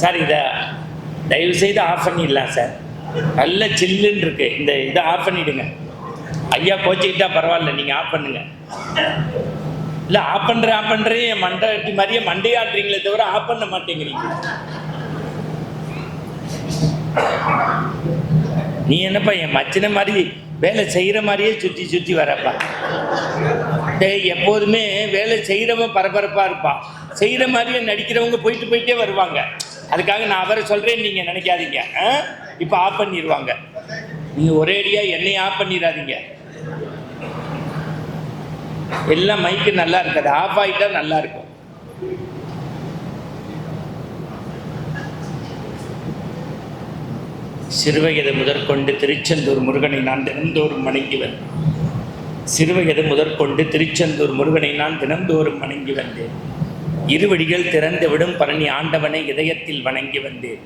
Sir இதை தயவு செய்து ஆஃப் பண்ணிடலாம் சார். நல்ல சில்லுன்னு இருக்கு. இந்த இதை ஆஃப் பண்ணிடுங்க. ஐயா கோச்சிக்கிட்டா பரவாயில்ல, நீங்கள் ஆஃப் பண்ணுங்க. இல்லை ஆஃப் பண்ணுறேன் என் மண்டை மாதிரியே மண்டையாட்டுறீங்களே தவிர ஆஃப் பண்ண மாட்டேங்கிறீங்க. நீ என்னப்பா என் மச்சின மாதிரி வேலை செய்கிற மாதிரியே சுற்றி சுற்றி வரப்பா. எப்போதுமே வேலை செய்கிறவன் பரபரப்பாக இருப்பான், செய்கிற மாதிரியே நடிக்கிறவங்க போயிட்டே வருவாங்க. அதுக்காக நான் அவரை சொல்கிறேன்னு நீங்கள் நினைக்காதீங்க. இப்போ ஆஃப் பண்ணிடுவாங்க. நீங்கள் ஒரேடியாக என்னை ஆஃப் பண்ணிடாதீங்க. எல்லாம் மைக்கு நல்லா இருக்காது, ஆஃப் ஆகிட்டா நல்லா இருக்கும். சிறுவயது முதற்கொண்டு திருச்செந்தூர் முருகனை நான் தினந்தோறும் வணங்கி வந்தேன். சிறுவயது முதற்கொண்டு திருச்செந்தூர் முருகனை நான் தினந்தோறும் வணங்கி வந்தேன். இருவடிகள் திறந்து விடும் பழனி ஆண்டவனை இதயத்தில் வணங்கி வந்தேன்.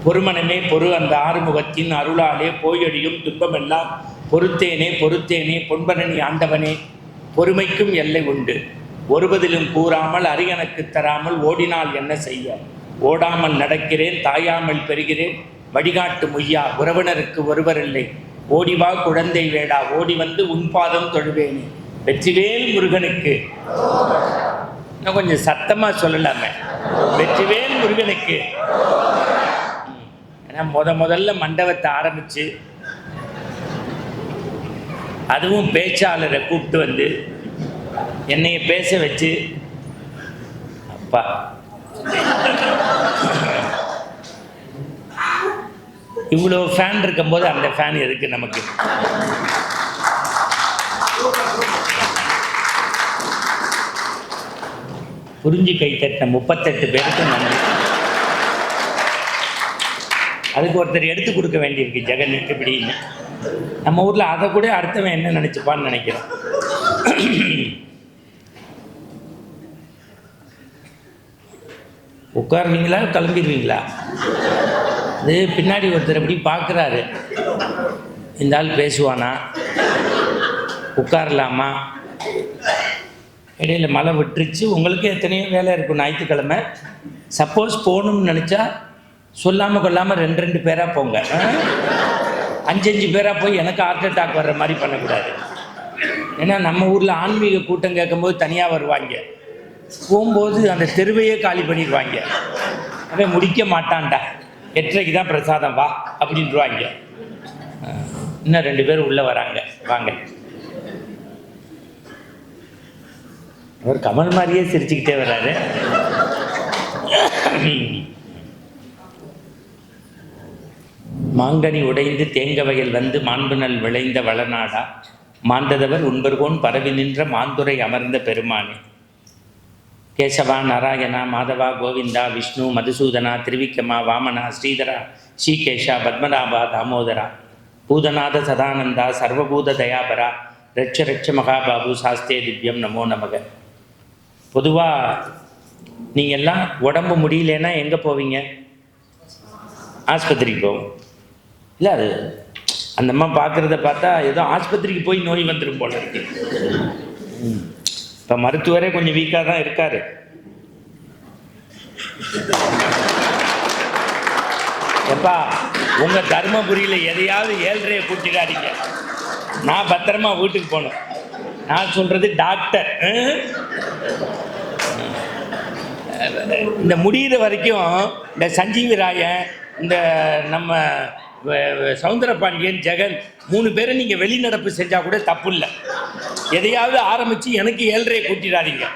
பொறுமனமே பொறு அந்த ஆறுமுகத்தின் அருளாலே போயடியும் துன்பமெல்லாம் பொறுத்தேனே பொறுத்தேனே பொன்பரணி ஆண்டவனே பொறுமைக்கும் எல்லை உண்டு. ஒருவதிலும் கூறாமல் அரியணக்கு தராமல் ஓடினால் என்ன செய்ய, ஓடாமல் நடக்கிறேன் தாயாமல் பெறுகிறேன் வழிகாட்டு முய்யா உறவினருக்கு ஒருவரில்லை ஓடிவா குழந்தை வேடா ஓடி வந்து உன்பாதம் தொழுவேனே. வெற்றிவேல் முருகனுக்கு. நான் கொஞ்சம் சத்தமாக சொல்லலாமே, வெற்றிவேல் முருகனுக்கு. ஏன்னா முதல்ல மண்டபத்தை ஆரம்பித்து அதுவும் பேச்சாளரை கூப்பிட்டு வந்து என்னைய பேச வச்சு, அப்பா இவ்வளோ ஃபேன் இருக்கும்போது அந்த ஃபேன் எதுக்கு நமக்கு? புரிஞ்சு கை தட்டின 38 பேருக்கு நன்றி. அதுக்கு ஒருத்தர் எடுத்து கொடுக்க வேண்டியிருக்கு ஜெகன் இப்படின்னு. நம்ம ஊரில் அதை கூட அடுத்தவன் என்ன நினச்சிப்பான்னு நினைக்கிறேன். உட்காருவீங்களா கிளம்பிடுவீங்களா? அது பின்னாடி ஒருத்தர் எப்படி பார்க்குறாரு, இந்த ஆள் பேசுவானா, உட்காரலாமா? இடையில மழை விட்டுருச்சு, உங்களுக்கு எத்தனையோ வேலை இருக்கும் ஞாயிற்றுக்கிழமை. சப்போஸ் போகணும்னு நினச்சா சொல்லாமல் கொள்ளாமல் 2 பேராக போங்க. 5 பேராக போய் எனக்கு ஹார்ட் அட்டாக் வர்ற மாதிரி பண்ணக்கூடாது. ஏன்னா நம்ம ஊரில் ஆன்மீக கூட்டம் கேட்கும்போது தனியாக வருவாங்க, போகும்போது அந்த தெருவையே காலி பண்ணிடுவாங்க. அவன் முடிக்க மாட்டான்டா, 8:30 தான் பிரசாதம் வா அப்படின்ட்டுருவாங்க. இன்னும் 2 பேர் உள்ளே வராங்க, வாங்க. அவர் கமல் மாதிரியே சிரிச்சுக்கிட்டே வர்றாரு. மாங்கனி உடைந்து தேங்க வயல் வந்து மாண்புநல் விளைந்த வளநாடா மாந்ததவர் உண்பர்கோன் பரவி நின்ற மாந்துரை அமர்ந்த பெருமானே. கேசவா நாராயணா மாதவா கோவிந்தா விஷ்ணு மதுசூதனா திருவிக்கமா வாமனா ஸ்ரீதரா ஸ்ரீகேஷா பத்மநாபா தாமோதரா பூதநாத சதானந்தா சர்வபூத தயாபரா ரட்ச ரட்ச மகாபாபு சாஸ்தே திவ்யம் நமோ நமக. பொதுவாக நீங்கள் எல்லாம் உடம்பு முடியலன்னா எங்கே போவீங்க? ஆஸ்பத்திரிக்கு போவோம். இல்லை, அது அந்த அம்மா பார்க்குறத பார்த்தா ஏதோ ஆஸ்பத்திரிக்கு போய் நோய் வந்துடும் போல இருக்கு. இப்போ மருத்துவரே கொஞ்சம் வீக்காக தான் இருக்கார். எப்பா உங்கள் தர்மபுரியில் எதையாவது 7:30 கூட்டிக்காதீங்க. நான் பத்திரமா வீட்டுக்கு போகணும். நான் சொல்கிறது டாக்டர். இந்த முடிகிற வரைக்கும் இந்த சஞ்சீவி ராயன், இந்த நம்ம சவுந்தரபாண்டியன், ஜெகன் 3 பேரை நீங்கள் வெளிநடப்பு செஞ்சால் கூட தப்பு இல்லை. எதையாவது ஆரம்பித்து எனக்கு 7:30 கூட்டிடாதீங்க.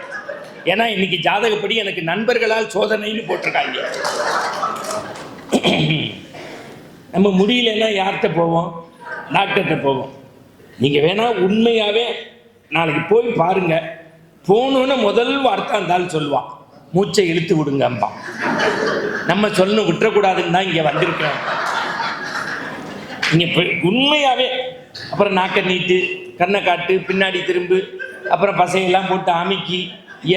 ஏன்னா இன்றைக்கி ஜாதகப்படி எனக்கு நண்பர்களால் சோதனைன்னு போட்டிருக்காங்க. நம்ம முடியலன்னா யார்கிட்ட போவோம்? டாக்டர்கிட்ட போவோம். நீங்கள் வேணால் உண்மையாகவே நாளைக்கு போய் பாருங்கள். போகணுன்னு முதல் வார்த்தை இருந்தாலும் சொல்லுவான், மூச்சை இழுத்து விடுங்கம்பா. நம்ம சொல்லணும், விட்டுறக்கூடாதுன்னு தான் இங்கே வந்திருக்கேன். நீங்கள் போய் உண்மையாகவே அப்புறம் நாக்கை நீட்டு, கண்ணை காட்டு, பின்னாடி திரும்பு, அப்புறம் பசையெல்லாம் போட்டு அமுக்கி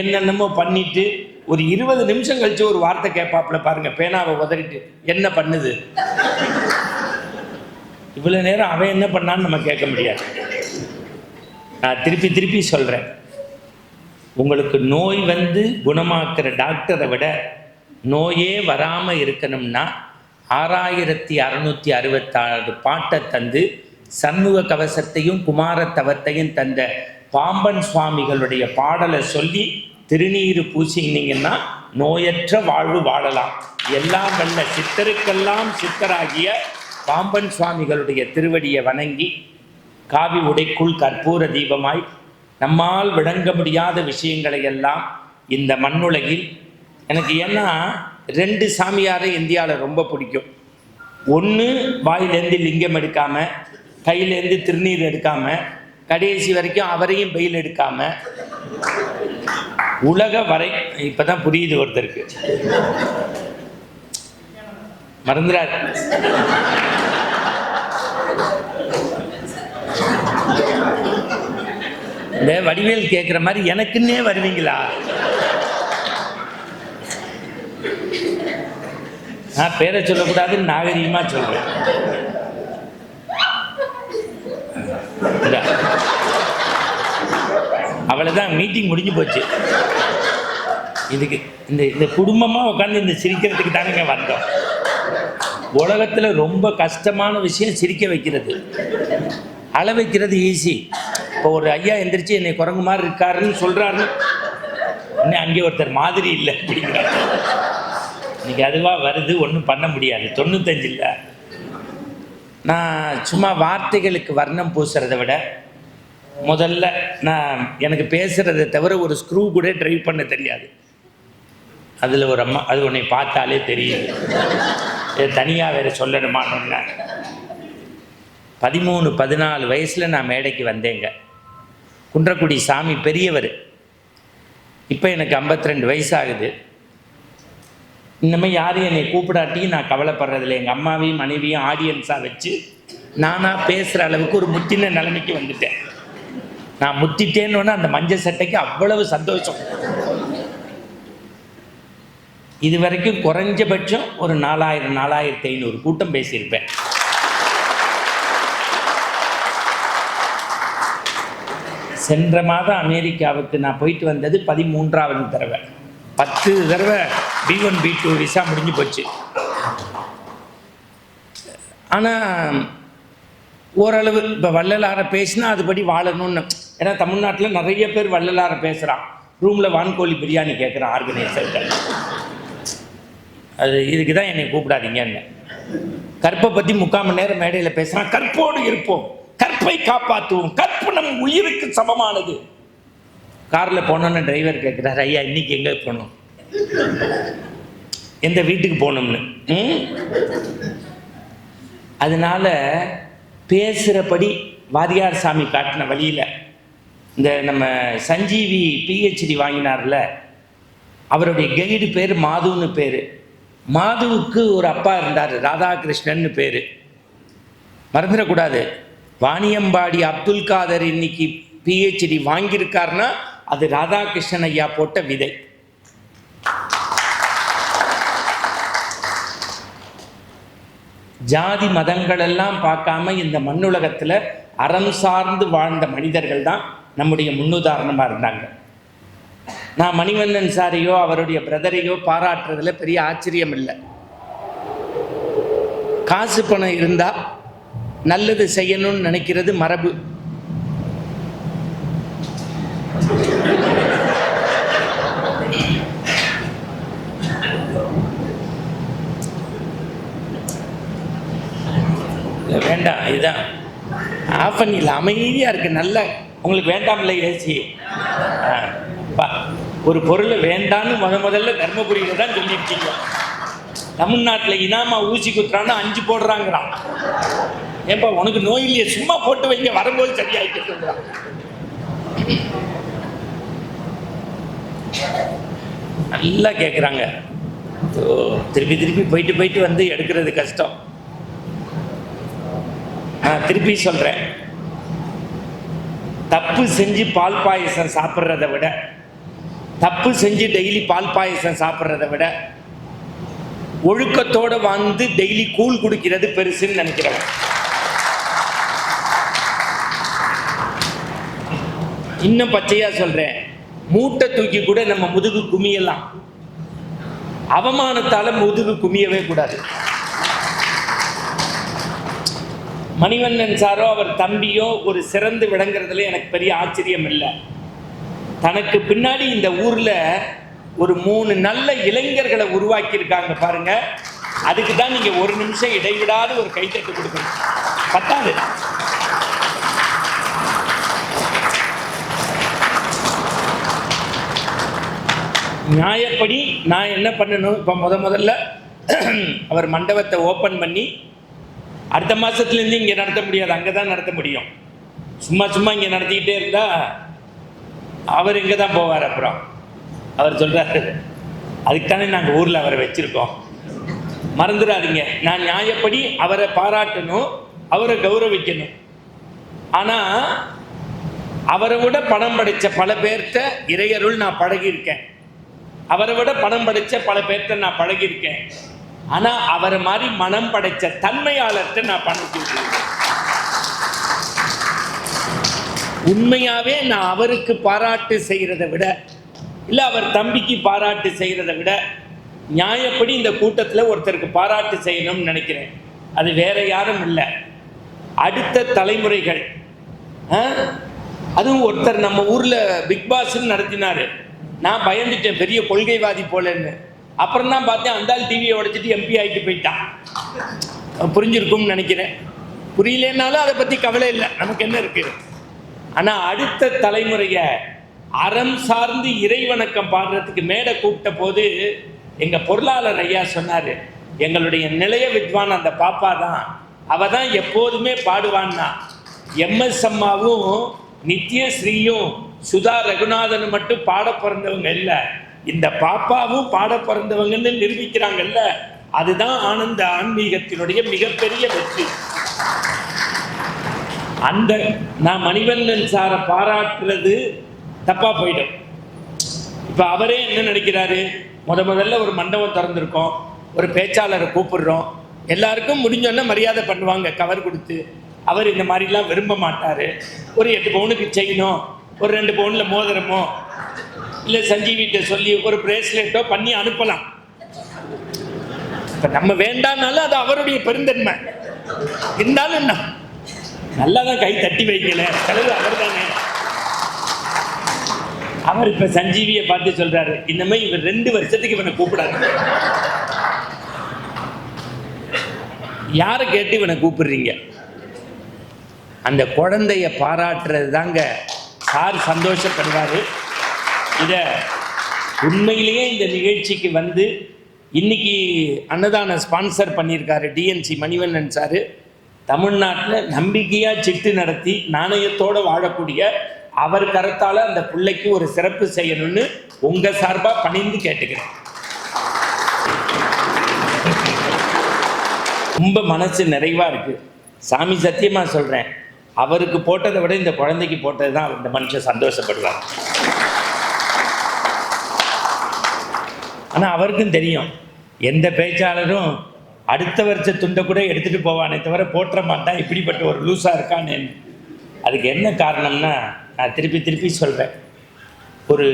என்னென்னமோ பண்ணிட்டு ஒரு 20 நிமிஷம் கழிச்சு ஒரு வார்த்தை கேட்பாப்புல பாருங்க, பேனாவை உதறிட்டு என்ன பண்ணுது. இவ்வளோ நேரம் அவன் என்ன பண்ணான்னு நம்ம கேட்க முடியாது. நான் திருப்பி சொல்கிறேன், உங்களுக்கு நோய் வந்து குணமாக்குற டாக்டரை விட நோயே வராமல் இருக்கணும்னா 6666 பாட்டை தந்து சண்முக கவசத்தையும் குமாரத்தவத்தையும் தந்த பாம்பன் சுவாமிகளுடைய பாடலை சொல்லி திருநீறு பூசினீங்கன்னா நோயற்ற வாழ்வு வாழலாம். எல்லாம் வல்ல சித்தருக்கெல்லாம் சித்தராகிய பாம்பன் சுவாமிகளுடைய திருவடியை வணங்கி காவி உடைக்குள் கற்பூர தீபமாய் நம்மால் விளங்க முடியாத விஷயங்களை எல்லாம் இந்த மண்ணுலகில் எனக்கு ஏன்னா 2 சாமியாரை இந்தியாவில் ரொம்ப பிடிக்கும். ஒன்று வாயிலேருந்து லிங்கம் எடுக்காமல் கையிலேருந்து திருநீர் எடுக்காமல் கடைசி வரைக்கும் அவரையும் பெயில் எடுக்காமல் உலக வரை இப்போ தான் புரியுது ஒருத்தருக்கு மறந்துடாது. இந்த வடிவேல் கேட்குற மாதிரி எனக்குன்னே வருவீங்களா? நான் பேரை சொல்லக்கூடாதுன்னு நாகரீகமாக சொல்கிறேன். அவ்வளோதான், மீட்டிங் முடிஞ்சு போச்சு. இதுக்கு இந்த குடும்பமாக உட்காந்து இந்த சிரிக்கிறதுக்கு தானேங்க வந்தோம். உலகத்தில் ரொம்ப கஷ்டமான விஷயம் சிரிக்க வைக்கிறது. அள வைக்கிறது ஈஸி. இப்போ ஒரு ஐயா எந்திரிச்சு என்னை குரங்கு மாதிரி இருக்காருன்னு சொல்கிறாருன்னு இன்னும் அங்கே ஒருத்தர் மாதிரி இல்லை அப்படிங்கிறார். இன்றைக்கி அதுவாக வருது, ஒன்றும் பண்ண முடியாது. 95 இல்லை. நான் சும்மா வார்த்தைகளுக்கு வர்ணம் பூசுறதை விட முதல்ல நான் எனக்கு பேசுகிறத தவிர ஒரு ஸ்க்ரூ கூட ட்ரைவ் பண்ண தெரியாது. அதில் ஒரு அம்மா, அது உன்னை பார்த்தாலே தெரியுது, இது தனியாக வேறு சொல்லணுமான்னு. 13-14 வயசில் நான் மேடைக்கு வந்தேங்க. குன்றக்குடி சாமி பெரியவர். இப்போ எனக்கு 52 வயசு ஆகுது. இந்தமாதிரி யாரும் என்னை கூப்பிடாட்டியும் நான் கவலைப்படுறதில்லை. எங்கள் அம்மாவையும் மனைவியும் ஆடியன்ஸாக வச்சு நானாக பேசுகிற அளவுக்கு ஒரு முத்தின நிலைமைக்கு வந்துட்டேன். நான் முத்திட்டேன்னு அந்த மஞ்சள் சட்டைக்கு அவ்வளவு சந்தோஷம். இது வரைக்கும் குறைஞ்சபட்சம் ஒரு 4000-4500 கூட்டம் பேசியிருப்பேன். சென்ற மாதம் அமெரிக்காவுக்கு நான் போயிட்டு வந்தது 13வது தடவை. 10 தடவை B1 B2 விசா முடிஞ்சு போச்சு. ஆனால் ஓரளவு இப்போ வள்ளலாரை பேசினா அதுபடி வாழணும்னு. ஏன்னா தமிழ்நாட்டில் நிறைய பேர் வள்ளலாரை பேசுகிறான். ரூமில் வான்கோழி பிரியாணி கேட்குறான் ஆர்கனைசர்கள். அது இதுக்கு தான் என்னை கூப்பிடாதீங்கன்னு. கற்பை பற்றி 3/4 மணி நேரம் மேடையில் பேசுகிறான். கற்போடு இருப்போம், கற்பை காப்பாற்றுவோம், கற்பு நம் உயிருக்கு சமமானது. காரில் போனோன்னு டிரைவர் கேட்குறாரு, ஐயா இன்னைக்கு எங்கே போகணும், எந்த வீட்டுக்கு போகணும்னு. அதனால பேசுகிறபடி வாரியார் சாமி காட்டின வழியில் இந்த நம்ம சஞ்சீவி PhD வாங்கினார்ல, அவருடைய கைடு பேர் மாதுன்னு பேர். மாதுவுக்கு ஒரு அப்பா இருந்தார், ராதாகிருஷ்ணன்னு பேர். மறந்துடக்கூடாது. வாணியம்பாடி அப்துல் காதர் இன்னைக்கு PhD வாங்கியிருக்காருன்னா அது ராதாகிருஷ்ணன் ஐயா போட்ட விதை. ஜாதி மதங்கள் எல்லாம் பார்க்காம இந்த மண்ணுலகத்தில் அறம் சார்ந்து வாழ்ந்த மனிதர்கள் தான் நம்முடைய முன்னுதாரணமாக இருந்தாங்க. நான் மணிவண்ணன் சாரையோ அவருடைய பிரதரையோ பாராட்டுறதுல பெரிய ஆச்சரியம் இல்லை. காசு பணம் இருந்தால் நல்லது செய்யணும்னு நினைக்கிறது மரபு. வேண்டாம், இதுதான் ஆஃப் பண்ணிடல. அமைதியாக இருக்குது. நல்ல உங்களுக்கு வேண்டாம்ல ஏசி. ஒரு பொருளை வேண்டான்னு முதல்ல தர்மபுரியில் தான் சொல்லியிருக்கீங்க. தமிழ்நாட்டில் இனாமா ஊசி குத்துறான்னு 5 போடுறாங்கிறான். ஏப்பா உனக்கு நோய் இல்லையே, சும்மா போட்டு வைங்க, வரும்போது சரியாயிட்டு சொல்கிறான். நல்லா கேட்குறாங்க. திருப்பி போயிட்டு வந்து எடுக்கிறது கஷ்டம். நான் திருப்பி சொல்கிறேன், தப்பு செஞ்சு பால் பாயசம் சாப்பிட்றத விட, தப்பு செஞ்சு டெய்லி பால் பாயசம் சாப்பிட்றத விட ஒழுக்கத்தோடு வந்து டெய்லி கூழ் குடிக்கிறது பெருசுன்னு நினைக்கிறேன். இன்னும் பச்சையாக சொல்கிறேன், மூட்டை தூக்கி கூட நம்ம முதுகு குமியலாம். அவமானத்தால முதுகு குமியவே கூடாது. மணிவண்ணன் சாரோ அவர் தம்பியோ ஒரு சிறந்து விளங்குறதுல எனக்கு பெரிய ஆச்சரியம் இல்லை. தனக்கு பின்னாடி இந்த ஊர்ல ஒரு 3 நல்ல இளைஞர்களை உருவாக்கி இருக்காங்க பாருங்க. அதுக்கு தான் நீங்க ஒரு நிமிஷம் இடைவிடாத ஒரு கைத்தட்டு கொடுக்கணும். பத்தாது. நியாயப்படி நான் என்ன பண்ணணும்? இப்போ முதல்ல அவர் மண்டபத்தை ஓப்பன் பண்ணி அடுத்த மாதத்துலேருந்து இங்கே நடத்த முடியாது, அங்கே தான் நடத்த முடியும். சும்மா இங்கே நடத்திக்கிட்டே இருந்தால் அவர் இங்கே தான் போவார். அப்புறம் அவர் சொல்கிறாரு, அதுக்கு தானே நாங்கள் ஊரில் அவரை வச்சுருக்கோம், மறந்துடாதீங்க. நான் நியாயப்படி அவரை பாராட்டணும், அவரை கௌரவிக்கணும். ஆனால் அவரை விட பணம் படைத்த பல பேர்த்த இறையருள் நான் பழகியிருக்கேன். அவரை விட பணம் படைத்த பல பேர்த்த நான் பழகியிருக்கேன். ஆனால் அவரை மாதிரி மனம் படைத்த தன்மையாளர்கிட்ட நான் பழகியிருக்கேன். உண்மையாகவே நான் அவருக்கு பாராட்டு செய்கிறத விட, இல்லை அவர் தம்பிக்கு பாராட்டு செய்கிறத விட, நியாயப்படி இந்த கூட்டத்தில் ஒருத்தருக்கு பாராட்டு செய்யணும்னு நினைக்கிறேன். அது வேற யாரும் இல்லை, அடுத்த தலைமுறைகள். அதுவும் ஒருத்தர் நம்ம ஊரில் பிக் பாஸ்ன்னு நடத்தினார். நான் பயந்துட்டேன், பெரிய கொள்கைவாதி போலன்னு. அப்புறம் தான் பார்த்தேன், அந்த டிவியை உடைச்சிட்டு எம்பி ஆகிட்டு போயிட்டான். புரிஞ்சிருக்கும்னு நினைக்கிறேன். புரியலனாலும் அதை பற்றி கவலை இல்லை, நமக்கு என்ன இருக்குது. ஆனால் அடுத்த தலைமுறையை அறம் சார்ந்து இறைவணக்கம் பாடுறதுக்கு மேடை கூப்பிட்ட போது எங்கள் பொருளாளர் ஐயா சொன்னார், எங்களுடைய நிலைய வித்வான் அந்த பாப்பா தான், அவள் தான் எப்போதுமே பாடுவான்னா. எம்எஸ் அம்மாவும் நித்யஸ்ரீயும் சுதா ரகுநாதன் மட்டும் பாட பிறந்தவங்க இல்லை, இந்த பாப்பாவும் பாட பிறந்தவங்கன்னு நிரூபிக்கிறாங்கல்ல. அதுதான் ஆனந்த ஆன்மீகத்தினுடைய மிகப்பெரிய வெற்றி. அந்த நான் மணிவண்ணன் சாரை பாராட்டுறது தப்பா போயிடும். இப்போ அவரே என்ன நினைக்கிறாரு, முதல்ல ஒரு மண்டபம் திறந்திருக்கோம், ஒரு பேச்சாளரை கூப்பிடுறோம், எல்லாருக்கும் முடிஞ்சோன்னா மரியாதை பண்ணுவாங்க கவர் கொடுத்து. அவர் இந்த மாதிரிலாம் விரும்ப மாட்டார். ஒரு 8 பவுனுக்கு செய்யணும், ஒரு 2 பவுனில் மோதிரமோ, இல்லை சஞ்சீவிட்ட சொல்லி ஒரு பிரேஸ்லெட்டோ பண்ணி அனுப்பலாம். இப்போ நம்ம வேண்டானாலும் அது அவருடைய பெருந்தன்மை. இருந்தாலும் என்ன, நல்லா தான் கை தட்டி வைக்கல, தலைவர் அவர் தானே. அவர் இப்போ சஞ்சீவியை பார்த்து சொல்றாரு, இந்த மாதிரி இவர் 2 வருஷத்துக்கு இவனை கூப்பிடாது. யாரை கேட்டு இவனை கூப்பிடுறீங்க? அந்த குழந்தைய பாராட்டுறது தாங்க சார் சந்தோஷப்படுவார். இதை உண்மையிலேயே இந்த நிகழ்ச்சிக்கு வந்து இன்னைக்கு அன்னதான ஸ்பான்சர் பண்ணியிருக்காரு டிஎன்சி மணிவண்ணன் சார். தமிழ்நாட்டில் நம்பிக்கையாக சிட்டு நடத்தி நாணயத்தோடு வாழக்கூடிய அவர் கருத்தால் அந்த பிள்ளைக்கு ஒரு சிறப்பு செய்யணும்னு உங்கள் சார்பாக பணிந்து கேட்டுக்கிறேன். ரொம்ப மனசு நிறைவாக இருக்குது. சாமி சத்தியமாக சொல்கிறேன், அவருக்கு போட்டதை விட இந்த குழந்தைக்கு போட்டது தான் இந்த மனுஷன் சந்தோஷப்படுவார். ஆனால் அவருக்கும் தெரியும், எந்த பேச்சாளரும் அடுத்த வருஷ துண்டை கூட எடுத்துகிட்டு போவானே தவிர போட்டுற மாட்டான், இப்படிப்பட்ட ஒரு லூஸாக இருக்கான்னு. அதுக்கு என்ன காரணம்னா, நான் திருப்பி சொல்கிறேன், ஒரு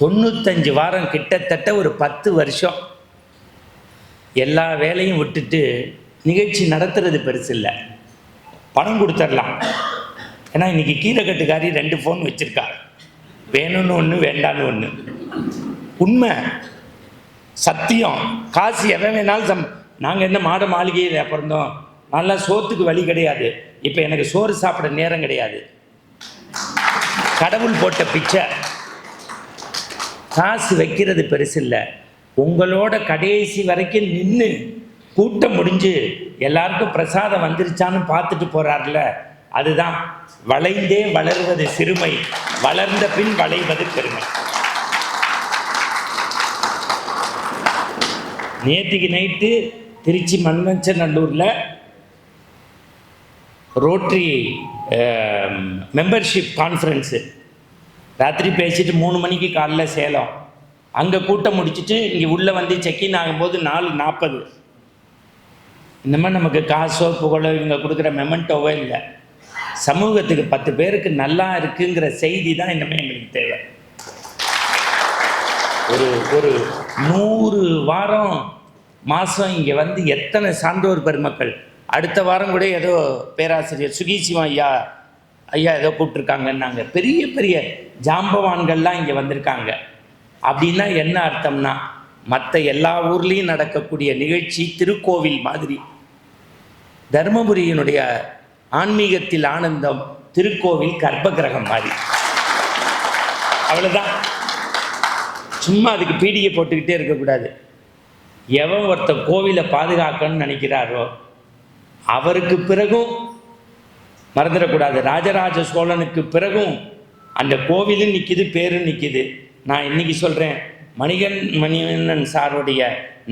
95 வாரம், கிட்டத்தட்ட ஒரு 10 வருஷம் எல்லா வேலையும் விட்டுட்டு நிகழ்ச்சி நடத்துறது பெருசு இல்லை, பணம் கொடுத்துடலாம். ஏன்னா இன்றைக்கி கீரைக்கட்டுக்காரி 2 ஃபோன் வச்சுருக்கா, வேணும்னு ஒன்று வேண்டான்னு ஒன்று. உண்மை சத்தியம். காசு எவன் வேணாலும் நாங்கள் என்ன மாட மாளிகையில் பிறந்தோம், நல்லா சோத்துக்கு வழி கிடையாது. இப்போ எனக்கு சோறு சாப்பிட நேரம் கிடையாது, கடவுள் போட்ட பிச்சை. காசு வைக்கிறது பெருசு இல்லை, உங்களோட கடைசி வரைக்கும் நின்று கூட்டம் முடிஞ்சு எல்லாருக்கும் பிரசாதம் வந்துருச்சான்னு பார்த்துட்டு போகிறார்ல, அதுதான் வளைந்தே வளர்வது சிறுமை, வளர்ந்த பின் வளைவது பெருமை. நேற்றுக்கு நைட்டு திருச்சி மண்ணச்சநல்லூரில் ரோட்ரி மெம்பர்ஷிப் கான்ஃபரன்ஸு, ராத்திரி பேசிட்டு 3 மணிக்கு காலைல சேலம். அங்கே கூட்டம் முடிச்சுட்டு இங்கே உள்ளே வந்து செக்இன் ஆகும்போது 4:40. இந்த மாதிரி நமக்கு காசோ புகழோ இவங்க கொடுக்குற மெமெண்டோவோ இல்லை. சமூகத்துக்கு 10 பேருக்கு நல்லா இருக்குங்கிற செய்தி தான் இனிமேல் எங்களுக்கு தேவை. ஒரு 100 வாரம் மாதம் இங்கே வந்து எத்தனை சான்றோர் பெருமக்கள். அடுத்த வாரம் கூட ஏதோ பேராசிரியர் சுகீசிவம் ஐயா ஏதோ கூப்பிட்ருக்காங்கன்னாங்க. பெரிய பெரிய ஜாம்பவான்கள்லாம் இங்கே வந்திருக்காங்க. அப்படின்னா என்ன அர்த்தம்னா, மற்ற எல்லா ஊர்லேயும் நடக்கக்கூடிய நிகழ்ச்சி திருக்கோவில் மாதிரி, தர்மபுரியினுடைய ஆன்மீகத்தில் ஆனந்தம் திருக்கோவில் கர்ப்பகிரகம் மாதிரி. அவ்வளோதான். சும்மா அதுக்கு பீடிகை போட்டுக்கிட்டே இருக்கக்கூடாது. எவன் ஒருத்தர் கோவிலை பாதுகாக்கணும்னு நினைக்கிறாரோ அவருக்கு பிறகும் மறந்துடக்கூடாது, ராஜராஜ சோழனுக்கு பிறகும் அந்த கோவிலும் நிற்கிது, பேரும் நிற்கிது. நான் இன்னைக்கு சொல்கிறேன், மணிவண்ணன் சாருடைய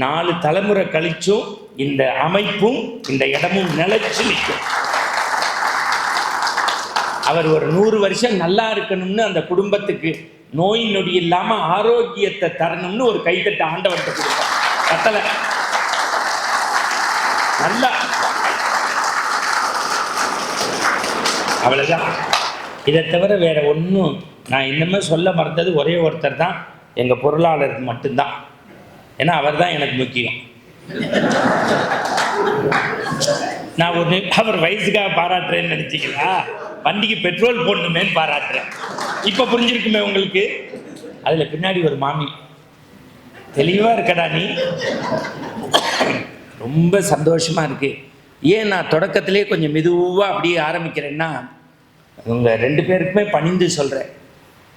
4 தலைமுறை கழிச்சும் இந்த அமைப்பும் இந்த இடமும் நிலைச்சு நிற்கும். அவர் ஒரு 100 வருஷம் நல்லா இருக்கணும்னு அந்த குடும்பத்துக்கு நோய் நொடி இல்லாமல் ஆரோக்கியத்தை தரணும்னு ஒரு கைத்தட்ட ஆண்டவர்கிட்ட கொடுப்பார். கட்டளை நல்லா. அவ்வளோதான். இதை தவிர வேற ஒன்றும் நான் இன்னுமே சொல்ல மறந்தது ஒரே ஒருத்தர் தான், எங்கள் பொருளாளர் மட்டும்தான். ஏன்னா அவர் தான் எனக்கு முக்கியம். நான் அவர் வயசுக்காக பாராட்டுறேன்னு நினச்சிங்களா? வண்டிக்கு பெட்ரோல் போடணுமேன்னு பாராட்டுறேன். இப்போ புரிஞ்சிருக்குமே உங்களுக்கு. அதில் பின்னாடி ஒரு மாமி, தெளிவாக இருக்கடா நீ, ரொம்ப சந்தோஷமாக இருக்குது. ஏன் நான் தொடக்கத்திலே கொஞ்சம் மெதுவாக அப்படியே ஆரம்பிக்கிறேன்னா, உங்கள் 2 பேருக்குமே பணிந்து சொல்கிறேன்.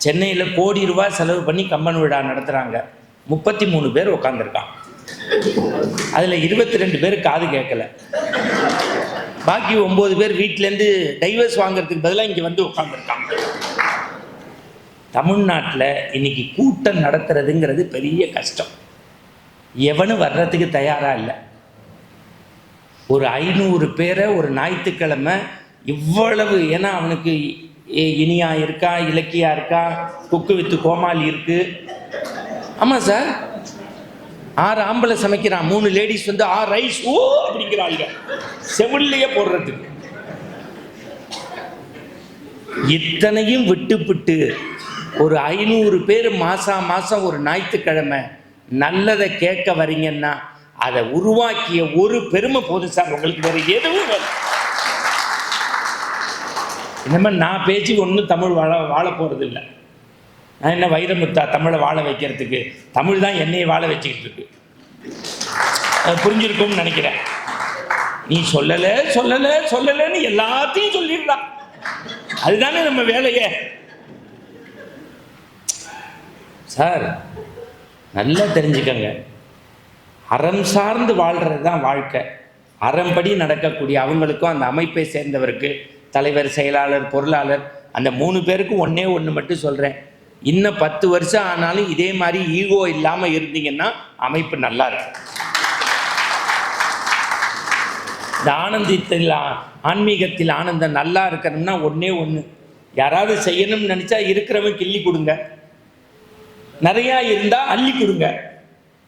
சென்னையில் ₹1 கோடி செலவு பண்ணி கம்பன் விழா நடத்துகிறாங்க. 33 பேர் உட்காந்துருக்கான். அதில் 22 பேர் காது கேட்கல. பாக்கி 9 பேர் வீட்டிலேருந்து டைவர்ஸ் வாங்கிறதுக்கு பதிலாக இங்கே வந்து உட்காந்துருக்காங்க. தமிழ்நாட்டில் இன்னைக்கு கூட்டம் நடத்துறதுங்கிறது பெரிய கஷ்டம். எவனும் வர்றதுக்கு தயாராக இல்லை. ஒரு 500 பேரை ஒரு ஞாயிற்றுக்கிழமை இவ்வளவு, ஏன்னா அவனுக்கு இனியா இருக்கா, இலக்கியா இருக்கா, குக்கு வித்து கோமாளி இருக்கு. ஆமாம் சார், 6 ஆம்பளை சமைக்கிறான், 3 லேடிஸ் வந்து 6 ரைஸ் ஓ அப்படிங்கிறாங்க செவிலியே போடுறதுக்கு. இத்தனையும் விட்டுப்பிட்டு ஒரு 500 பேர் மாசம் ஒரு ஞாயிற்றுக்கிழமை நல்லதை கேட்க வரீங்கன்னா அதை உருவாக்கிய ஒரு பெருமை போதும் சார். உங்களுக்கு வேற எதுவும் வேணும். இனிமே நான் பேச்சு ஒன்றும் தமிழ் வாழ போறது இல்லை. நான் என்ன வைரமுத்தா தமிழை வாழ வைக்கிறதுக்கு? தமிழ் தான் என்னையை வாழ வச்சுக்கிட்டு இருக்கு. புரிஞ்சிருக்கும்னு நினைக்கிறேன். நீ சொல்லலைன்னு எல்லாத்தையும் சொல்லிடலாம். அதுதானே நம்ம வேலையே. சார் நல்லா தெரிஞ்சுக்கங்க, அறம் சார்ந்து வாழ்கிறது தான் வாழ்க்கை. அறம்படி நடக்கக்கூடிய அவங்களுக்கும் அந்த அமைப்பை சேர்ந்தவருக்கு, தலைவர், செயலாளர், பொருளாளர், அந்த 3 பேருக்கும் ஒன்று மட்டும் சொல்கிறேன். இன்னும் 10 வருஷம் ஆனாலும் இதே மாதிரி ஈகோ இல்லாமல் இருந்தீங்கன்னா அமைப்பு நல்லா இருக்கும். இந்த ஆனந்தத்தில் ஆன்மீகத்தில் ஆனந்தம் நல்லா இருக்கணும்னா ஒன்று, யாராவது செய்யணும்னு நினச்சா இருக்கிறவங்க கிள்ளி கொடுங்க, நிறையா இருந்தால் அள்ளி கொடுங்க.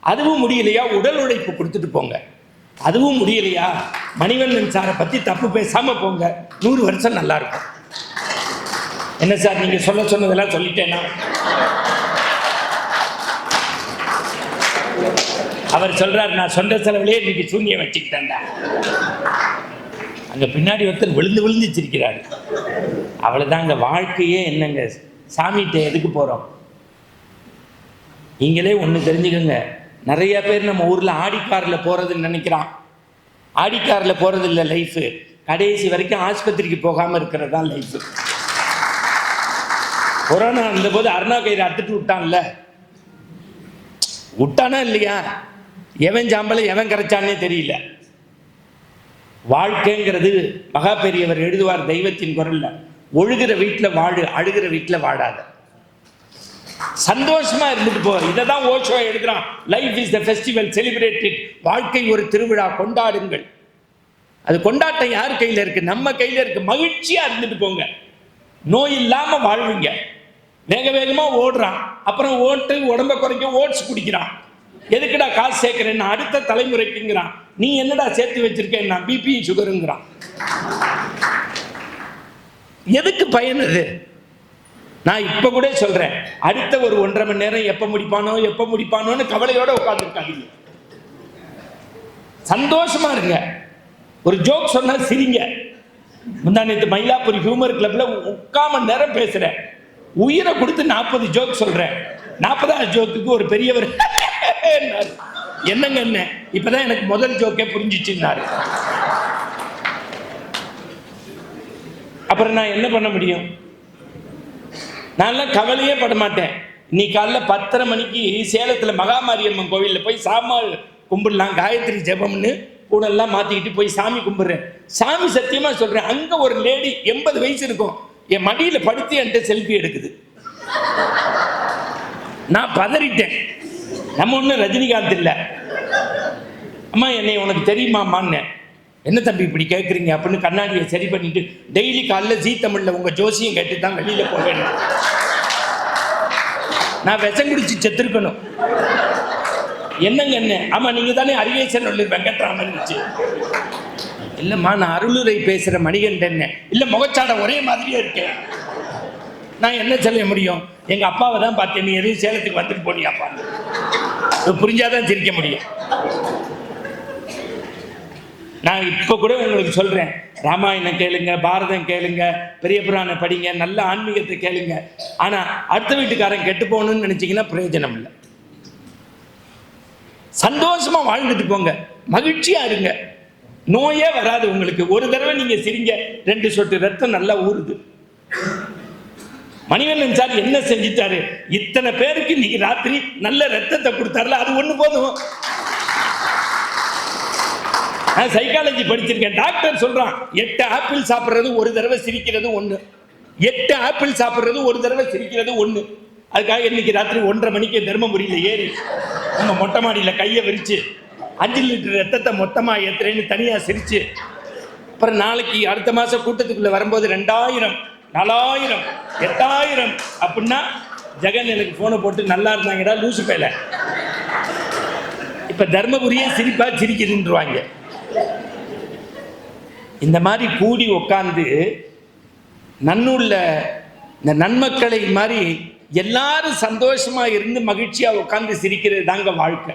அதுவும் முடியலையா உடல் உழைப்பு கொடுத்துட்டு போங்க. அதுவும் முடியலையா மணிவண்ணன் சாரை பற்றி தப்பு பேசாமல் போங்க. 100 வருஷம் நல்லா இருக்கும். என்ன சார் நீங்கள் சொன்னதெல்லாம் சொல்லிட்டேன்னா? அவர் சொல்றார், நான் சொந்த செலவுலேயே இன்னைக்கு சூன்யம் வச்சுக்கிட்டேன்டா. அங்கே பின்னாடி ஒருத்தர் விழுந்து சிரிக்கிறாரு. அவ்வளோதாங்க வாழ்க்கையே. என்னங்க சாமிகிட்ட எதுக்கு போகிறோம்? நீங்களே ஒன்று தெரிஞ்சுக்கோங்க, நிறைய பேர் நம்ம ஊரில் ஆடிக்காரில் போகிறதுன்னு நினைக்கிறான். ஆடிக்காரில் போகிறது இல்லை லைஃபு. கடைசி வரைக்கும் ஆஸ்பத்திரிக்கு போகாமல் இருக்கிறது தான் லைஃபு. கொரோனா இருந்தபோது அருணா கயிறு அத்துட்டு விட்டான்ல, விட்டானா இல்லையா? எவன் சாம்பலை எவன் கரைச்சானே தெரியல. வாழ்க்கைங்கிறது மகா பெரியவர் எழுதுவார் தெய்வத்தின் குரல்ல, ஒழுகிற வீட்டில் வாழு, அழுகிற வீட்டில் வாழாத. சந்தோஷமா இருந்துட்டு போ. இதை தான் ஓஷோ எழுதுறான். Life is the festival celebrated. வாழ்க்கை ஒரு திருவிழா, கொண்டாடுங்கள். அது கொண்டாட்டம் யார் கையில் இருக்கு? நம்ம கையில் இருக்கு. மகிழ்ச்சியா இருந்துட்டு போங்க. நோய் இல்லாம வாழ்வீங்க. வேகமா ஓடுறான், அப்புறம் உடம்ப குறைக்க ஓட்ஸ் குடிக்கிறான். எதுக்குடா காசு சேர்க்கிறேன்னு அடுத்த தலைமுறைக்குங்கிறான். நீ என்னடா சேர்த்து வச்சிருக்கேன்னா பிபி சுகருங்கிறான். எதுக்கு பயன்? அது நான் இப்ப கூட சொல்றேன், அடுத்த ஒரு 1.5 மணி நேரம் எப்ப முடிப்பானோன்னு கவலையோட உட்கார்ந்துருக்காதீங்க. சந்தோஷமா இருங்க. ஒரு ஜோக் சொன்னா சிரிங்க. முந்தானத்து மயிலாப்பூர் ஹியூமர் கிளப்ல 3/4 மணி நேரம் பேசுறேன். உயிரை கொடுத்து 40 ஜோக் சொல்றேன். 40வது ஜோக்குக்கு ஒரு பெரியவர் என்னங்க என்ன இப்பதான் எனக்கு முதல் ஜோக்கே புரிஞ்சிச்சுன்னாரு. அப்புறம் நான் என்ன பண்ண முடியும்? நான் கவலையே பட மாட்டேன். இன்னைக்கு காலைல 10:30 மணிக்கு சேலத்துல மகாமாரியம்மன் கோவில்ல போய் சாமான் கும்பிடலாம், காயத்ரி ஜெபம்னு பூனெல்லாம் மாத்திக்கிட்டு போய் சாமி கும்பிடுறேன். சாமி சத்தியமா சொல்றேன், அங்க ஒரு லேடி 80 வயசு இருக்கும், என் மடியில படுத்து என்கிட்ட செல்ஃபி எடுக்குது. நான் பதறிட்டேன். நம்ம ஒன்றும் ரஜினிகாந்த் இல்லை. அம்மா என்னை உனக்கு தெரியுமாம்மான்னு. என்ன தம்பி இப்படி கேட்குறீங்க அப்படின்னு கண்ணாடியை சரி பண்ணிட்டு டெய்லி காலைல ஜீ தமிழ்ல உங்க ஜோசியம் கேட்டு தான் வெளியில போவேன். நான் விஷம் குடிச்சு செத்துருக்கணும். என்னங்க என்ன? ஆமா நீங்க தானே அரியேசன் வெங்கட்ராமன். இல்லம்மா நான் அருளுரை பேசுற மணிகண்டன். இல்ல முகச்சாடை ஒரே மாதிரியே இருக்கேன். நான் என்ன சொல்ல முடியும்? எங்க அப்பாவை தான் பார்த்தேன், நீ எதுவும் சேலத்துக்கு வந்துட்டு போனியாப்பா? புரிஞ்சாதான் சிரிக்க முடியும். நான் இப்போ கூட உங்களுக்கு சொல்றேன், ராமாயணம் கேளுங்க, பாரதம் கேளுங்க, பெரிய புராணம் படிங்க, நல்ல ஆன்மீகத்தை கேளுங்க. ஆனா அடுத்த வீட்டுக்காரன் கெட்டு போகணும்னு நினைச்சீங்கன்னா பிரயோஜனம் இல்லை. சந்தோஷமா வாழ்ந்துட்டு போங்க, மகிழ்ச்சியா இருங்க, நோயே வராது உங்களுக்கு. ஒரு தடவை நீங்க சிரிங்க, 2 சொட்டு ரத்தம் நல்லா ஊறுது. மணிவண்ணன் சார் என்ன செஞ்சிட்டாரு? இத்தனை பேருக்கு இன்னைக்கு ராத்திரி நல்ல ரத்தத்தை கொடுத்தாருல, அது ஒண்ணு போதும். நான் சைக்காலஜி படிச்சிருக்கேன். டாக்டர் சொல்றான் 8 ஆப்பிள் சாப்பிட்றது ஒரு தடவை சிரிக்கிறது 1. 8 ஆப்பிள் சாப்பிட்றது ஒரு தடவை சிரிக்கிறது 1. அதுக்காக இன்னைக்கு ராத்திரி 1:30 மணிக்கு தர்மபுரியில ஏறி நம்ம மொட்டை மாடியில கையை விரிச்சு 5 லிட்டர் ரத்தத்தை மொத்தமா ஏத்துறேன்னு தனியா சிரிச்சு, அப்புறம் நாளைக்கு அடுத்த மாசம் கூட்டத்துக்குள்ள வரும்போது 2000, 4000, 8000 அப்படின்னா ஜெகன் எனக்கு போனை போட்டு நல்லா இருந்தாங்கடா லூசு பேல, இப்ப தர்மபுரியே சிரிப்பா சிரிக்குதுன்றுவாங்க. இந்த மாதிரி கூடி உட்கார்ந்து நன்னூல்ல இந்த நன்மக்களை மாதிரி எல்லாரும் சந்தோஷமா இருந்து மகிழ்ச்சியா உட்கார்ந்து சிரிக்கிறது தாங்க வாழ்க்கை.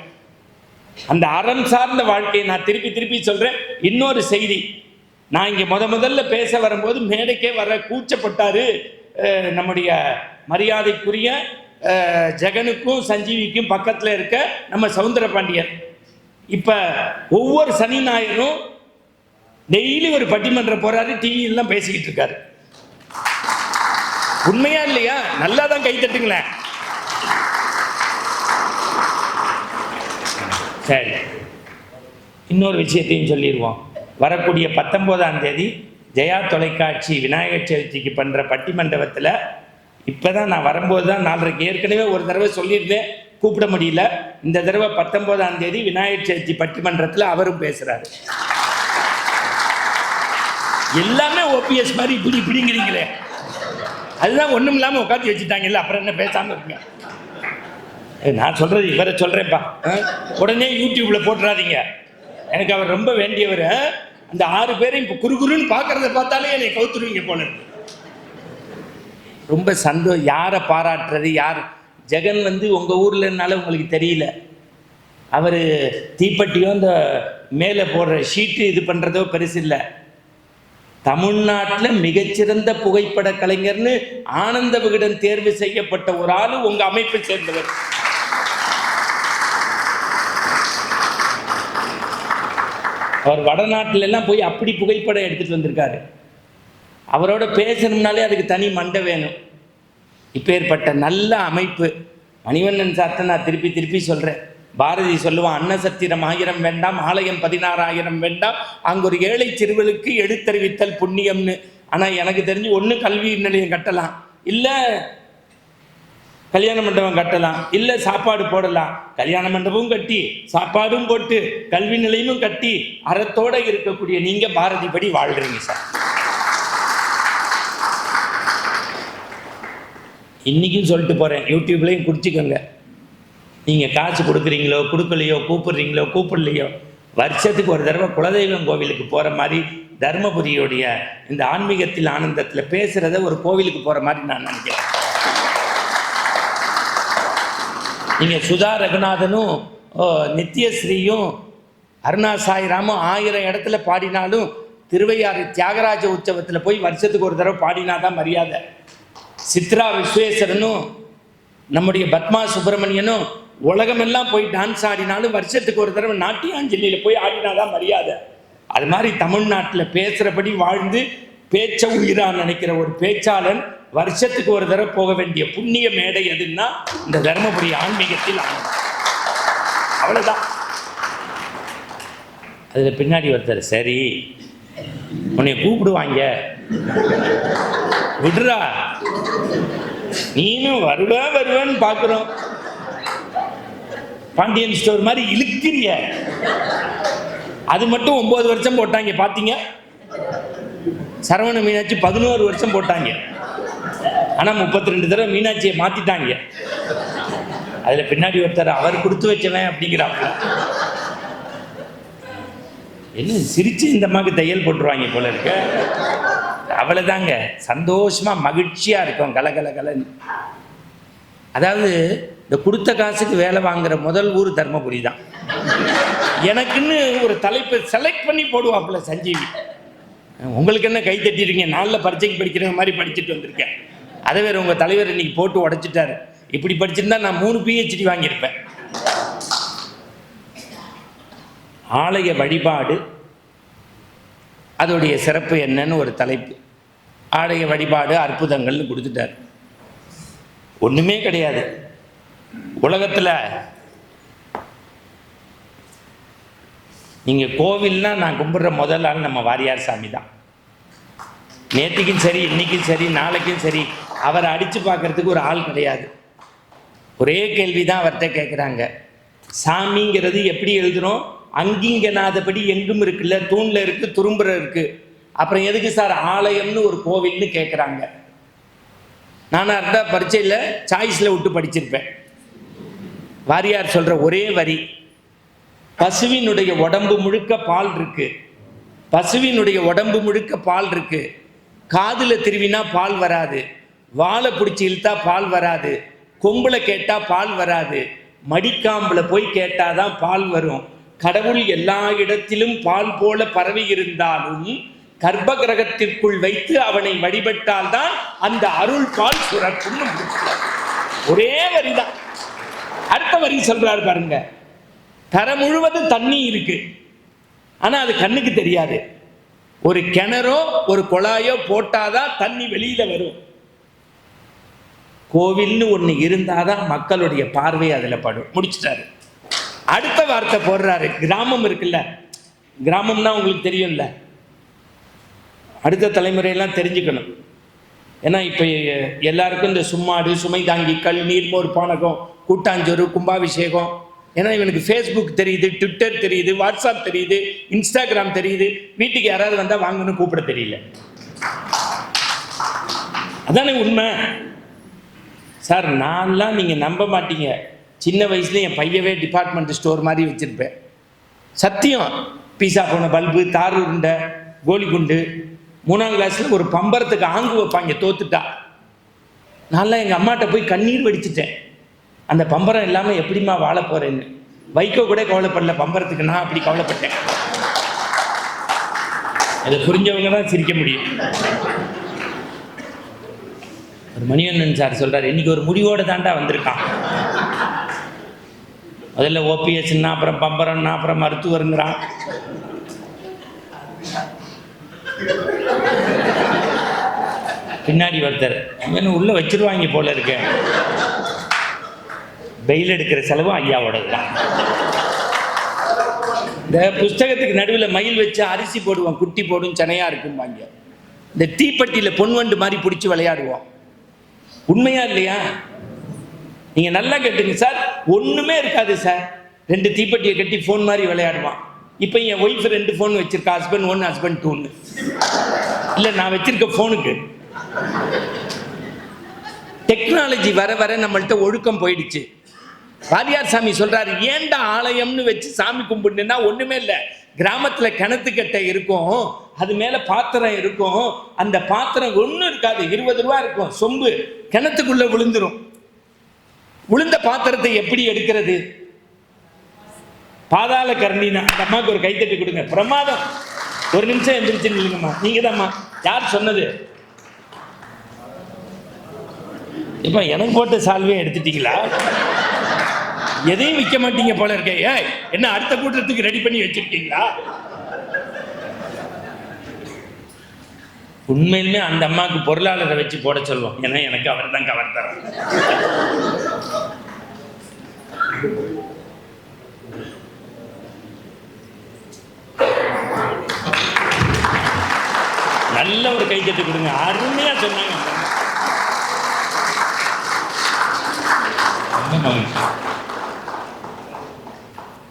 அந்த அறம் சார்ந்த வாழ்க்கையை நான் திருப்பி சொல்றேன். இன்னொரு செய்தி, நான் இங்க முதல்ல பேச வரும்போது மேடைக்கே வர கூச்சப்பட்டாரு நம்முடைய மரியாதைக்குரிய ஜெகனுக்கும் சஞ்சீவிக்கும் பக்கத்துல இருக்க நம்ம சவுந்தரபாண்டியன். இப்ப ஒவ்வொரு சனி ஞாயிறும் டெய்லி ஒரு பட்டிமன்றம் போறாரு, டிவி எல்லாம் பேசிக்கிட்டு இருக்காரு. உண்மையா இல்லையா? நல்லா தான் கை தட்டுங்களேன். சரி, இன்னொரு விஷயத்தையும் சொல்லிடுவோம். வரக்கூடிய 19ஆம் தேதி ஜெயா தொலைக்காட்சி விநாயகர் சதுர்த்திக்கு பண்ற பட்டிமண்டபத்தில் இப்பதான் நான் வரும்போது தான் 4:30 ஏற்கனவே ஒரு தடவை சொல்லியிருந்தேன், கூப்பிட முடியல. இந்த தடவை 19ஆம் தேதி விநாயகர் சதுர்த்தி பட்டிமன்றத்தில் அவரும் பேசுறாரு. எல்லாமே ஓபிஎஸ் மாதிரி இப்படிங்கிறீங்களே, அதுதான் ஒண்ணும் இல்லாம உட்காந்து வச்சுட்டாங்கல்ல, அப்புறம் என்ன பேசாம இருங்க. நான் சொல்றது இவரை சொல்றேன்ப்பா, உடனே யூடியூப்ல போட்டுறாதீங்க. எனக்கு அவர் ரொம்ப வேண்டியவர். அந்த 6 பேரையும் இப்போ குறுகுறுன்னு பார்க்கறத பார்த்தாலே என்னை கவுத்துருவீங்க போல இருக்கு. ரொம்ப யாரை பாராட்டுறது யார்? ஜெகன் உங்க ஊர்லனால உங்களுக்கு தெரியல, அவர் தீப்பெட்டியோ அந்த மேலே போடுற ஷீட்டு இது பண்றதோ பெருசு இல்லை. தமிழ்நாட்டில் மிகச்சிறந்த புகைப்பட கலைஞர்னு ஆனந்த விகடன் தேர்வு செய்யப்பட்ட ஒரு ஆளு உங்க அமைப்பை சேர்ந்தவர். அவர் வடநாட்டில எல்லாம் போய் அப்படி புகைப்படம் எடுத்துட்டு வந்திருக்காரு. அவரோட பேசணும்னாலே அதுக்கு தனி மண்டை வேணும். இப்பேற்பட்ட நல்ல அமைப்பு மணிவண்ணன் சார்ட்ட நான் திருப்பி சொல்றேன். பாரதி சொல்லுவான், அன்னசத்திரம் 1000 வேண்டாம், ஆலயம் 16,000 வேண்டாம், அங்க ஒரு ஏழை சிறுவனுக்கு எடுத்தறிவித்தல் புண்ணியம்னு. ஆனா எனக்கு தெரிஞ்சு ஒண்ணு கல்வி நிலையம் கட்டலாம், இல்ல கல்யாண மண்டபம் கட்டலாம், இல்ல சாப்பாடு போடலாம். கல்யாண மண்டபமும் கட்டி சாப்பாடும் போட்டு கல்வி நிலையமும் கட்டி அறத்தோட இருக்கக்கூடிய நீங்க பாரதி படி வாழ்றீங்க சார். இன்னைக்கும் சொல்லிட்டு போறேன், யூடியூப்லயும் குறிச்சிக்கோங்க. நீங்க காசு கொடுக்குறீங்களோ கொடுக்கலையோ, கூப்பிடுறீங்களோ கூப்பிடலையோ, வருஷத்துக்கு ஒரு தடவை குலதெய்வம் கோவிலுக்கு போற மாதிரி தர்மபுரியோடைய இந்த ஆன்மீகத்தில் ஆனந்தத்தில் பேசுறத ஒரு கோவிலுக்கு போற மாதிரி நான் நினைக்கிறேன். நீங்கள் சுதா ரகுநாதனும் நித்யஸ்ரீயும் அருணா சாய்ராமும் 1000 இடத்துல பாடினாலும் திருவையாறு தியாகராஜ உற்சவத்தில் போய் வருஷத்துக்கு ஒரு தடவை பாடினாதான் மரியாதை. சித்ரா விஸ்வேஸ்வரனும் நம்முடைய பத்மா சுப்பிரமணியனும் உலகமெல்லாம் போய் டான்ஸ் ஆடினாலும் வருஷத்துக்கு ஒரு தடவை நாட்டியாஞ்சலியில் போய் ஆடினாதான் மரியாதை. அது மாதிரி தமிழ்நாட்டில் பேசுகிறபடி வாழ்ந்து பேச்ச உயிராக நினைக்கிற ஒரு பேச்சாளன் வருஷத்துக்கு ஒரு தடவை போக வேண்டிய புண்ணிய மேடை எதுன்னா இந்த தர்மபுரி ஆன்மீகத்தில் அவ்வளோதான். அதில் பின்னாடி ஒருத்தர் சரி உன்னை கூப்பிடுவாங்க விடுறா நீனும் வருவேன்னு பார்க்குறோம். பாண்டியன் ஸ்டோர் மாதிரி இழுக்கிறிய. அது மட்டும் 9 வருஷம் போட்டாங்க பார்த்தீங்க. சரவண மீனாட்சி 11 வருஷம் போட்டாங்க. ஆனால் 32 தடவை மீனாட்சியை மாற்றிட்டாங்க. அதில் பின்னாடி ஒருத்தர் அவர் கொடுத்து வச்சவன் அப்படிங்கிறாப்புல. என்ன சிரிச்சு இந்த மாதிரி தையல் போட்டுருவாங்க போல இருக்க. அவ்வளோதாங்க, சந்தோஷமாக மகிழ்ச்சியாக இருக்கும் கலகலன்னு. அதாவது இந்த கொடுத்த காசுக்கு வேலை வாங்குற முதல் ஊர் தர்மபுரி தான். எனக்குன்னு ஒரு தலைப்பை செலக்ட் பண்ணி போடுவாப்புல சஞ்சீவி. உங்களுக்கு என்ன கை தட்டிருக்கீங்க, நாளில் பரீட்சைக்கு படிக்கிற மாதிரி படிச்சுட்டு வந்திருக்கேன். அதை வேறு உங்கள் தலைவர் இன்னைக்கு போட்டு உடைச்சிட்டாரு. இப்படி படிச்சிருந்தா நான் 3 PhD வாங்கியிருப்பேன். ஆலய வழிபாடு அதோடைய சிறப்பு என்னன்னு ஒரு தலைப்பு. ஆலய வழிபாடு அற்புதங்கள்னு கொடுத்துட்டார். ஒன்றுமே கிடையாது உலகத்தில். நீங்கள் கோவில்னா நான் கும்பிட்ற முதல் ஆள் நம்ம வாரியார் சாமி தான். நேற்றுக்கும் சரி, இன்னைக்கும் சரி, நாளைக்கும் சரி, அவரை அடித்து பார்க்கறதுக்கு ஒரு ஆள் கிடையாது. ஒரே கேள்வி தான் அவர்கிட்ட கேட்குறாங்க. சாமிங்கிறது எப்படி எழுதுகிறோம்? அங்கிங்கனாதபடி எங்கும் இருக்குல்ல, தூணில் இருக்குது, துரும்புற இருக்குது. அப்புறம் எதுக்கு சார் ஆலயம்னு ஒரு கோவில்னு கேட்குறாங்க. நானாக இருந்தால் பரீட்சையில் சாய்ஸில் விட்டு படிச்சிருப்பேன். வாரியார் சொல்கிற ஒரே வரி, பசுவினுடைய உடம்பு முழுக்க பால் இருக்கு, பசுவினுடைய உடம்பு முழுக்க பால் இருக்கு. காதில் திருவினா பால் வராது, வாழை பிடிச்சி இழுத்தா பால் வராது, கொம்புல கேட்டால் பால் வராது, மடிக்காம்பில் போய் கேட்டாதான் பால் வரும். கடவுள் எல்லா இடத்திலும் பால் போல பரவி இருந்தாலும் கர்ப்ப கிரகத்திற்குள் வைத்து அவனை வழிபட்டால் தான் அந்த அருள் பால் சுரக்கும். ஒரே வரிதான். அடுத்த வரி சொல்றாரு பாருங்க, தர முழுவதும் தண்ணி இருக்கு, ஆனா அது கண்ணுக்கு தெரியாது. ஒரு கிணறோ ஒரு குழாயோ போட்டாதான் தண்ணி வெளியில வரும். கோவில்னு ஒண்ணு இருந்தாதான் மக்களுடைய பார்வை அதுல படும். முடிச்சிட்டாரு. அடுத்த வார்த்தை போடுறாரு, கிராமம் இருக்குல்ல, கிராமம்னா உங்களுக்கு தெரியும்ல, அடுத்த தலைமுறையெல்லாம் தெரிஞ்சுக்கணும். ஏன்னா இப்போ எல்லாருக்கும் இந்த சும்மாடு, சுமை தாங்கிக்கல், நீர்மோர் பானகம், கூட்டாஞ்சோறு, கும்பாபிஷேகம். ஏன்னா இவனுக்கு ஃபேஸ்புக் தெரியுது, ட்விட்டர் தெரியுது, வாட்ஸ்அப் தெரியுது, இன்ஸ்டாகிராம் தெரியுது. வீட்டுக்கு யாராவது வந்தால் வாங்கணும் கூப்பிட தெரியல. அதானே உண்மை சார். நான்லாம் நீங்கள் நம்ப மாட்டீங்க, சின்ன வயசுல என் பையவே டிபார்ட்மெண்ட் ஸ்டோர் மாதிரி வச்சுருப்பேன். சத்தியம். பீஸா போன பல்பு, தார் உருண்டை, கோலி குண்டு. 3ஆம் கிளாஸில் ஒரு பம்பரத்துக்கு ஆங்கு வைப்பாங்க தோத்துட்டா. நான்லாம் எங்கள் அம்மாட்ட போய் கண்ணீர் வடிச்சிட்டேன். அந்த பம்பரம் இல்லாமல் எப்படிம்மா வாழ போகிறேன்னு. வைகோ கூட கவலைப்படல, பம்பரத்துக்கு நான் அப்படி கவலைப்பட்டேன். அதை புரிஞ்சவங்க தான் சிரிக்க முடியும். ஒரு மணிவண்ணன் சார் சொல்கிறார், இன்னைக்கு ஒரு முடிவோடு தாண்டா வந்திருக்கான். முதல்ல ஓபிஎஸ்ன்னா, அப்புறம் பம்பரம்னா, அப்புறம் மருத்துவருங்கிறான். பின்னாடி ஒருத்தர் உள்ள வச்சிருவாங்க போல இருக்க. வெயில் எடுக்கிற செலவும் ஐயாவோடது தான். இந்த புஸ்தகத்துக்கு நடுவில் மயில் வச்சு அரிசி போடுவோம், குட்டி போடும், சென்னையா இருக்கும்பாங்க. இந்த தீப்பட்டியில் பொன்வண்டு மாதிரி பிடிச்சி விளையாடுவோம். உண்மையா இல்லையா? நீங்க நல்லா கேட்டுங்க சார். ஒண்ணுமே இருக்காது சார், 2 தீப்பெட்டியை கட்டி போன் மாதிரி விளையாடுவான். இப்போ என் ஒய்ஃப் 2 ஃபோன் வச்சிருக்கா, ஹஸ்பண்ட் 1, ஹஸ்பண்ட் 2ன்னு. இல்லை, நான் வச்சிருக்க ஃபோனுக்கு டெக்னாலஜி வர வர நம்மள்ட்ட ஒழுக்கம் போயிடுச்சு. வாரியார் சாமி சொல்றாரு, ஏண்டா ஆலயம்னு வச்சு சாமி கும்பிடுன்னா ஒண்ணுமே இல்லை. கிராமத்துல கிணத்துக்கட்டை இருக்கும், அது மேல பாத்திரம் இருக்கும். அந்த பாத்திரம் ஒன்றும் இருக்காது, 20 ரூபா இருக்கும் சொம்பு, கிணத்துக்குள்ள விழுந்துரும். உளுந்த பாத்திரத்தை எப்படி எடுக்கிறது? பாதாள கரண்டினா. அந்த அம்மாவுக்கு ஒரு கைத்தட்டி கொடுங்க. பிரமாதம். ஒரு நிமிஷம் எந்திரிச்சு நில்லுங்கம்மா. நீங்க தான்மா. யார் சொன்னது? இப்ப எனக்கு போட்ட சால்வையை எடுத்துட்டீங்களா? எதையும் விற்க மாட்டீங்க போல இருக்க. என்ன அடுத்த கூட்டத்துக்கு ரெடி பண்ணி வச்சிருக்கீங்களா? உண்மையிலுமே அந்த அம்மாவுக்கு பொருளாளரை வச்சு போட சொல்லுவோம். ஏன்னா எனக்கு அவர் தான் கவர் தர. நல்ல ஒரு கைத்தட்டு கொடுங்க. அருமையா சொன்னாங்க.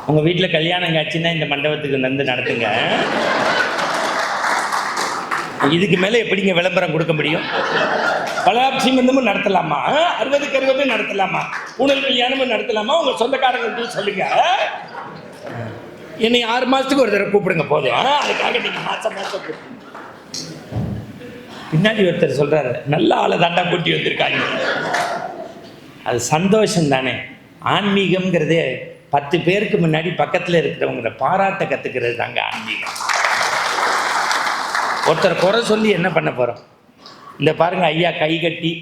உங்க வீட்டுல கல்யாணம் காட்சின்னா இந்த மண்டபத்துக்கு வந்து நடத்துங்க. இதுக்கு மேல எப்படிங்க விளம்பரம் கொடுக்க முடியும்? பலாட்சிமந்தமும் நடத்தலாமா? 60க்கு 60 நடத்தலாமா? ஊழல் கல்யாணமும் நடத்தலாமா? உங்க சொந்தக்காரங்கள்ட்ட சொல்லுங்க. என்னை 6 மாசத்துக்கு ஒரு தடவை கூப்பிடுங்க போதும். அதுக்காக நீங்க மாசம் மாசம் கூப்பிடுங்க. பின்னாடி ஒருத்தர் சொல்றாரு, நல்ல ஆளை தாண்டா கூட்டி வந்திருக்காங்க. அது சந்தோஷம் தானே. ஆன்மீகம்ங்கிறதே 10 பேருக்கு முன்னாடி பக்கத்தில் இருக்கிறவங்களை பாராட்ட கற்றுக்கிறது தாங்க ஆன்மீகம். ஒருத்தர் குறை சொல்லி என்ன பண்ண போகிறோம்? இந்த பாருங்க, ஐயா கை கட்டி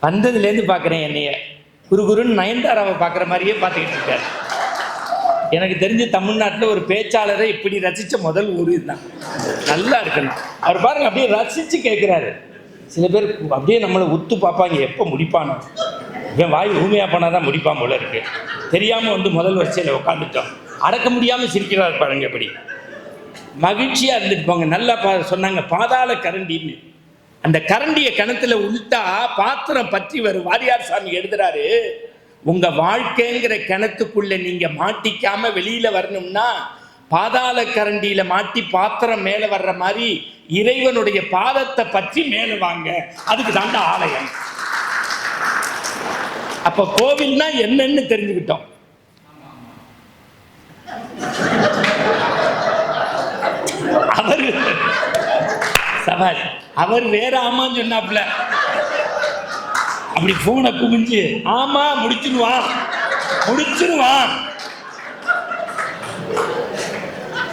வந்ததுலேருந்து பார்க்குறேன். என்னைய குருன்னு நயன்தாராவை பார்க்குற மாதிரியே பார்த்துக்கிட்டு இருக்காரு. எனக்கு தெரிஞ்சு தமிழ்நாட்டில் ஒரு பேச்சாளரை இப்படி ரசித்த முதல் ஊர் இதுதான். நல்லா இருக்கணும். அவர் பாருங்க, அப்படியே ரசித்து கேட்குறாரு. சில பேர் அப்படியே நம்மளை உத்து பார்ப்பாங்க, எப்போ முடிப்பானோ. இவன் வாய் ஊமையா போனால் தான் முடிப்பான் போல இருக்கு. தெரியாமல் வந்து முதல் வரிசையில் உட்காந்துட்டோம். அடக்க முடியாமல் சிரிக்கிறார் பாருங்க. எப்படி மகிழ்ச்சியாக இருந்துட்டு போங்க. நல்லா சொன்னாங்க. பாதாள கரண்டின்னு. அந்த கரண்டியை கணத்துல உள்ட்டா பாத்திரம் பற்றி வரும். வாரியார் சாமி எழுதுறாரு, உங்க வாழ்க்கைங்கிற கிணத்துக்குள்ள நீங்க மாட்டிக்காம வெளியில வரணும்னா பாதாள கரண்டியில மாட்டி பாத்திரம் மேல வர்ற மாதிரி இறைவனுடைய பாதத்தை பற்றி மேல வாங்க. அதுக்கு தாண்டா ஆலயம். அப்ப கோவில்னா என்னன்னு தெரிஞ்சுக்கிட்டோம். அவர் சவால் அவர் வேற ஆமான்னு சொன்னாப்ல. அப்படி போனை குமிஞ்சு ஆமா முடிச்சிருவான்.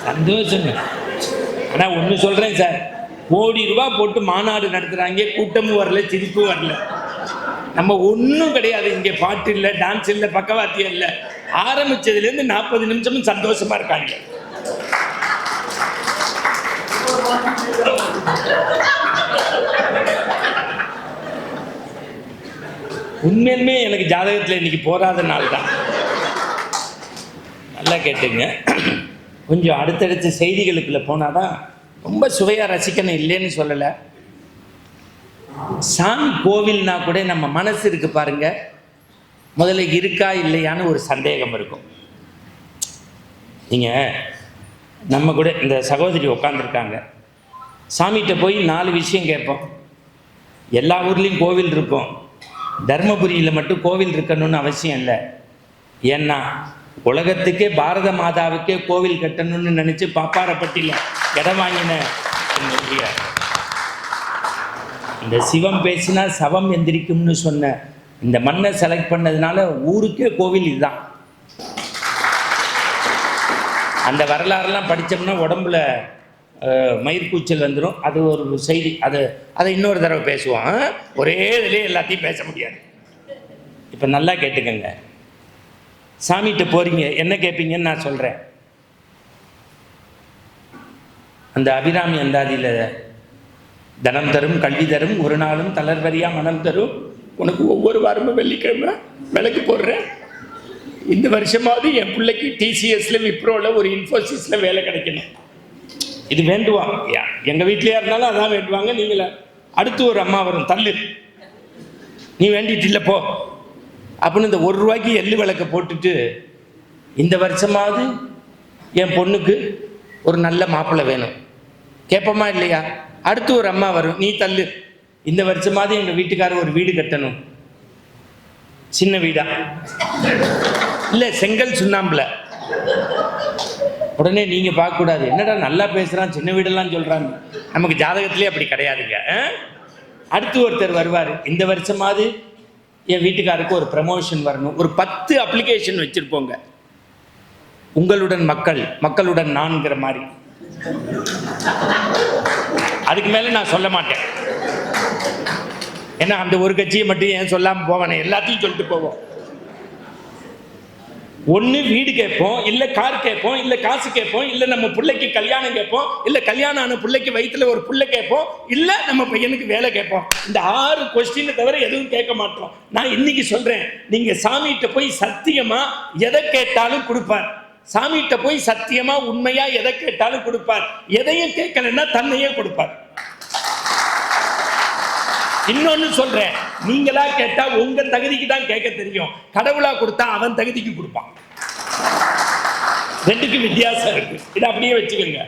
சந்தோஷங்க. ஆனா ஒண்ணு சொல்றேன் சார், கோடி ரூபாய் போட்டு மாநாடு நடத்துறாங்க, கூட்டமும் வரல, சிரிப்பும் வரல. நம்ம ஒன்றும் கிடையாது. இங்கே பாட்டு இல்லை, டான்ஸ் இல்லை, பக்கவாத்தியம் இல்லை. ஆரம்பிச்சதுலேருந்து 40 நிமிஷமும் சந்தோஷமா இருக்காங்க. உண்மையிலுமே எனக்கு ஜாதகத்தில் இன்னைக்கு போராத நாள் தான். நல்லா கேட்டுங்க. கொஞ்சம் அடுத்தடுத்த செய்திகளுக்குள்ள போனாதான் ரொம்ப சுவையாக ரசிக்கணும், இல்லைன்னு சொல்லலை. சாமி கோவில்னா கூட நம்ம மனசு இருக்கு பாருங்க, முதல்ல இருக்கா இல்லையான்னு ஒரு சந்தேகம் இருக்கும். நீங்கள் நம்ம கூட இந்த சகோதரி உட்காந்துருக்காங்க, சாமிகிட்ட போய் 4 விஷயம் கேட்போம். எல்லா ஊர்லேயும் கோவில் இருக்கும், தர்மபுரியில் மட்டும் கோவில் இருக்கணும்னு அவசியம் இல்லை. ஏன்னா உலகத்துக்கே பாரத மாதாவுக்கே கோவில் கட்டணும்னு நினச்சி பாப்பாரப்பட்டியில் இடம் வாங்கின இந்த சிவம் பேசினா சவம் எந்திரிக்கும்னு சொன்ன இந்த மண்ணை செலக்ட் பண்ணதுனால ஊருக்கே கோவில் இதுதான். அந்த வரலாறுலாம் படித்தோம்னா உடம்புல மயிர்கூச்சல் வந்துடும். அது ஒரு செய்தி. அதை இன்னொரு தடவை பேசுவோம். ஒரே இதிலே எல்லாத்தையும் பேச முடியாது. இப்போ நல்லா கேட்டுக்கங்க. சாமிகிட்ட போகிறீங்க, என்ன கேட்பீங்கன்னு நான் சொல்கிறேன். அந்த அபிராமி அந்தாதியில் தனம் தரும் கல்வி தரும் ஒரு நாளும் தளர்வரியா மனம் தரும், உனக்கு ஒவ்வொரு வாரமும் வெள்ளிக்கிழமை விளக்கு போடுறேன், இந்த வருஷமாவது என் பிள்ளைக்கு டிசிஎஸ்ல விப்ரோவில் ஒரு இன்ஃபோசிஸில் வேலை கிடைக்கணும். இது வேண்டுவான். எங்கள் வீட்லையா இருந்தாலும் அதான் வேண்டுவாங்க. நீங்கள அடுத்து ஒரு அம்மா வரும், தள்ளு நீ வேண்டிட்டு இல்லை போ அப்படின்னு இந்த 1 ரூபாய்க்கு எள்ளு விளக்க போட்டுட்டு, இந்த வருஷமாவது என் பொண்ணுக்கு ஒரு நல்ல மாப்பிள்ளை வேணும் கேட்போமா இல்லையா? அடுத்து ஒரு அம்மா வரும், நீ தள்ளு இந்த வருஷமாவது எங்கள் வீட்டுக்காரர் ஒரு வீடு கட்டணும். சின்ன வீடா இல்லை செங்கல் சுண்ணாம்புல. உடனே நீங்கள் பார்க்கக்கூடாது, என்னடா நல்லா பேசுகிறான், சின்ன வீடெல்லாம் சொல்கிறாங்க. நமக்கு ஜாதகத்திலே அப்படி கிடையாதுங்க. அடுத்து ஒருத்தர் வருவார், இந்த வருஷமாவது என் வீட்டுக்காருக்கு ஒரு ப்ரமோஷன் வரணும், ஒரு 10 அப்ளிகேஷன் வச்சுருப்போங்க. உங்களுடன் மக்கள், மக்களுடன் நான்கிற மாதிரி. அதுக்கு மேலே நான் சொல்ல மாட்டேன். ஏன்னா அந்த ஒரு கட்சியை மட்டும் ஏன் சொல்லாமல் போவேன், எல்லாத்தையும் சொல்லிட்டு போவோம். ஒன்று வீடு கேட்போம், இல்லை கார் கேட்போம், இல்லை காசு கேட்போம், இல்லை நம்ம பிள்ளைக்கு கல்யாணம் கேட்போம், இல்லை கல்யாணம் ஆன பிள்ளைக்கு வயிற்றுல ஒரு பிள்ளை கேட்போம், இல்லை நம்ம பையனுக்கு வேலை கேட்போம். இந்த 6 கொஸ்டினை தவிர எதுவும் கேட்க மாட்டோம். நான் இன்னைக்கு சொல்றேன், நீங்க சாமிகிட்ட போய் சத்தியமா எதை கேட்டாலும் கொடுப்பார். சாமிகிட்ட போய் சத்தியமா உண்மையா எதை கேட்டாலும் கொடுப்பார். எதையும் கேட்கலன்னா தன்னையே கொடுப்பார். இன்னொன்னு சொல்றேன், நீங்களா கேட்டா உங்க தகுதிக்கு தான் கேட்க தெரியும். கடவுளா கொடுத்தா அவன் தகுதிக்கு கொடுப்பான். ரெண்டுக்கும் வித்தியாசம் இருக்கு. இதை அப்படியே வச்சுக்கோங்க.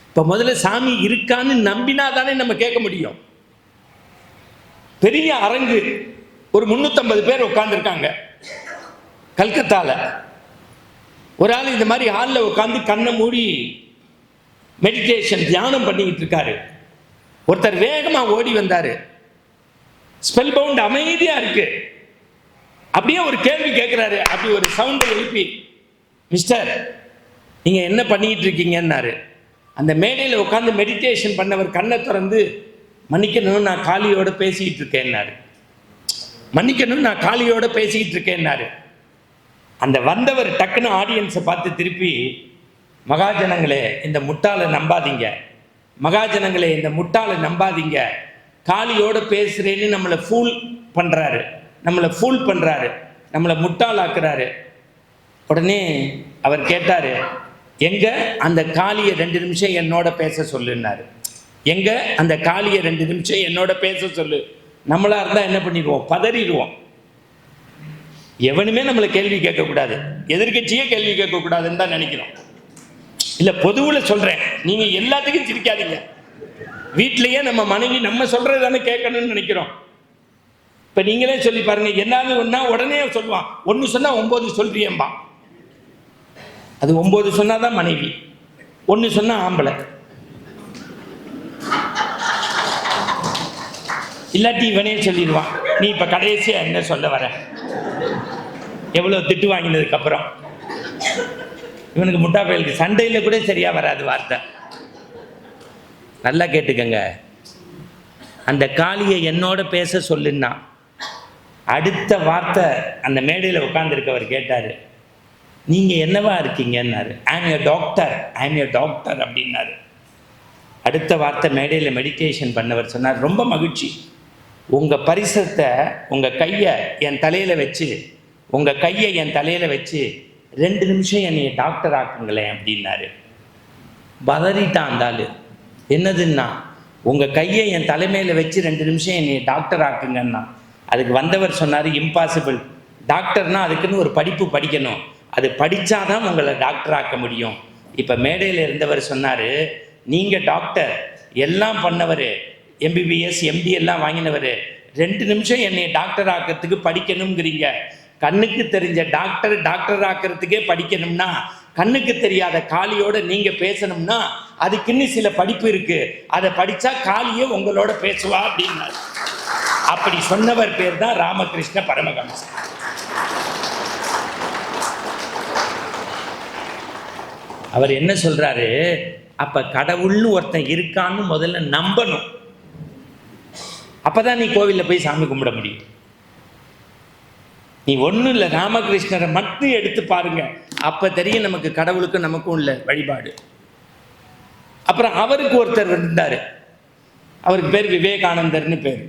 இப்ப முதல்ல சாமி இருக்கான்னு நம்பினா தானே நம்ம கேட்க முடியும். பெரிய அரங்கு, ஒரு 350 பேர் உட்கார்ந்துருக்காங்க கல்கத்தால. ஒரு ஆள் இந்த மாதிரி ஹாலில் உட்காந்து கண்ணை மூடி மெடிடேஷன் தியானம் பண்ணிக்கிட்டு இருக்காரு. ஒருத்தர் வேகமா ஓடி வந்தாரு. ஸ்பெல் பவுண்ட் அமைதியா இருக்கு. அப்படியே ஒரு கேள்வி கேட்கிறாரு. அப்படி ஒரு சவுண்டை எழுப்பி, மிஸ்டர் நீங்க என்ன பண்ணிட்டு இருக்கீங்கன்னாரு. அந்த மேடையில் உட்காந்து மெடிடேஷன் பண்ணவர் கண்ணை திறந்து, மன்னிக்கணும் நான் காளியோட பேசிக்கிட்டு இருக்கேன்னாரு. மன்னிக்கணும் நான் காளியோட பேசிக்கிட்டு இருக்கேன்னாரு. அந்த வந்தவர் டக்குன்னு ஆடியன்ஸை பார்த்து திருப்பி, மகாஜனங்களே இந்த முட்டாளை நம்பாதீங்க, மகாஜனங்களே இந்த முட்டாளை நம்பாதீங்க, காளியோட பேசுறேன்னு நம்மளை ஃபூல் பண்றாரு, நம்மளை முட்டாளாக்குறாரு. உடனே அவர் கேட்டாரு, எங்க அந்த காளியை 2 நிமிஷம் என்னோட பேச சொல்லுன்னாரு. எங்க அந்த காளியை 2 நிமிஷம் என்னோட பேச சொல்லு. நம்மளா இருந்தா என்ன பண்ணிடுவோம், பதறிடுவோம். எவனுமே நம்மளை கேள்வி கேட்கக்கூடாது, எதிர்கட்சியே கேள்வி கேட்கக்கூடாதுன்னு தான் நினைக்கிறோம். இல்லை பொதுவில் சொல்கிறேன், நீங்கள் எல்லாத்துக்கும் சிரிக்காதீங்க. வீட்டிலையே நம்ம மனைவி நம்ம சொல்கிறது தானே கேட்கணும்னு நினைக்கிறோம். இப்போ நீங்களே சொல்லி பாருங்க, என்னாலும் ஒன்றா உடனே சொல்லுவான். 1 சொன்னால் 9 சொல்றியம்பா. அது 9 சொன்னால் தான் மனைவி, 1 சொன்னால் ஆம்பளை. இல்லாட்டி இவனே சொல்லிடுவான், நீ இப்போ கடைசியாக என்ன சொல்ல வர, எவ்வளோ திட்டு வாங்கினதுக்கப்புறம். இவனுக்கு முட்டா பயலுக்கு சண்டையில் கூட சரியா வராது வார்த்தை. நல்லா கேட்டுக்கங்க, அந்த காளியை என்னோட பேச சொல்லுன்னா அடுத்த வார்த்தை அந்த மேடையில் உட்கார்ந்துருக்கவர் கேட்டார், நீங்கள் என்னவா இருக்கீங்கன்னாரு. ஐம் ஏ டாக்டர் அப்படின்னாரு. அடுத்த வார்த்தை மேடையில் மெடிடேஷன் பண்ணவர் சொன்னார், ரொம்ப மகிழ்ச்சி, உங்கள் பரிசத்தை உங்கள் கையை என் தலையில் வச்சு 2 நிமிஷம் என்னைய டாக்டர் ஆக்குங்களேன் அப்படின்னாரு. பதறிட்டான் அந்த ஆளு. என்னதுன்னா, உங்கள் கையை என் தலைமையில் வச்சு 2 நிமிஷம் என்னைய டாக்டர் ஆக்குங்கன்னா. அதுக்கு வந்தவர் சொன்னார், இம்பாசிபிள். டாக்டர்னா அதுக்குன்னு ஒரு படிப்பு படிக்கணும், அது படித்தாதான் உங்களை டாக்டர் ஆக்க முடியும். இப்போ மேடையில் இருந்தவர் சொன்னார், நீங்கள் டாக்டர் எல்லாம் பண்ணவர், எம்பிபிஎஸ் எம்டி எல்லாம் வாங்கினவர், 2 நிமிஷம் என்னை டாக்டர் ஆக்கிறதுக்கு படிக்கணுங்கிறீங்க. கண்ணுக்கு தெரிஞ்ச டாக்டர் ஆக்கிறதுக்கே படிக்கணும்னா, கண்ணுக்கு தெரியாத காளியோட நீங்க பேசணும்னா அதுக்குன்னு சில படிப்பு இருக்கு, அதை படிச்சா காளியே உங்களோட பேசுவா அப்படின்னாரு. அப்படி சொன்னவர் பேர் தான் ராமகிருஷ்ண பரமஹம்சர். அவர் என்ன சொல்றாரு, அப்ப கடவுள்னு ஒருத்தன் இருக்கான்னு முதல்ல நம்பணும். அப்பதான் நீ கோவில்ல போய் சாமி கும்பிட முடியும். நீ ஒன்றும் இல்லை, ராமகிருஷ்ணரை மட்டும் எடுத்து பாருங்க, அப்போ தெரியும் நமக்கு கடவுளுக்கும் நமக்கும் உள்ள வழிபாடு. அப்புறம் அவருக்கு ஒருத்தர் இருந்தார், அவருக்கு பேர் விவேகானந்தர்னு பேர்,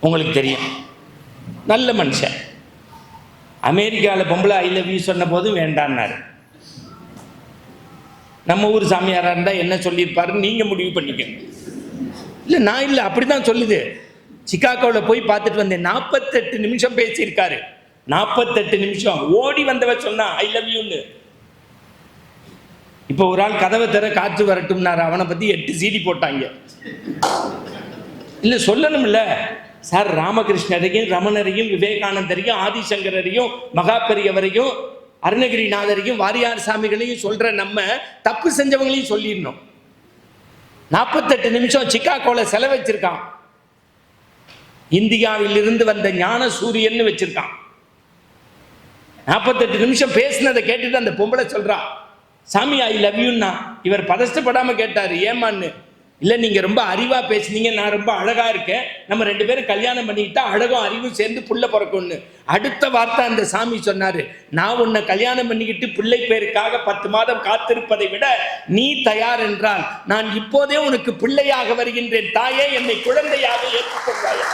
உங்களுக்கு தெரியும். நல்ல மனுஷன். அமெரிக்காவில் பொம்பளை ஐ லவ் யூ சொன்ன போதும் வேண்டான்னாரு. நம்ம ஊர் சாமியாராக இருந்தால் என்ன சொல்லியிருப்பாருன்னு நீங்கள் முடிவு பண்ணிக்கங்க. இல்லை நான் இல்லை, அப்படி தான் சொல்லுது. சிகாகோவில் போய் பார்த்துட்டு வந்தேன், 48 நிமிஷம் பேசியிருக்காரு. 48 நிமிஷம். ஓடி வந்தவர் சொன்னா ஐ லவ் யூன்னு. இப்போ ஒரு ஆள் கதவை தர காற்று வரட்டும்னாரு, அவனை பற்றி 8 CD போட்டாங்க. இல்லை சொல்லணும்ல சார், ராமகிருஷ்ணரையும் ரமணரையும் விவேகானந்தரையும் ஆதிசங்கரையும் மகாபெரியவரையும் அருணகிரிநாதரையும் வாரியார் சாமிகளையும் சொல்ற நம்ம தப்பு செஞ்சவங்களையும் சொல்லிடணும். 48 நிமிஷம் சிகாகோவில் செலவச்சிருக்கான். இந்தியாவிலிருந்து வந்த ஞான சூரியன் வச்சிருக்கான். 48 நிமிஷம் பேசினதை கேட்டுட்டு அந்த பொம்பளை சொல்றா, சாமி ஐ லவ் யூன்னா. இவர் பதஷ்டப்படாம கேட்டாரு, ஏமான்னு. இல்லை, நீங்கள் ரொம்ப அறிவாக பேசுனீங்க, நான் ரொம்ப அழகாக இருக்கேன், நம்ம 2 பேரும் கல்யாணம் பண்ணிக்கிட்டா அழகும் அறிவும் சேர்ந்து புள்ள பிறக்கும்னு. அடுத்த வார்த்தை அந்த சாமி சொன்னார், நான் உன்னை கல்யாணம் பண்ணிக்கிட்டு பிள்ளை பேருக்காக 10 மாதம் காத்திருப்பதை விட நீ தயார் என்றால் நான் இப்போதே உனக்கு பிள்ளையாக வருகின்றேன், தாயே என்னை குழந்தையாக ஏற்றுக்கொள்வாய்.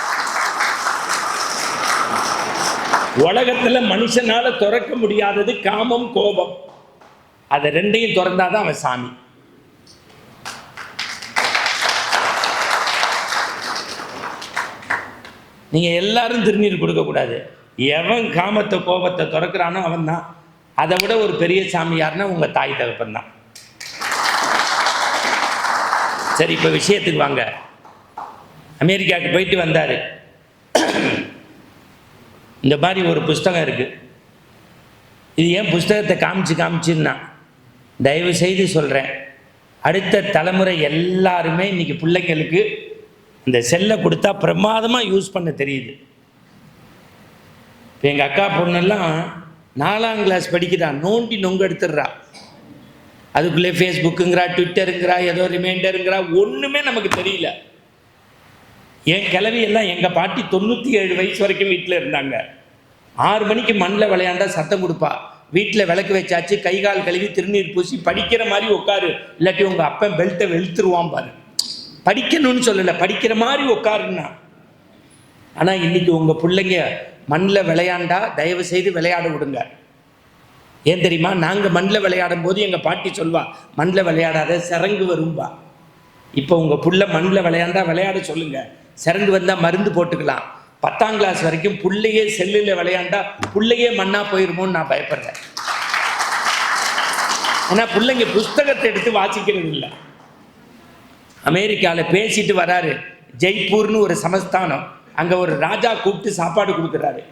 உலகத்துல மனுஷனால துறக்க முடியாதது காமம், கோபம். அதை 2ஐயும் திறந்தாதான் அவன் சாமி. நீங்க எல்லாரும் திருநீர் கொடுக்கக்கூடாது. எவன் காமத்தை கோபத்தை திறக்கிறானோ அவன் தான். அதை விட ஒரு பெரிய சாமி யாருன்னா உங்க தாய் தகப்பன் தான். சரி, இப்ப விஷயத்துக்கு வாங்க. அமெரிக்காவுக்கு போயிட்டு வந்தாரு. இந்த மாதிரி ஒரு புஸ்தகம் இருக்கு. இது ஏன் புஸ்தகத்தை காமிச்சுன்னா, தயவு செய்து சொல்றேன், அடுத்த தலைமுறை எல்லாருமே இன்னைக்கு பிள்ளைங்களுக்கு இந்த செல்லை கொடுத்தா பிரமாதமாக யூஸ் பண்ண தெரியுது. இப்போ எங்கள் அக்கா பொண்ணெல்லாம் 4ஆம் கிளாஸ் படிக்கிறா, நோண்டி நொங்கு எடுத்துடுறா. அதுக்குள்ளே ஃபேஸ்புக்குங்கிறா, ட்விட்டருங்கிறா, ஏதோ ரிமைண்டருங்கிறா, ஒன்றுமே நமக்கு தெரியல. என் கிளவி எல்லாம் எங்கள் பாட்டி 97 வயசு வரைக்கும் வீட்டில் இருந்தாங்க. 6 மணிக்கு மண்ணில் விளையாண்டா சத்தம் கொடுப்பா. வீட்டில் விளக்கு வச்சாச்சு, கை கால் கழுவி திருநீர் பூசி படிக்கிற மாதிரி உட்காரு, இல்லாட்டி உங்கள் அப்பன் பெல்ட்டை வெளுத்துருவான் பாரு. படிக்கணும்னு சொல்லலை, படிக்கிற மாதிரி உட்காருன்னா. ஆனால் இன்னைக்கு உங்கள் பிள்ளைங்க மண்ணில் விளையாண்டா தயவு செய்து விளையாட விடுங்க. ஏன் தெரியுமா? நாங்கள் மண்ணில் விளையாடும் போது எங்கள் பாட்டி சொல்வா, மண்ணில் விளையாடாத சிறங்கு வரும்பா. இப்போ உங்கள் புள்ள மண்ணில் விளையாண்டா விளையாட சொல்லுங்க. சிறங்கு வந்தால் மருந்து போட்டுக்கலாம். 10ஆம் கிளாஸ் வரைக்கும் புள்ளையே செல்லில் விளையாண்டா புள்ளையே மண்ணா போயிருமோன்னு நான் பயப்படுறேன். ஏன்னா பிள்ளைங்க புஸ்தகத்தை எடுத்து வாசிக்கிறது இல்லை. அமெரிக்காவில் பேசிட்டு வராரு. ஜெய்ப்பூர்னு ஒரு சமஸ்தானம், அங்கே ஒரு ராஜா கூப்பிட்டு சாப்பாடு கொடுக்குறாரு.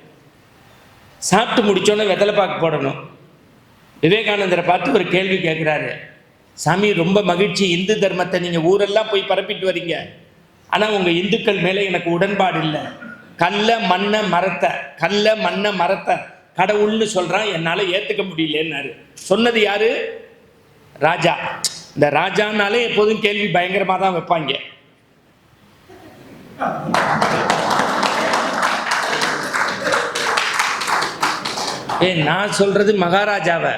சாப்பிட்டு முடிச்சோன்னே வெத்தலை பாக்கு போடணும். விவேகானந்தரை பார்த்து ஒரு கேள்வி கேட்குறாரு, சாமி ரொம்ப மகிழ்ச்சி, இந்து தர்மத்தை நீங்கள் ஊரெல்லாம் போய் பரப்பிட்டு வரீங்க, ஆனால் உங்கள் இந்துக்கள் மேலே எனக்கு உடன்பாடு இல்லை. கல்ல மண்ணை மரத்தை கடவுள்னு சொல்கிறான், என்னால் ஏற்றுக்க முடியலன்னாரு. சொன்னது யாரு? ராஜா. இந்த ராஜானாலே எப்போதும் கேள்வி பயங்கரமாக தான் வைப்பாங்க. நான் சொல்றது மகாராஜாவை.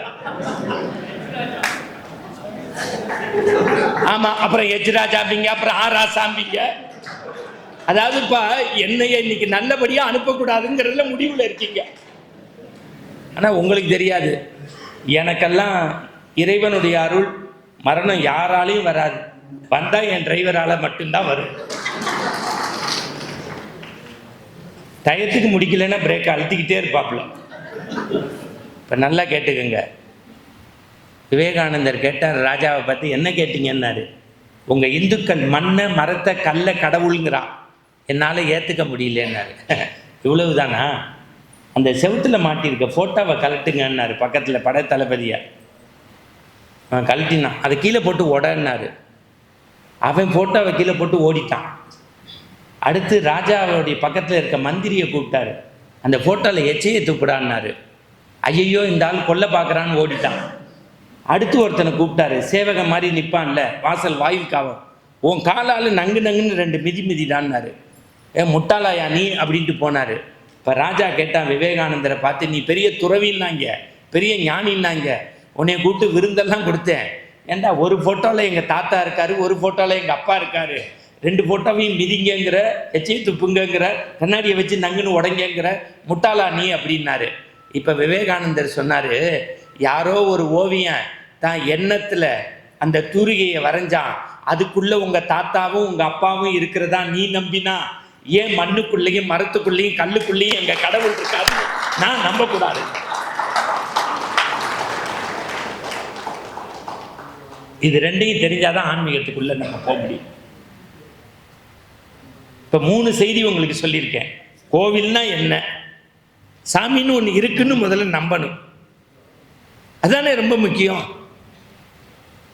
ஆமா, அப்புறம் எச்ராஜாம்பிங்க, அப்புறம் ஆராசாம்பிங்க. அதாவதுப்பா, என்னைய இன்னைக்கு நல்லபடியா அனுப்பக்கூடாதுங்கிறதுல முடிவுல இருக்கீங்க. ஆனா உங்களுக்கு தெரியாது, எனக்கெல்லாம் இறைவனுடைய அருள், மரணம் யாராலையும் வராது. வந்தா என் டிரைவரால மட்டும்தான் வரும். டயத்துக்கு முடிக்கலன்னா பிரேக் அழுத்திக்கிட்டே இருப்பாப்புல. இப்போ நல்லா கேட்டுக்கோங்க. விவேகானந்தர் கேட்டார் ராஜாவை பார்த்து, என்ன கேட்டீங்கன்னாரு. உங்கள் இந்துக்கள் மண்ணை மரத்தை கல்லை கடவுளுங்கிறான், என்னால் ஏற்றுக்க முடியலன்னாரு. இவ்வளவுதானா? அந்த செவுத்தில் மாட்டியிருக்க ஃபோட்டோவை கலட்டுங்கன்னாரு பக்கத்தில் படை தளபதியை. கழட்டினான். அதை கீழே போட்டு உடன்னாரு. அவன் ஃபோட்டோவை கீழே போட்டு ஓடிட்டான். அடுத்து ராஜாவுடைய பக்கத்தில் இருக்க மந்திரியை கூப்பிட்டாரு. அந்த ஃபோட்டோவில் எச்சையை துப்பிடான்னாரு. ஐயையோ, இந்த ஆள் கொல்ல பார்க்குறான்னு ஓடிட்டான். அடுத்து ஒருத்தனை கூப்பிட்டாரு, சேவகம் மாதிரி நிற்பான்ல வாசல் வாயில் காவல், உன் காலால் நங்கு நங்குன்னு 2 மிதிடான்னாரு. முட்டாளாயா நீ அப்படின்ட்டு போனார். இப்போ ராஜா கேட்டான் விவேகானந்தரை பார்த்து, நீ பெரிய துறவின்னாங்க, பெரிய ஞானின்னாங்க, உன்னை கூப்பிட்டு விருந்தெல்லாம் கொடுத்தேன், ஏண்டா ஒரு ஃபோட்டோவில் எங்கள் தாத்தா இருக்கார், ஒரு ஃபோட்டோவில் எங்கள் அப்பா இருக்கார், 2 ஃபோட்டோவையும் மிதிங்கிற, எச்சை துப்புங்கிற, கண்ணாடியை வச்சு நங்குன்னு உடங்கிற, முட்டாளா நீ அப்படின்னாரு. இப்போ விவேகானந்தர் சொன்னார், யாரோ ஒரு ஓவியன் தான் எண்ணத்தில் அந்த தூரிகையை வரைஞ்சான், அதுக்குள்ளே உங்கள் தாத்தாவும் உங்கள் அப்பாவும் இருக்கிறதா நீ நம்பினா, ஏன் மண்ணுக்குள்ளேயும் மரத்துக்குள்ளேயும் கல்லுக்குள்ளேயும் எங்கள் கடவுள் இருக்காது நான் நம்பக்கூடாது. இது 2ஐயும் தெரிஞ்சாதான் ஆன்மீகத்துக்குள்ள நம்ம போக முடியும். இப்போ 3 செய்தி உங்களுக்கு சொல்லியிருக்கேன். கோவில்னா என்ன, சாமின்னு ஒன்று இருக்குன்னு முதல்ல நம்பணும், அதுதானே ரொம்ப முக்கியம்.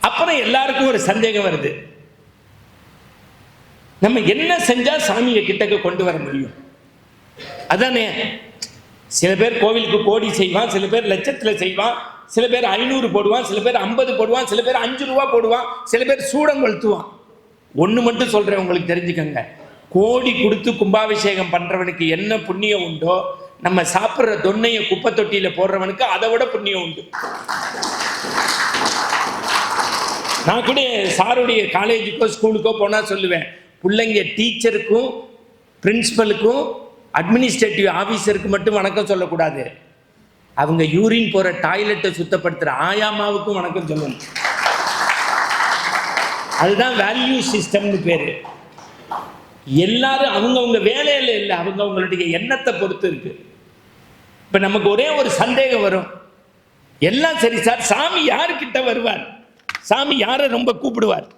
அப்புறம் எல்லாருக்கும் ஒரு சந்தேகம் வருது, நம்ம என்ன செஞ்சா சாமியை கிட்டக்க கொண்டு வர முடியும்? அதானே, சில பேர் கோவிலுக்கு கோடி செய்வான், சில பேர் லட்சத்தில் செய்வான், சில பேர் 500 போடுவான், சில பேர் 50 போடுவான், சில பேர் 5 ரூபா போடுவான், சில பேர் சூடம் கொளுத்துவான். ஒன்று மட்டும் சொல்கிறேன், உங்களுக்கு தெரிஞ்சுக்கங்க. கோடி கொடுத்து கும்பாபிஷேகம் பண்ணுறவனுக்கு என்ன புண்ணியம் உண்டோ, நம்ம சாப்பிட்ற தொன்னையை குப்பை தொட்டியில் போடுறவனுக்கு அதை விட புண்ணியம் உண்டு. நான் கூட சாருடைய காலேஜுக்கோ ஸ்கூலுக்கோ போனால் சொல்லுவேன், பிள்ளைங்க டீச்சருக்கும் பிரின்சிபலுக்கும் அட்மினிஸ்ட்ரேட்டிவ் ஆஃபீஸருக்கு மட்டும் வணக்கம் சொல்லக்கூடாது, அவங்க யூரின் போகிற டாய்லெட்டை சுத்தப்படுத்துகிற ஆயாமாவுக்கும் வணக்கம் சொல்லணும். அதுதான் வேல்யூ சிஸ்டம்னு பேர். எல்லாரும் அவங்கவுங்க வேலையில் இல்லை, அவங்களுடைய எண்ணத்தை பொறுத்து இருக்கு. இப்போ நமக்கு ஒரே ஒரு சந்தேகம் வரும், எல்லாம் சரி சார், சாமி யாருக்கிட்ட வருவார், சாமி யாரை ரொம்ப கூப்பிடுவார்,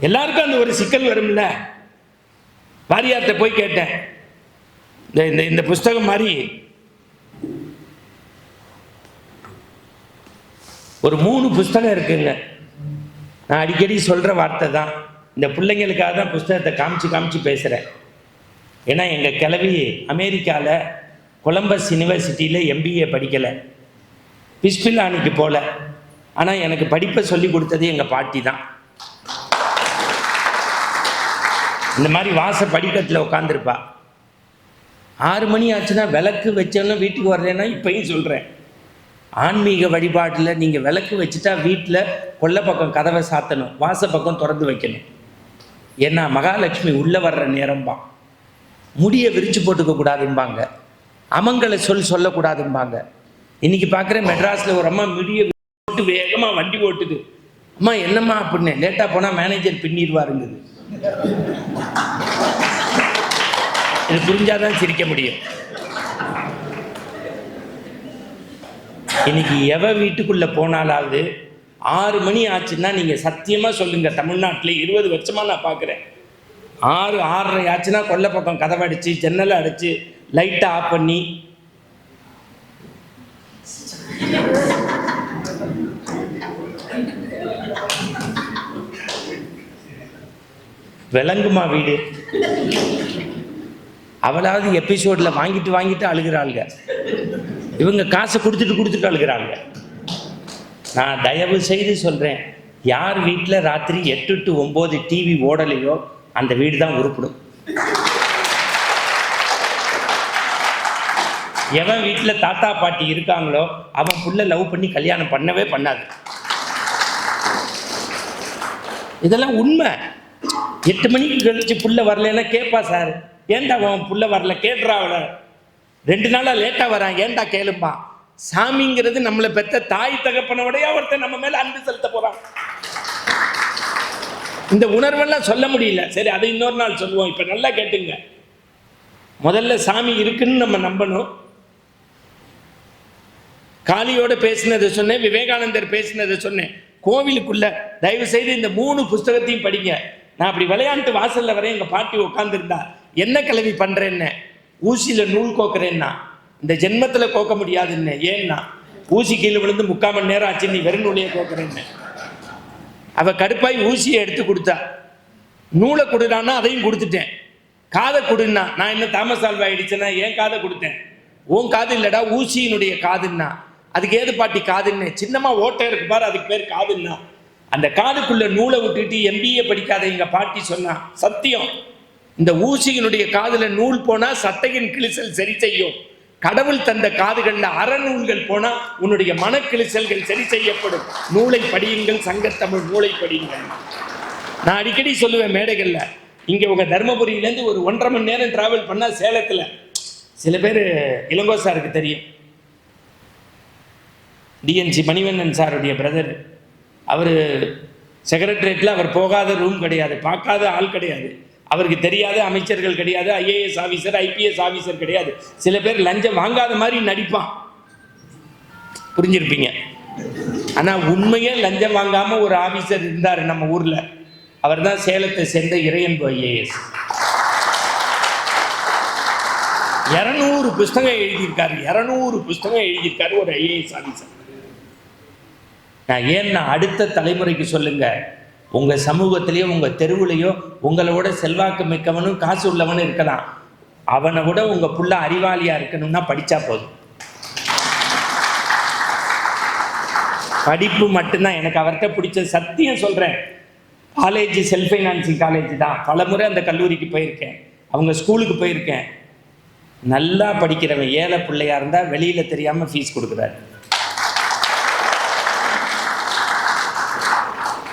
எல்லாருக்கும் அந்த ஒரு சிக்கல் வரும்ல. வாரியார்கிட்ட போய் கேட்டேன், இந்த புஸ்தகம் மாதிரி ஒரு 3 புஸ்தகம் இருக்குங்க. நான் அடிக்கடி சொல்கிற வார்த்தை தான், இந்த பிள்ளைங்களுக்காக தான் புஸ்தகத்தை காமிச்சு பேசுகிறேன். ஏன்னா எங்கள் கிளவி அமெரிக்காவில் கொலம்பஸ் யூனிவர்சிட்டியில் MBA படிக்கலை, பிஸ்பிலானிக்கு போகல. ஆனால் எனக்கு படிப்பை சொல்லி கொடுத்தது எங்கள் பாட்டி தான். இந்த மாதிரி வாச படிக்கட்டில் உட்காந்துருப்பா. 6 மணி ஆச்சுன்னா விளக்கு வச்சோன்னா வீட்டுக்கு வரலன்னா இப்பயும் சொல்கிறேன், ஆன்மீக வழிபாட்டில் நீங்கள் விளக்கு வச்சுட்டா வீட்டில் கொல்லை பக்கம் கதவை சாத்தணும், வாச பக்கம் திறந்து வைக்கணும். ஏன்னா மகாலட்சுமி உள்ளே வர்ற நேரம்பா. முடியை விரிச்சு போட்டுக்க கூடாதும்பாங்க, அமங்கலை சொல்லக்கூடாதும்பாங்க. இன்னைக்கு பார்க்குறேன் மெட்ராஸில் ஒரு அம்மா முடியை போட்டு வேகமாக வண்டி ஓட்டுது. அம்மா என்னம்மா அப்படின்னு, லேட்டாக போனால் மேனேஜர் பின்னிடுவாருங்குது. இது புரிஞ்சாதான் சிரிக்க முடியும். இன்னைக்கு எவ வீட்டுக்குள்ளே போனாலாவது 6 மணி ஆச்சுன்னா நீங்கள் சத்தியமாக சொல்லுங்கள், தமிழ்நாட்டில் 20 வருஷமாக நான் பார்க்குறேன், 6:30 ஆச்சுன்னா கொல்லை பக்கம் கதவை அடித்து ஜன்னலை அடித்து லைட்டை ஆஃப் பண்ணி விளங்குமா வீடு. அவளாவது எபிசோடில் வாங்கிட்டு அழுகிறாளுங்க, இவங்க காசை கொடுத்துட்டு அழுகிறாங்க. நான் தயவு செய்து சொல்கிறேன், யார் வீட்டில் ராத்திரி 8 to 9 டிவி ஓடலையோ அந்த வீடு தான் உருப்பிடும். எவன் வீட்டில் தாத்தா பாட்டி இருக்காங்களோ அவன் புள்ள லவ் பண்ணி கல்யாணம் பண்ணவே பண்ணாது. இதெல்லாம் உண்மை. 8 மணிக்கு கழிச்சு புள்ள வரலன்னா கேட்பா, சார் ஏன்டா அவன் புள்ள வரல, கேட்டுறா அவளை, 2 நாளாக லேட்டாக வரான், ஏன்டா கேளுப்பா. சாமிங்கிறது நம்மளை பெற்ற தாய் தகப்பனோடைய ஒருத்தர் நம்ம மேல அன்பு செலுத்த போறான். இந்த உணர்வெல்லாம் சொல்ல முடியல, சரி அதை இன்னொரு நாள் சொல்லுவோம். இப்ப நல்லா கேட்டுங்க, முதல்ல சாமி இருக்குன்னு நம்ம நம்பணும். காளியோட பேசினதை சொன்னேன், விவேகானந்தர் பேசினதை சொன்னேன். கோவிலுக்குள்ள தயவு செய்து இந்த 3 புஸ்தகத்தையும் படிங்க. நான் அப்படி விளையாண்டு வாசல்ல வர எங்க பாட்டி உட்காந்துருந்தா, என்ன கிளவி பண்றேன்னு, ஊசியில நூல் கோக்குறேன்னா, இந்த ஜென்மத்தில் கோக்க முடியாதுன்னு. ஏன்னா ஊசி கீழே விழுந்து 3/4 மணி நேரம் ஆச்சு, நீ வெறும் நூலையை கோக்குறேன்னு. அவள் கடுப்பாய் ஊசியை எடுத்து கொடுத்தா. நூலை கொடுடான்னா அதையும் கொடுத்துட்டேன். காதை கொடுன்னா, நான் என்ன தாமஸ் ஆல்வா ஆயிடுச்சுன்னா ஏன் காதை கொடுத்தேன், உன் காது இல்லடா ஊசியினுடைய காதுன்னா. அதுக்கு ஏது பாட்டி காதுன்னு, சின்னமா ஓட்டை இருக்கு பாரு, அதுக்கு பேர் காதுன்னா. அந்த காதுக்குள்ள நூலை விட்டுட்டு MBA படிக்காத எங்க பாட்டி சொன்னா, சத்தியம், இந்த ஊசியினுடைய காதுல நூல் போனா சட்டையின் கிழிசல் சரி செய்யும். கடவுள் தந்த காதுகள்ல அறநூல்கள் போனா உன்னுடைய மனக்கிழிசல்கள் சரி செய்யப்படும். நூலை படியுங்கள், சங்கத்தமிழ் நூலை படியுங்கள். நான் அடிக்கடி சொல்லுவேன் மேடைகள்ல, இங்க உங்க தர்மபுரியிலேருந்து ஒரு 1.5 மணி நேரம் டிராவல் பண்ணா சேலத்துல, சில பேர் இளங்கோ சாருக்கு தெரியும், DNC மணிவண்ணன் சாருடைய பிரதர். அவர் செக்ரட்டரியேட்டில் அவர் போகாத ரூம் கிடையாது, பார்க்காத ஆள் கிடையாது, அவருக்கு தெரியாத அமைச்சர்கள் கிடையாது, IAS ஆஃபீஸர் IPS ஆஃபீஸர் கிடையாது. சில பேர் லஞ்சம் வாங்காத மாதிரி நடிப்பான், புரிஞ்சிருப்பீங்க. ஆனால் உண்மையே லஞ்சம் வாங்காமல் ஒரு ஆஃபீஸர் இருந்தார் நம்ம ஊரில். அவர் தான் சேலத்தை சேர்ந்த இறையன்பு IAS. 200 புஸ்தகம் எழுதியிருக்காரு, 200 புஸ்தகம் எழுதியிருக்காரு ஒரு IAS ஆஃபீஸர். நான் ஏன்னா அடுத்த தலைமுறைக்கு சொல்லுங்க, உங்கள் சமூகத்திலேயோ உங்கள் தெருவுலையோ உங்களோட செல்வாக்கு மிக்கவனும் காசு உள்ளவனும் இருக்கலாம். அவனை விட உங்க புள்ள அறிவாளியா இருக்கணும்னா படிச்சா போதும். படிப்பு மட்டும்தான். எனக்கு அவர்கிட்ட பிடிச்ச சத்தியம் சொல்றேன். காலேஜ் செல்ஃப் ஃபைனான்சிங் காலேஜ் தான். பல முறை அந்த கல்லூரிக்கு போயிருக்கேன், அவங்க ஸ்கூலுக்கு போயிருக்கேன். நல்லா படிக்கிறவன் ஏழை பிள்ளையா இருந்தா வெளியில தெரியாம ஃபீஸ் கொடுக்குறாரு.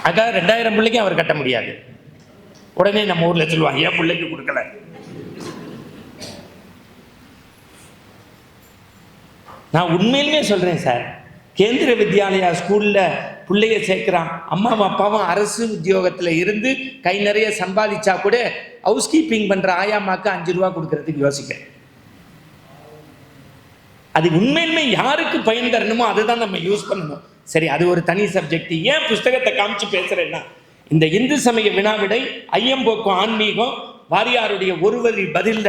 அக்கா 2000 பிள்ளைக்கு அவர் கட்ட முடியாது. உடனே நம்ம ஊர்ல சொல்லுவாங்க ஏன் பிள்ளைக்கு கொடுக்கல. நான் உண்மையிலுமே சொல்றேன் சார், கேந்திர வித்யாலயா ஸ்கூல்ல பிள்ளைய சேர்க்கிறான். அம்மாவும் அப்பாவும் அரசு உத்தியோகத்துல இருந்து கை நிறைய சம்பாதிச்சா கூட ஹவுஸ் கீப்பிங் பண்ற ஆயாமாக்கு 5 ரூபா கொடுக்கறதுக்கு யோசிக்க. அது உண்மையிலுமே யாருக்கு பயன் தரணுமோ அதை தான் நம்ம யூஸ் பண்ணணும். சரி, அது ஒரு தனி சப்ஜெக்ட். ஏன் புஸ்தகத்தை காமிச்சு பேசுறேன்னா, இந்த இந்து சமய வினாவிடை, ஐயம்போக்கும் ஆன்மீகம், வாரியாருடைய ஒருவரி பதில்ல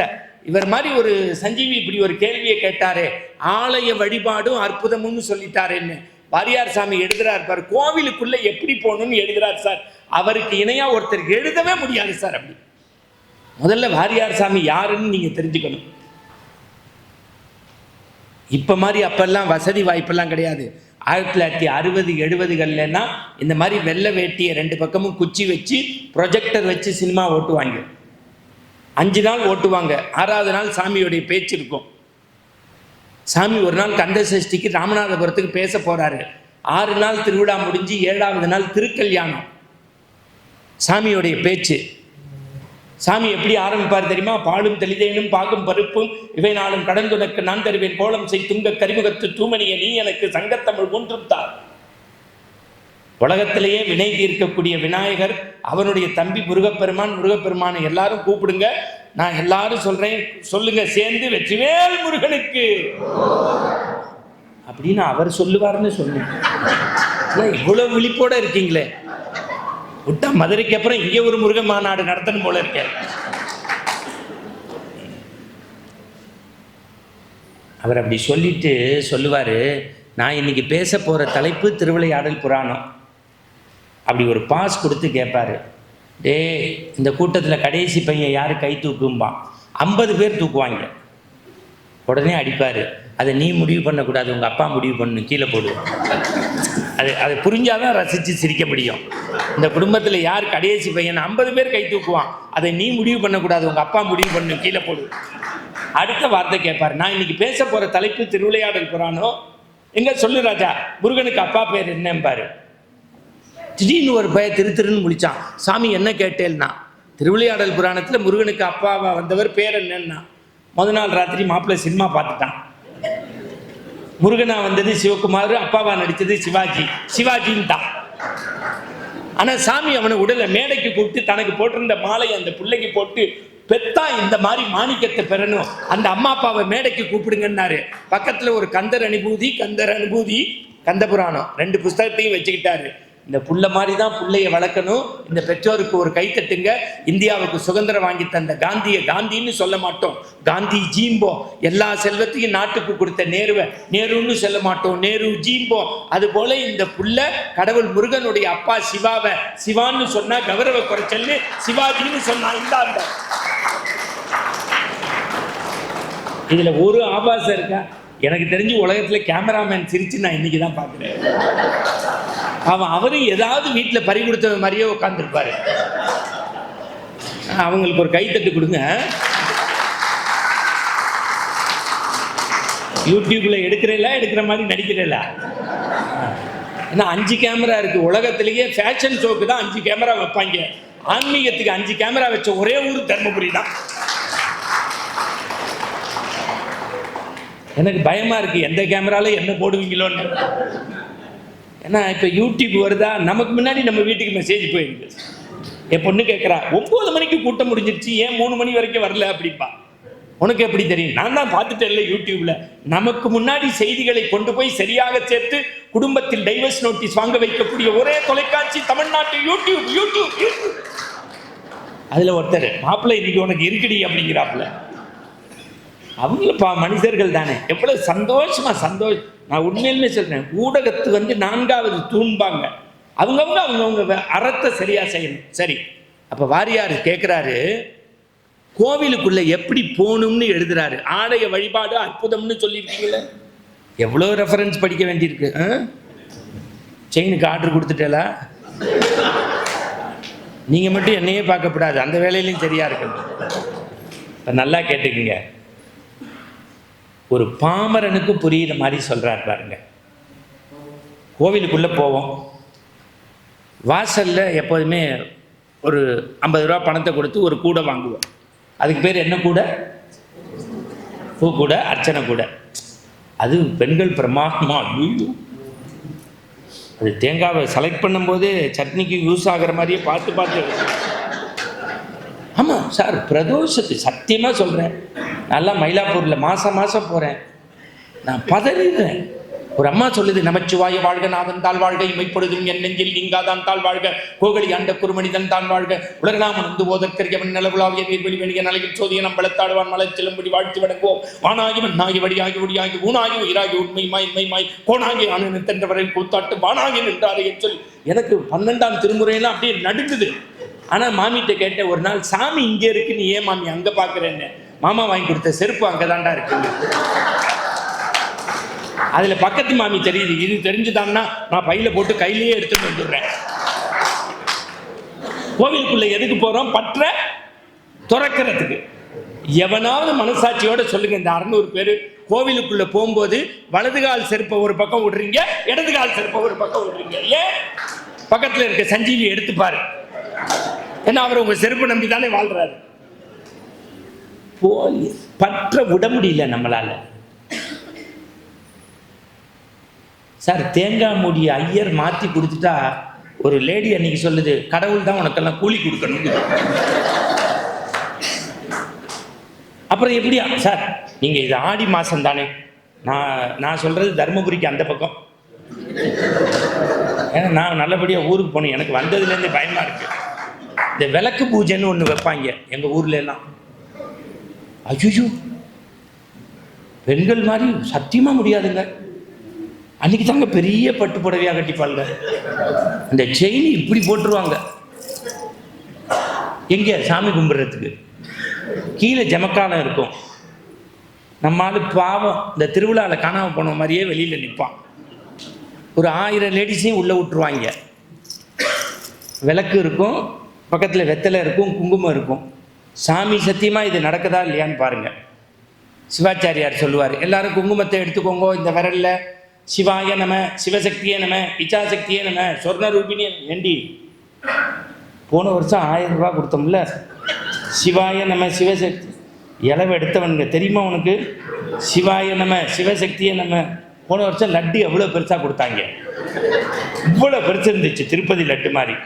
இவர் மாதிரி ஒரு சஞ்சீவி இப்படி ஒரு கேள்வியை கேட்டாரே, ஆலய வழிபாடும் அற்புதமும் சொல்லிட்டாருன்னு வாரியார் சாமி எழுதுறார் பார். கோவிலுக்குள்ள எப்படி போகணும்னு எழுதுறார் சார். அவருக்கு இணையா ஒருத்தர் எழுதவே முடியாது சார். அப்படி முதல்ல வாரியார் சாமி யாருன்னு நீங்க தெரிஞ்சுக்கணும். இப்ப மாதிரி அப்பெல்லாம் வசதி வாய்ப்பெல்லாம் கிடையாது. 1960, 70கள்னா இந்த மாதிரி வெள்ளை வேட்டியை 2 பக்கமும் குச்சி வச்சு ப்ரொஜெக்டர் வச்சு சினிமா ஓட்டுவாங்க. 5 நாள் ஓட்டுவாங்க. 6வது நாள் சாமியோடைய பேச்சு இருக்கும். சாமி ஒரு நாள் கந்த சஷ்டிக்கு ராமநாதபுரத்துக்கு பேச போறாரு. 6 நாள் திருவிழா முடிஞ்சு 7வது நாள் திருக்கல்யாணம். சாமியோடைய பேச்சு. சாமி எப்படி ஆரம்பிப்பார் தெரியுமா? பாலும் தெளிதேனும் பாகும் பருப்பும் இவை நாளும் கடந்துனக்கு நான் தருவேன் கோலம் செய் துங்க கரிமுகத்து தூமணிய நீ எனக்கு சங்கத்தமிழ் ஒன்றும் தான். உலகத்திலேயே வினை தீர்க்கக்கூடிய விநாயகர், அவனுடைய தம்பி முருகப்பெருமான். முருகப்பெருமானை எல்லாரும் கூப்பிடுங்க. நான் எல்லாரும் சொல்றேன், சொல்லுங்க சேர்ந்து, வெற்றிவேல் முருகனுக்கு அப்படின்னு அவர் சொல்லுவார்னு சொன்னேன். இவ்வளவு விழிப்போட இருக்கீங்களே, விட்டா மதுரைக்கு அப்புறம் இங்கே ஒரு முருக மாநாடு நடத்தணும் போல இருக்க. அவர் அப்படி சொல்லிட்டு சொல்லுவாரு, நான் இன்னைக்கு பேச போற தலைப்பு திருவிளையாடல் புராணம். அப்படி ஒரு பாஸ் கொடுத்து கேட்பாரு, டே இந்த கூட்டத்தில் கடைசி பையன் யாரு கை தூக்கும்பான். 50 பேர் தூக்குவாங்க. உடனே அடிப்பாரு, அதை நீ முடிவு பண்ணக்கூடாது, உங்க அப்பா முடிவு பண்ணு, கீழே போடுவோம். அது புரிஞ்சாதான் ரசிச்சு சிரிக்க முடியும். இந்த குடும்பத்தில் யார் கடைசி பையன் 50 பேர் கை தூக்குவான், அதை நீ முடிவு பண்ணக்கூடாது, உங்க அப்பா முடிவு பண்ணு, கீழே போடு. அடுத்த வார்த்தை கேட்பாரு, நான் இன்னைக்கு பேச போற தலைப்பு திருவிளையாடல் புராணம். எங்க சொல்லு ராஜா, முருகனுக்கு அப்பா பேர் என்னம்பாரு. திடீர்னு ஒரு பையன் திருன்னு முடிச்சான். சாமி என்ன கேட்டேன்னா, திருவிளையாடல் புராணத்துல முருகனுக்கு அப்பாவா வந்தவர் பேர் என்னன்னா, முதல் நாள் ராத்திரி மாப்பிள்ளை சினிமா பார்த்துட்டான். முருகனா வந்தது சிவகுமார், அப்பாவா நடிச்சது சிவாஜின்னு தான். ஆனா சாமி அவனை உடலை மேடைக்கு கூப்பிட்டு தனக்கு போட்டிருந்த மாலை அந்த பிள்ளைக்கு போட்டு, பெத்தா இந்த மாதிரி மாணிக்கத்தை பெறணும், அந்த அம்மா அப்பாவை மேடைக்கு கூப்பிடுங்கன்னாரு. பக்கத்துல ஒரு கந்தர் அனுபூதி கந்த புராணம் 2 புஸ்தகத்தையும் வச்சுக்கிட்டாரு. இந்த புள்ள மாதிரி தான் பிள்ளைய வளர்க்கணும். இந்த பெற்றோருக்கு ஒரு கை தட்டுங்க. இந்தியாவுக்கு சுதந்திரம் வாங்கி தந்த காந்தியை காந்தின்னு சொல்ல மாட்டோம், காந்தி ஜீம்போ. எல்லா செல்வத்தையும் நாட்டுக்கு கொடுத்த நேருன்னு சொல்ல மாட்டோம், நேரு ஜீம்போ. அது போல இந்த புள்ள கடவுள் முருகனுடைய அப்பா சிவாவை சிவான்னு சொன்னா கௌரவ குறைச்சல்னு சிவாஜின்னு சொன்னா. இந்த இதுல ஒரு ஆபாசம் இருக்கா? எனக்கு தெரிஞ்சு உலகத்துல கேமராமேன் சிரிச்சு நான் இன்னைக்கு தான் பார்க்கிறேன். அவரும் ஏதாவது வீட்டில் பறி கொடுத்த மாதிரியே உட்காந்துருப்பாரு. அவங்களுக்கு ஒரு கைத்தட்டு கொடுங்க. யூடியூப்ல எடுக்கிற மாதிரி நடிக்கிறேல. ஏன்னா 5 கேமரா இருக்கு. உலகத்திலேயே ஃபேஷன் ஷோக்கு தான் 5 கேமரா வைப்பாங்க. ஆன்மீகத்துக்கு 5 கேமரா வச்ச ஒரே ஊர் தர்மபுரி தான். எனக்கு பயமா இருக்கு, எந்த கேமரால என்ன போடுவீங்களோன்னு. ஏன்னா இப்போ யூடியூப் வருதா, நமக்கு முன்னாடி நம்ம வீட்டுக்கு மெசேஜ் போயிருக்கு. என் பொண்ணு கேட்குறா, 9 மணிக்கு கூட்டம் முடிஞ்சிருச்சு, ஏன் 3 மணி வரைக்கும் வரல அப்படிப்பா. உனக்கு எப்படி தெரியும்? நான் தான் பார்த்துட்டேன்ல யூடியூப்ல. நமக்கு முன்னாடி செய்திகளை கொண்டு போய் சரியாக சேர்த்து குடும்பத்தில் டைவர்ஸ் நோட்டீஸ் வாங்க வைக்கக்கூடிய ஒரே தொலைக்காட்சி தமிழ்நாட்டு யூடியூப். அதுல ஒருத்தர், மாப்பிள்ளை இன்னைக்கு உனக்கு இருக்குடி அப்படிங்கிறாப்புல. அவங்களப்பா மனிதர்கள் தானே, எவ்வளவு சந்தோஷம். நான் உண்மையிலுமே சொல்றேன், ஊடகத்து 4வது தூண்பாங்க. அவங்கவுங்க அறத்தை சரியா செய்யணும். சரி, அப்ப வாரியார் கேட்கிறாரு, கோவிலுக்குள்ள எப்படி போகணும்னு எழுதுறாரு. ஆலய வழிபாடு அற்புதம்னு சொல்லியிருக்கீங்களே, எவ்வளோ ரெஃபரன்ஸ் படிக்க வேண்டியிருக்கு. செயினுக்கு ஆர்டர் கொடுத்துட்டேலா? நீங்க மட்டும் என்னையே பார்க்கப்படாது, அந்த வேலையிலையும் சரியா இருக்கணும். நல்லா கேட்டுக்குங்க, ஒரு பாமரனுக்கு புரியுற மாதிரி சொல்றார் பாருங்க. கோவிலுக்குள்ள போவோம், வாசல்ல எப்போதுமே ஒரு 50 ரூபா பணத்தை கொடுத்து ஒரு கூடை வாங்குவோம். அதுக்கு பேர் என்ன கூடை? பூ கூடை, அர்ச்சனை கூடை. அது பெண்கள் பிரமாதமா அது தேங்காவை செலக்ட் பண்ணும்போது சட்னிக்கு யூஸ் ஆகிற மாதிரியே பார்த்து ஆமாம் சார், பிரதோஷத்துக்கு சத்தியமாக சொல்கிறேன், நல்லா மயிலாப்பூரில் மாதம் போகிறேன், நான் பதறிடுறேன். ஒரு அம்மா சொல்லுது, நமச்சிவாய வாழ்க, நாதன் தாழ் வாழ்க, இமைப்பொழுதும் என் நெஞ்சில் நீங்காதான் தாழ் வாழ்க, கோகலி ஆண்ட குருமனிதன் தான் வாழ்க, உலகநாமன் வந்து ஓதற்கரியவன் நிலவுலாவிய நீர்வெளி வெளிய நலகில் சோதிய நம்பளத்தாடுவான் மலச்சிலம்படி வாழ்த்து வணங்குவோம். வானாகி மண்ணாகி வடியாகி ஒடியாகி ஊனாகி உயிராகி உண்மைமாய் இன்மைமாய் கோணாகி ஆனு தென்றவரை கூத்தாட்டு வானாகி நின்றாரே சொல்லி எனக்கு 12ஆம் திருமுறையெல்லாம் அப்படியே நடுக்குது. ஆனால் மாமிகிட்ட கேட்டேன் ஒரு நாள், சாமி இங்கே இருக்கு, நீ ஏன் மாமி அங்கே பார்க்குறேன்னு. மாமா வாங்கி கொடுத்த செருப்பு அங்கே தாண்டா இருக்குங்க. அதில் பக்கத்து மாமி தெரியுது, இது தெரிஞ்சுதான்னா நான் பையில போட்டு கையிலேயே எடுத்துட்டு வந்துடுறேன். கோவிலுக்குள்ள எதுக்கு போறோம்? பற்ற துறக்கிறதுக்கு. எவனாவது மனசாட்சியோட சொல்லுங்க, இந்த 600 பேர் கோவிலுக்குள்ள போகும்போது வலது கால் செருப்பை ஒரு பக்கம் விடுறீங்க, இடது கால் செருப்பை ஒரு பக்கம் விடுறீங்க. ஏன்? பக்கத்தில் இருக்க சஞ்சீவி எடுத்துப்பாரு, ஏன்னா அவர் உங்க செருப்பு நம்பி தானே வாழ்றாரு. பற்ற விட முடியல நம்மளால. சார், தேங்காய் மூடி ஐயர் மாற்றி கொடுத்துட்டா ஒரு லேடி அன்னைக்கு சொல்லுது, கடவுள் தான் உனக்கெல்லாம் கூலி கொடுக்கணும். அப்புறம் எப்படியா சார், நீங்க இது ஆடி மாசம் தானே, நான் சொல்றது தர்மபுரிக்கு அந்த பக்கம், ஏன்னா நான் நல்லபடியாக ஊருக்கு போனேன், எனக்கு வந்ததுலேருந்தே பயமா இருக்கு. இந்த விளக்கு பூஜைன்னு ஒன்று வைப்பாங்க எங்க ஊர்ல எல்லாம். ஐயோ, பெண்கள் மாதிரி சத்தியமா முடியாதுங்க. அன்னைக்கு தாங்க பெரிய பட்டு புடவையா கட்டிப்பாங்க, அந்த செயின் இப்படி போட்டுருவாங்க. எங்க சாமி கும்பிட்றதுக்கு கீழே ஜமக்காலம் இருக்கும். நம்மால பாவம் இந்த திருவிழாவில் காணாம போன மாதிரியே வெளியில நிற்பான். ஒரு 1000 லேடிஸையும் உள்ள விட்டுருவாங்க. விளக்கு இருக்கும், பக்கத்தில் வெத்தலை இருக்கும், குங்குமம் இருக்கும். சாமி சத்தியமா இது நடக்குதா இல்லையான்னு பாருங்க. சிவாச்சாரியார் சொல்லுவார், எல்லாரும் குங்குமத்தை எடுத்துக்கோங்க, இந்த விரல்ல சிவாய நம, சிவசக்தியே நம, இச்சாசக்தியே நம, சொர்ண ரூபினி. ஏண்டி, போன வருஷம் 1000 ரூபா கொடுத்தோம்ல, சிவாய நம சிவசக்தி இளவு எடுத்தவனுங்க தெரியுமா உனக்கு? சிவாய நம சிவசக்தியே நம. போன வருஷம் லட்டு எவ்வளோ பெருசாக கொடுத்தாங்க, இவ்வளோ பெருசு இருந்துச்சு, திருப்பதி லட்டு மாதிரி.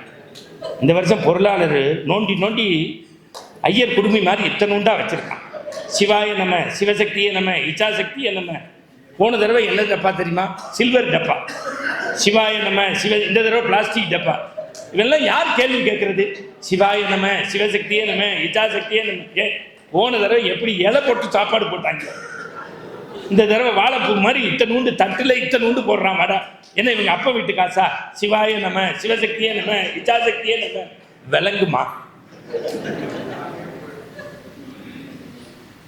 இந்த வருஷம் பொருளாளர் நோண்டி நோண்டி ஐயர் குடுமி மாதிரி இத்தனை உண்டா வச்சிருக்கான். சிவாய நம சிவசக்தியே நம இச்சாசக்தியே நம. போன தடவை என்ன டப்பா தெரியுமா? சில்வர் டப்பா. சிவாய நம இந்த தடவை பிளாஸ்டிக் டப்பா. இவெல்லாம் யார் கேள்வி கேட்கறது? சிவாய நம சிவசக்தியே நம இச்சாசக்தியே நம. போன தடவை எப்படி இலை போட்டு சாப்பாடு போட்டாங்க, இந்த தடவை வாழைப்பூ மாதிரி இத்தனை உண்டு தட்டில் இத்தனை உண்டு போடுறான். வாடா, என்ன இவங்க அப்பா வீட்டு காசா? சிவாய நம சிவசக்தியே நம இச்சாசக்தியே நம. விளங்குமா?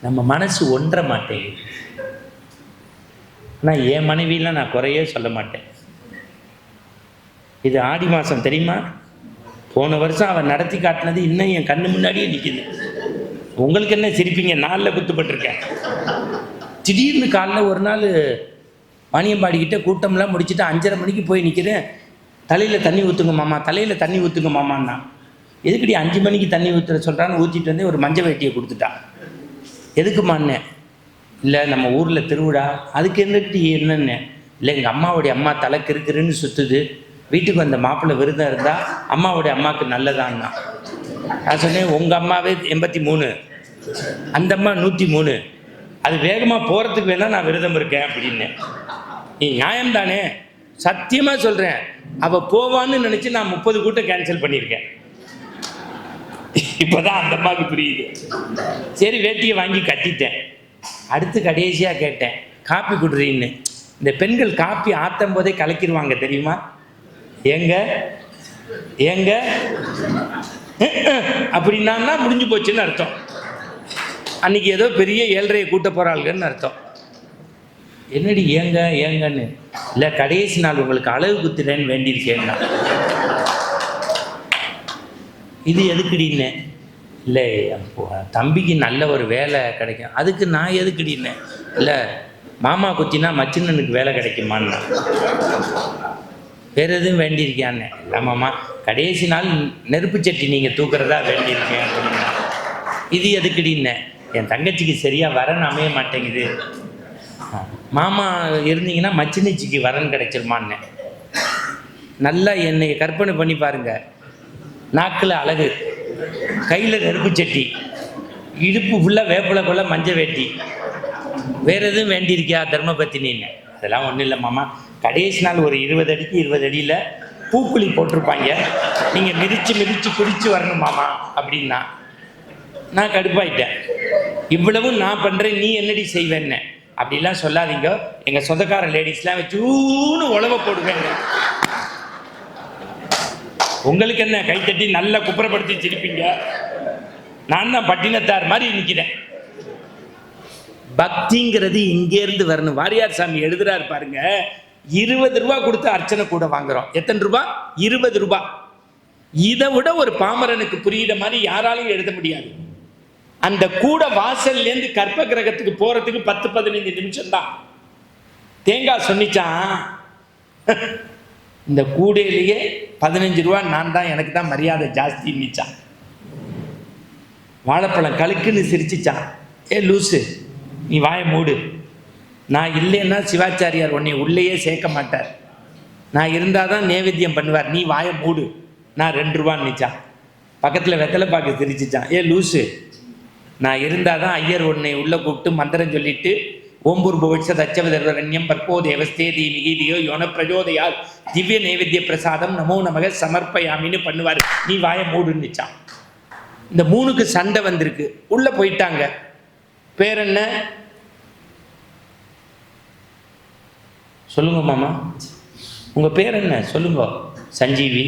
நம்ம மனசு ஒன்ற மாட்டேங்குது. ஆனால் என் மனைவியெல்லாம் நான் குறையே சொல்ல மாட்டேன். இது ஆடி மாதம் தெரியுமா? போன வருஷம் அவன் நடத்தி காட்டினது இன்னும் என் கண்ணு முன்னாடியே நிற்கிது. உங்களுக்கு என்ன சிரிப்பீங்க? நாளில் குத்துப்பட்டிருக்கேன். திடீர்னு காலைல ஒரு நாள் வாணியம்பாடிக்கிட்ட கூட்டம்லாம் முடிச்சுட்டு 5:30 மணிக்கு போய் நிற்கிறேன். தலையில் தண்ணி ஊற்றுங்க மாமா, தலையில் தண்ணி ஊற்றுங்க மாமான்னா. எதுக்கடி 5 மணிக்கு தண்ணி ஊற்றுற சொல்கிறான்னு ஊற்றிட்டு வந்து ஒரு மஞ்சள் வேட்டியை கொடுத்துட்டான். எதுக்குமான்னே? இல்லை நம்ம ஊரில் திருவிழா, அதுக்கு என்னன்னு. இல்லை எங்கள் அம்மாவுடைய அம்மா தலை கிறுக்கிறுன்னு சுற்றுது, வீட்டுக்கு வந்த மாப்பிள்ளை விருதம் இருந்தால் அம்மாவுடைய அம்மாவுக்கு நல்லதான்னா. நான் சொன்னேன், உங்கள் அம்மாவே 83, அந்த அம்மா 103, அது வேகமாக போகிறதுக்கு வேணால் நான் விரதம் இருக்கேன் அப்படின்னு. நீ நியாயம்தானே? சத்தியமாக சொல்கிறேன், அவள் போவான்னு நினச்சி நான் 30 கூட்டம் கேன்சல் பண்ணியிருக்கேன். இப்போதான் அந்த அம்மாவுக்கு புரியுது. சரி, வேட்டியை வாங்கி கட்டிட்டேன். அடுத்து கடைசியாக கேட்டேன், காப்பி குடுறீன்னு. இந்த பெண்கள் காப்பி ஆற்றும் போதே கலக்கிடுவாங்க தெரியுமா? ஏங்க ஏங்க அப்படின்னா முடிஞ்சு போச்சுன்னு அர்த்தம். அன்றைக்கி ஏதோ பெரிய 7:30 கூட்ட போகிறாள்கன்னு அர்த்தம். என்னடி ஏங்கன்னு, இல்லை கடைசி நாள் உங்களுக்கு அளவு குத்துறேன்னு வேண்டியிருக்கேன்னா. இது எதுக்குடின்னு, இல்லை தம்பிக்கு நல்ல ஒரு வேலை கிடைக்கும், அதுக்கு நான் எதுக்குடின்னு, இல்லை மாமா குத்தினா மச்சினனுக்கு வேலை கிடைக்குமான்னா. வேறு எதுவும் வேண்டியிருக்கியான்னு, இல்லை மாமா கடைசி நாள் நெருப்பு சட்டி நீங்கள் தூக்குறதா வேண்டியிருக்கேன் அப்படின்னா. இது எதுக்குடின்னு, என் தங்கச்சிக்கு சரியாக வரன் அமைய மாட்டேங்குது, மாமா இருந்தீங்கன்னா மச்சினிச்சிக்கு வரன் கிடைச்சிருமான்னு. நல்லா என்னை கற்பனை பண்ணி பாருங்க, நாக்கில் அழகு, கையில் நெருப்பு சட்டி, இடுப்பு ஃபுல்லாக வேப்பிலை கொள்ள மஞ்சள் வேட்டி, வேறு எதுவும் வேண்டியிருக்கியா தர்மபத்தினின்னு. அதெல்லாம் ஒன்றும் இல்லை மாமா, கடைசி நாள் ஒரு 20 அடிக்கு 20 அடியில் பூக்குழி போட்டிருப்பாங்க, நீங்கள் மிதித்து குடிச்சு வரணும் மாமா அப்படின்னா. நான் கடுப்பாயிட்டேன். இவ்வளவும் நான் பண்ணுறேன், நீ என்னடி செய்வேன்னு. அப்படிலாம் சொல்லாதீங்க, எங்கள் சொந்தக்கார லேடிஸ்லாம் வச்சு ஊன்னு உழவ போடுவேங்க. உங்களுக்கு என்ன கைத்தட்டி நல்லா குப்புறப்படுத்தி சிரிப்பீங்க, நான் தான் பட்டினத்தார் மாதிரி நிற்கிறேன். பக்திங்கிறது இங்கேருந்து வரணும். வாரியார் சாமி எழுதுறாரு பாருங்க, 20 ரூபா கொடுத்து அர்ச்சனை கூட வாங்குறோம். எத்தனை ரூபா? 20 ரூபா. இதை விட ஒரு பாமரனுக்கு புரியுற மாதிரி யாராலையும் எழுத முடியாது. அந்த கூட வாசல்லேருந்து கற்ப கிரகத்துக்கு போறதுக்கு 10-15 நிமிஷம் தான். தேங்காய் சொன்னிச்சான், இந்த கூடையிலேயே 15 ரூபா நான் தான், எனக்கு தான் மரியாதை ஜாஸ்தின்னுச்சான். வாழைப்பழம் கழுக்குன்னு சிரிச்சிச்சான், ஏ லூசு நீ வாயை மூடு, நான் இல்லைன்னா சிவாச்சாரியார் உன்னை உள்ளேயே சேர்க்க மாட்டார், நான் இருந்தால் தான் நேவேத்தியம் பண்ணுவார், நீ வாயை மூடு, நான் 2 ரூபான்னுச்சான். பக்கத்தில் வெத்தலை பாக்கு சிரிச்சிச்சான், ஏ லூசு நான் இருந்தால் தான் ஐயர் உன்னை உள்ளே கூப்பிட்டு மந்திரம் சொல்லிட்டு ஓம்பூர் பவிஷ தச்சவதர்வரண்யம் பற்போ தேவஸ்தே தீமிகிதியோ யோன பிரஜோதையால் திவ்ய நைவேத்திய பிரசாதம் நமோ நமக சமர்ப்பயாமின்னு பண்ணுவார், நீ வாயை மூடுன்னுச்சான். இந்த 3க்கு சண்டை வந்திருக்கு, உள்ளே போயிட்டாங்க. பேர் என்ன சொல்லுங்க மாமா, உங்கள் பேர் என்ன சொல்லுங்க. சஞ்சீவி.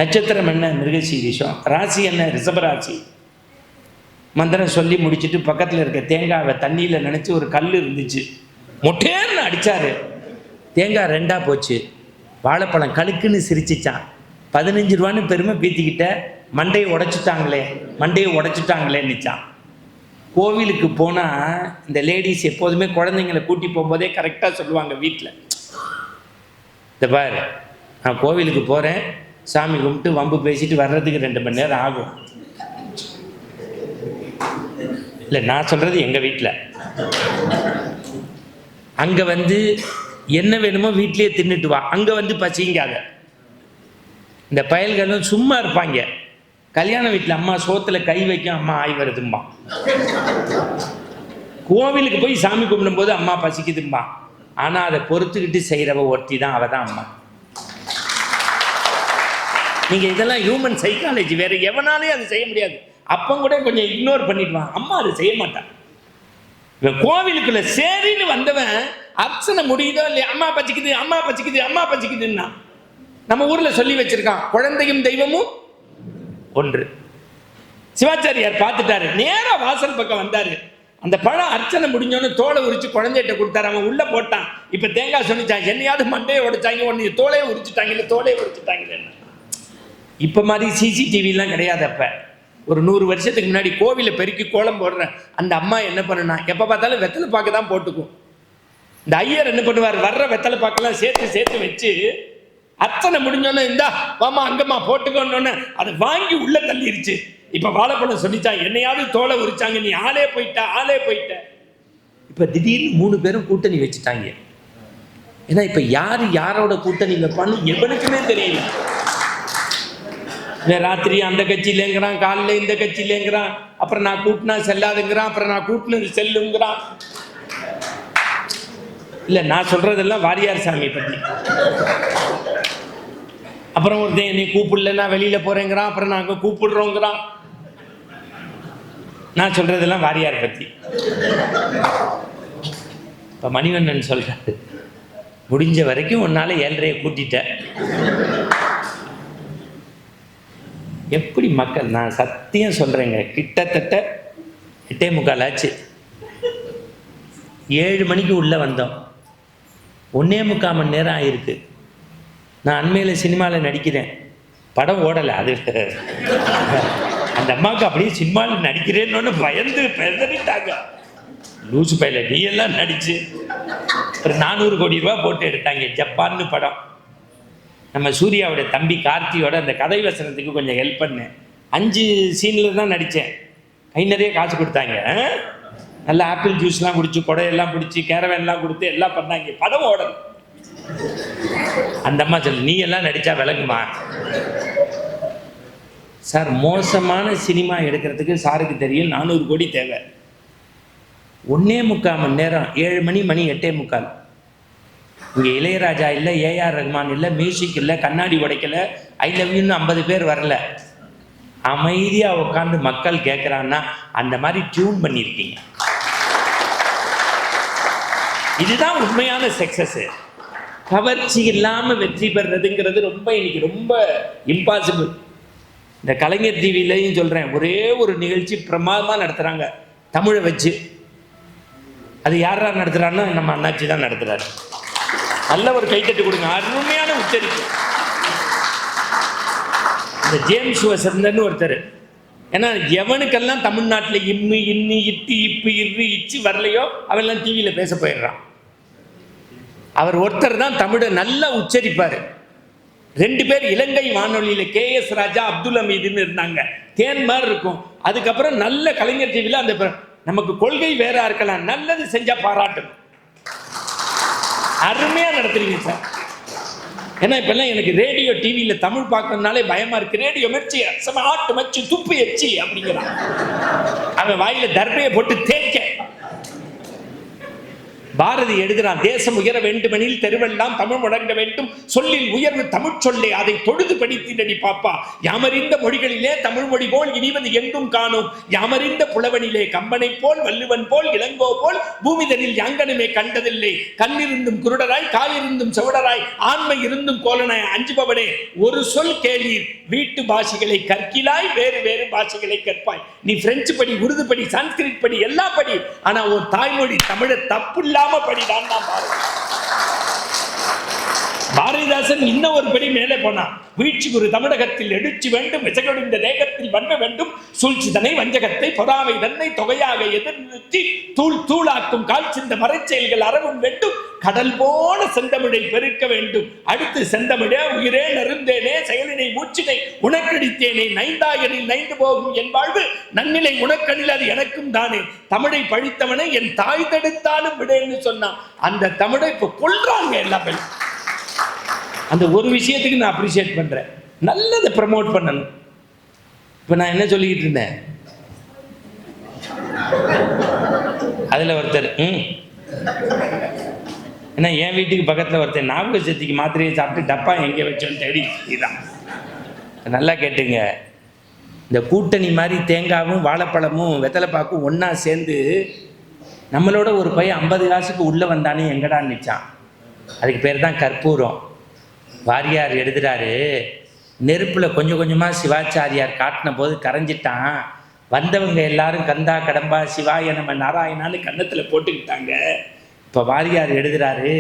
நட்சத்திரம் என்ன? மிருகசீரிஷம். ராசி என்ன? ரிஷபராசி. மந்திரம் சொல்லி முடிச்சுட்டு பக்கத்தில் இருக்க தேங்காவை தண்ணியில் நினச்சி ஒரு கல் இருந்துச்சு, மொட்டேர்னு அடித்தார், தேங்காய் 2ஆ போச்சு. வாழைப்பழம் கழுக்குன்னு சிரிச்சிச்சான். 15 ரூபான்னு பெருமை பீத்திக்கிட்ட, மண்டையை உடைச்சிட்டாங்களேன்னுச்சான். கோவிலுக்கு போனால் இந்த லேடிஸ் எப்போதுமே குழந்தைங்களை கூட்டி போகும்போதே கரெக்டாக சொல்லுவாங்க வீட்டில், இந்த பாரு நான் கோவிலுக்கு போகிறேன், சாமி கும்பிட்டு வம்பு பேசிட்டு வர்றதுக்கு 2 மணி நேரம் ஆகும். இல்லை நான் சொல்கிறது எங்கள் வீட்டில். அங்கே வந்து என்ன வேணுமோ வீட்லேயே தின்னுட்டு வா, அங்கே வந்து பசிங்காத. இந்த பயல்களும் சும்மா இருப்பாங்க. கல்யாண வீட்டில் அம்மா சோத்தில் கை வைக்கும், அம்மா ஆய் வருதும்மா. கோவிலுக்கு போய் சாமி கும்பிடும்போது அம்மா பசிக்குதும்மா. ஆனால் அதை பொறுத்துக்கிட்டு செய்கிறவ ஒருத்தி தான், அவள் தான் அம்மா. நீங்கள் இதெல்லாம் ஹியூமன் சைக்காலஜி, வேறு எவனாலையும் அது செய்ய முடியாது. அப்போ கூட கொஞ்சம் இக்னோர் பண்ணிடுவான், அம்மா அதை செய்ய மாட்டான். இவன் கோவிலுக்குள்ள சரின்னு வந்தவன் அர்ச்சனை முடியுதோ இல்லையா, அம்மா பச்சிக்குதுன்னா நம்ம ஊரில் சொல்லி வச்சிருக்கான், குழந்தையும் தெய்வமும் ஒன்று. சிவாச்சாரியார் பார்த்துட்டாரு, நேராக வாசல் பக்கம் வந்தாரு. அந்த பழம் அர்ச்சனை முடிஞ்சோன்னு தோலை உரிச்சு குழந்தைகிட்ட கொடுத்தாரு. அவன் உள்ள போட்டான். இப்போ தேங்காய் சொன்னிச்சான், என்னையாவது மண்டையை உடைச்சாங்க, ஒன்று தோலையை உரிச்சுட்டாங்க. இப்போ மாதிரி சிசிடிவிலாம் கிடையாது. அப்போ ஒரு 100 வருஷத்துக்கு முன்னாடி கோவிலை பெருக்கி கோலம் போடுற அந்த அம்மா என்ன பண்ணுனா, எப்போ பார்த்தாலும் வெத்தலை பாக்கு தான் போட்டுக்கும். இந்த ஐயர் என்ன பண்ணுவார், வர்ற வெத்தலை பாக்கெல்லாம் சேர்த்து வச்சு அர்ச்சனை முடிஞ்சோன்னே, இந்தா வாமா அங்கம்மா போட்டுக்கோன்னு அதை வாங்கி உள்ள தள்ளிருச்சு. இப்போ வாழைப்பழம் சொல்லிச்சான், என்னையாவது தோலை உரிச்சாங்க, நீ ஆளே போயிட்ட. இப்போ திடீர்னு 3 பேரும் கூட்டணி வச்சுட்டாங்க. ஏன்னா இப்போ யாரோட கூட்டணி வைப்பான்னு எவனுக்குமே தெரியல. ராத்திரி அந்த கட்சியிலேங்கிறான், காலையில் இந்த கட்சியிலேங்கிறான், அப்புறம் நான் கூட்டினா செல்லாதுங்கிறான், அப்புறம் நான் கூட்டினது செல்லுங்கிறான். இல்லை நான் சொல்றதெல்லாம் வாரியார் சாமி பற்றி. அப்புறம் ஒருத்தன் நீ கூப்பிடல, நான் வெளியில போறேங்கிறான், அப்புறம் நாங்கள் கூப்பிடுறோங்கிறான். நான் சொல்றதெல்லாம் வாரியார் பற்றி. இப்போ மணிவண்ணன் சொல்றாரு, முடிஞ்ச வரைக்கும் உன்னால 7:30 கூட்டிட்ட. எப்படி மக்கள், நான் சத்தியம் சொல்கிறேங்க, கிட்டத்தட்ட 8:45 ஆச்சு. 7 மணிக்கு உள்ளே வந்தோம். 1.25 மணி நேரம் ஆகிருக்கு. நான் அண்மையில் சினிமாவில் நடிக்கிறேன், படம் ஓடலை. அது அந்த அம்மாவுக்கு அப்படியே சினிமாவில் நடிக்கிறேன்னு பயந்து பெதறிட்டாங்க. லூசு பையில நீ எல்லாம் நடிச்சு ஒரு 400 கோடி ரூபா போட்டு எடுத்தாங்க. ஜப்பான்னு படம். நம்ம சூர்யாவோட தம்பி கார்த்தியோட அந்த கதை வசனத்துக்கு கொஞ்சம் ஹெல்ப் பண்ணேன். 5 சீனில் தான் நடித்தேன். கை நிறைய காசு கொடுத்தாங்க. நல்லா ஆப்பிள் ஜூஸ்லாம் குடிச்சு, கொடையெல்லாம் பிடிச்சி, கேரவேன்லாம் கொடுத்து எல்லாம் பண்ணாங்க. படம் ஓடல். அந்த அம்மா சொல்லு, நீ எல்லாம் நடித்தா விளங்குமா சார்? மோசமான சினிமா எடுக்கிறதுக்கு சாருக்கு தெரியும் 400 கோடி தேவை. 1.25 மணி நேரம். 7 மணி 8:45. இங்கே இளையராஜா இல்லை, ஏஆர் ரஹ்மான் இல்லை, மியூசிக் இல்லை, கண்ணாடி உடைக்கல, ஐ லவ் யூன்னு 50 பேர் வரல. அமைதியாக உட்காந்து மக்கள் கேட்குறான்னா அந்த மாதிரி டியூன் பண்ணியிருக்கீங்க. இதுதான் உண்மையான சக்சஸ். கவர்ச்சி இல்லாமல் வெற்றி பெறுறதுங்கிறது இன்னைக்கு ரொம்ப இம்பாசிபிள். இந்த கலைஞர் டிவிலையும் சொல்கிறேன், ஒரே ஒரு நிகழ்ச்சி பிரமாதமாக நடத்துகிறாங்க தமிழை வச்சு. அது யாரா நடத்துகிறான்னா நம்ம அண்ணாச்சி தான் நடத்துகிறாரு. நல்ல ஒரு கைத்தட்டு கொடுங்க. அருமையான உச்சரிப்பு. இந்த ஜேம்ஸ் வசந்தன்னு ஒருத்தர், ஏன்னா எவனுக்கெல்லாம் தமிழ்நாட்டில் இம்மு இன்னி இட்டு இப்பு இரு இச்சு வரலையோ அவெல்லாம் டிவியில் பேச போயிடுறான். அவர் ஒருத்தர் தான் தமிழை நல்லா உச்சரிப்பார். 2 பேர் இலங்கை வானொலியில் KS ராஜா, அப்துல் ஹமீதுன்னு இருந்தாங்க. தேன் மாதிரி இருக்கும். அதுக்கப்புறம் நல்ல கலைஞர் டிவியில் அந்த நமக்கு கொள்கை வேறா இருக்கலாம், நல்லது செஞ்சா பாராட்டணும். அருமையா நடத்துறீங்க சார். ஏன்னா இப்பெல்லாம் எனக்கு ரேடியோ டிவியில் தமிழ் பார்க்கறதுனாலே பயமா இருக்கு. ரேடியோ மெர்ச்சி ஆட்டு மச்சு துப்பு எச்சி அப்படிங்கிறான். அவன் வாயில தர்பையை போட்டு தேய்க்க. பாரதி எழுதுகிறான், தேசம் உயர வேண்டுமெனில் தெருவெல்லாம் தமிழ் முழங்க வேண்டும், சொல்லில் உயர்வு தமிழ் சொல்லே, அதை தொழுது படித்தினடி பாப்பா, யாமறிந்த மொழிகளிலே தமிழ் மொழி போல் இனிவது எங்கும் காணும், யாமறிந்த புலவனிலே கம்பனை போல் வள்ளுவன் போல் இளங்கோ போல் பூமிதனில் யாங்கனுமே கண்டதில்லை, கண்ணிருந்தும் குருடராய் காலிருந்தும் செவடராய் ஆண்மை இருந்தும் கோலனாய் அஞ்சுபவனே, ஒரு சொல் கேளீர், வீட்டு பாஷைகளை கற்கிலாய், வேறு வேறு பாஷைகளை கற்பாய். நீ பிரெஞ்சு படி, உருது படி, சான்ஸ்கிரிட் படி, எல்லா படி, ஆனா ஒரு தாய்மொழி தமிழை தப்பு படிதான். பாரதிதாசன் இன்னும் ஒரு படி மேலே போனான். வீழ்ச்சி ஒரு தமிழகத்தில் எழுச்சி வேண்டும், விசையொழிந்த தேகத்தில் வன்ம வேண்டும், சூழ்ச்சிதனை வஞ்சகத்தை பொறாமை தன்னை தொகையாக எதிர்நிறுத்தி தூள் தூளாக்கும் கால் சிந்த மறைச்செயல்கள் அறவும் வேண்டும், கடல் போல செந்தமிழை பெருக்க வேண்டும். அடுத்து செந்தமிழே உயிரே நருந்தேனே செயலினை மூச்சினை உனக்கடித்தேனே, நைந்தாயனில் நைந்து போகும் என் வாழ்வு நன்னிலை உனக்கணில் அது எனக்கும் தானே, தமிழை பழித்தவனை என் தாய் தடுத்தாலும் விடேன்னு சொன்னான். அந்த தமிழை இப்ப கொள்றாங்க எல்லாம். அந்த ஒரு விஷயத்துக்கு நான் அப்ரிஷியேட் பண்றேன். நல்லதை ப்ரமோட் பண்ணணும். இப்ப நான் என்ன சொல்லிக்கிட்டு இருந்தேன், அதுல ஒருத்தர் ஏன்னா என் வீட்டுக்கு பக்கத்தில் ஒருத்தர் ஞாபக சக்திக்கு மாத்திரையை சாப்பிட்டு டப்பா எங்கே வச்சோன்னு தேடி இதுதான். நல்லா கேட்டுங்க, இந்த கூட்டணி மாதிரி தேங்காவும் வாழைப்பழமும் வெத்தலைப்பாக்கும் ஒன்றா சேர்ந்து நம்மளோட ஒரு பையன் 50 காசுக்கு உள்ளே வந்தானே எங்கடா நிச்சான். அதுக்கு பேர் தான் கற்பூரம். வாரியார் எழுதுறாரு, நெருப்பில் கொஞ்சம் கொஞ்சமாக சிவாச்சாரியார் காட்டின போது கரைஞ்சிட்டான். வந்தவங்க எல்லாரும் கந்தா கடம்பா சிவாய நம்ம நாராயணான்னு கன்னத்தில் போட்டுக்கிட்டாங்க. இப்போ வாரியார் எழுதுறாரு,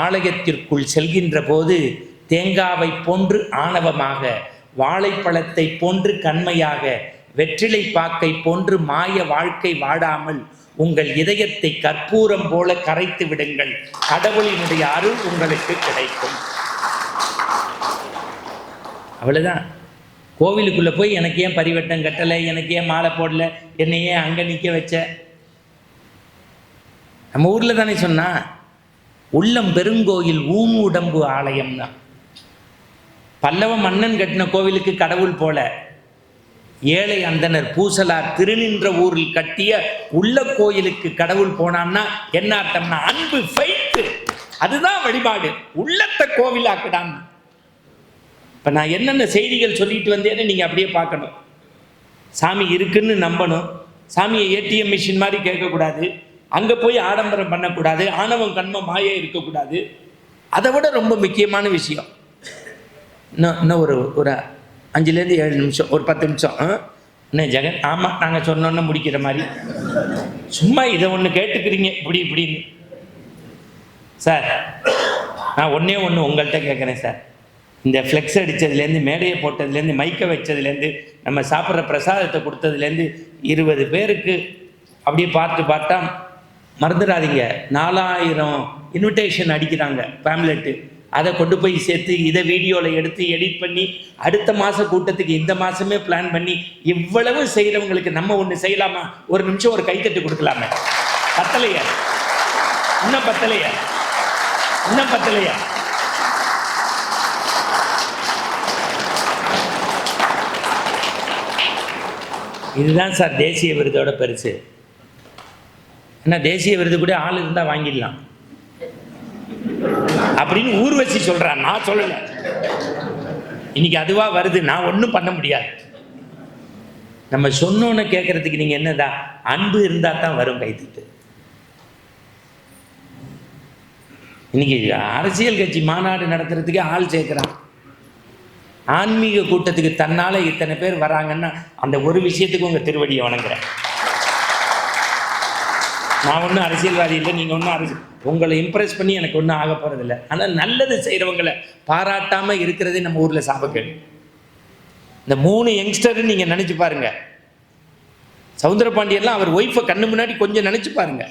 ஆலயத்திற்குள் செல்கின்ற போது தேங்காவை போன்று ஆணவமாக, வாழைப்பழத்தை போன்று கண்மையாக, வெற்றிலை பாக்கை போன்று மாய வாழ்க்கை வாடாமல் உங்கள் இதயத்தை கற்பூரம் போல கரைத்து விடுங்கள், கடவுளினுடைய அருள் உங்களுக்கு கிடைக்கும். அவ்வளோதான். கோவிலுக்குள்ளே போய் எனக்கு ஏன் பரிவட்டம் கட்டலை, எனக்கு ஏன் மாலை போடல, என்னை ஏன் அங்கே நிற்க வச்ச? நம்ம ஊரில் தானே சொன்னா, உள்ளம் பெருங்கோயில் ஊன் உடம்பு ஆலயம் தான். பல்லவ மன்னன் கட்டின கோவிலுக்கு கடவுள் போல, ஏழை அந்தனர் பூசலார் திருநின்ற ஊரில் கட்டிய உள்ள கோயிலுக்கு கடவுள் போனான்னா என்ன அர்த்தம்னா அன்பு, ஃபைத்து, அதுதான் வழிபாடு. உள்ளத்தை கோவிலாக்குடான். இப்போ நான் என்னென்ன செய்திகள் சொல்லிட்டு வந்தேன்னு நீங்கள் அப்படியே பார்க்கணும். சாமி இருக்குன்னு நம்பணும். சாமியை ஏடிஎம் மிஷின் மாதிரி கேட்கக்கூடாது. அங்கே போய் ஆடம்பரம் பண்ணக்கூடாது. ஆணவம் கண்மம் மாயை இருக்கக்கூடாது. அதை விட ரொம்ப முக்கியமான விஷயம், இன்னும் ஒரு 5லேருந்து 7 நிமிஷம், ஒரு 10 நிமிஷம். இன்னும் ஜெகன், ஆமாம் நாங்கள் சொன்னோன்னு முடிக்கிற மாதிரி சும்மா இதை ஒன்று கேட்டுக்கிறீங்க இப்படி இப்படின்னு. சார் நான் ஒன்றே ஒன்று உங்கள்கிட்ட கேட்குறேன் சார். இந்த ஃப்ளெக்ஸ் அடித்ததுலேருந்து, மேடையை போட்டதுலேருந்து, மைக்கை வச்சதுலேருந்து, நம்ம சாப்பிட்ற பிரசாதத்தை கொடுத்ததுலேருந்து 20 பேருக்கு அப்படியே பார்த்தா மறந்துடாதீங்க. 4000 இன்விடேஷன் அடிக்கிறாங்க பேம்லெட்டு. அதை கொண்டு போய் சேர்த்து இதை வீடியோவில் எடுத்து எடிட் பண்ணி அடுத்த மாத கூட்டத்துக்கு இந்த மாதமே பிளான் பண்ணி இவ்வளவு செய்கிறவங்களுக்கு நம்ம ஒன்று செய்யலாமா? ஒரு நிமிஷம் ஒரு கைத்தட்டு கொடுக்கலாமே? பத்தலையா? இன்னும் பத்தலையா? இன்னும் பத்தலையா? இதுதான் சார் தேசிய விருதோட பெருசு. ஏன்னா தேசிய விருது கூட ஆள் இருந்தால் வாங்கிடலாம் அப்படின்னு ஊர்வசி சொல்றான், நான் சொல்லல. இன்னைக்கு அதுவா வருது, நான் ஒன்றும் பண்ண முடியாது. நம்ம சொன்னோன்னு கேட்கறதுக்கு நீங்க என்னதான் அன்பு இருந்தா தான் வரும் கைத்திட்டு. இன்னைக்கு அரசியல் கட்சி மாநாடு நடத்துறதுக்கு ஆள் சேர்க்கிறான். ஆன்மீக கூட்டத்துக்கு தன்னால இத்தனை பேர் வராங்கன்னா அந்த ஒரு விஷயத்துக்கு உங்க திருவடியை வணங்குறேன். நான் ஒன்றும் அரசியல்வாதி இல்லை, நீங்கள் ஒன்றும் உங்களை இம்ப்ரெஸ் பண்ணி எனக்கு ஒன்றும் ஆக போகிறதில்ல. ஆனால் நல்லது செய்கிறவங்களை பாராட்டாமல் இருக்கிறதே நம்ம ஊரில் சாபக்கேடு. இந்த 3 யங்ஸ்டர் நீங்கள் நினச்சி பாருங்க. சவுந்தரபாண்டியெல்லாம் அவர் ஒய்ஃபை கண்ணு முன்னாடி கொஞ்சம் நினச்சி பாருங்க.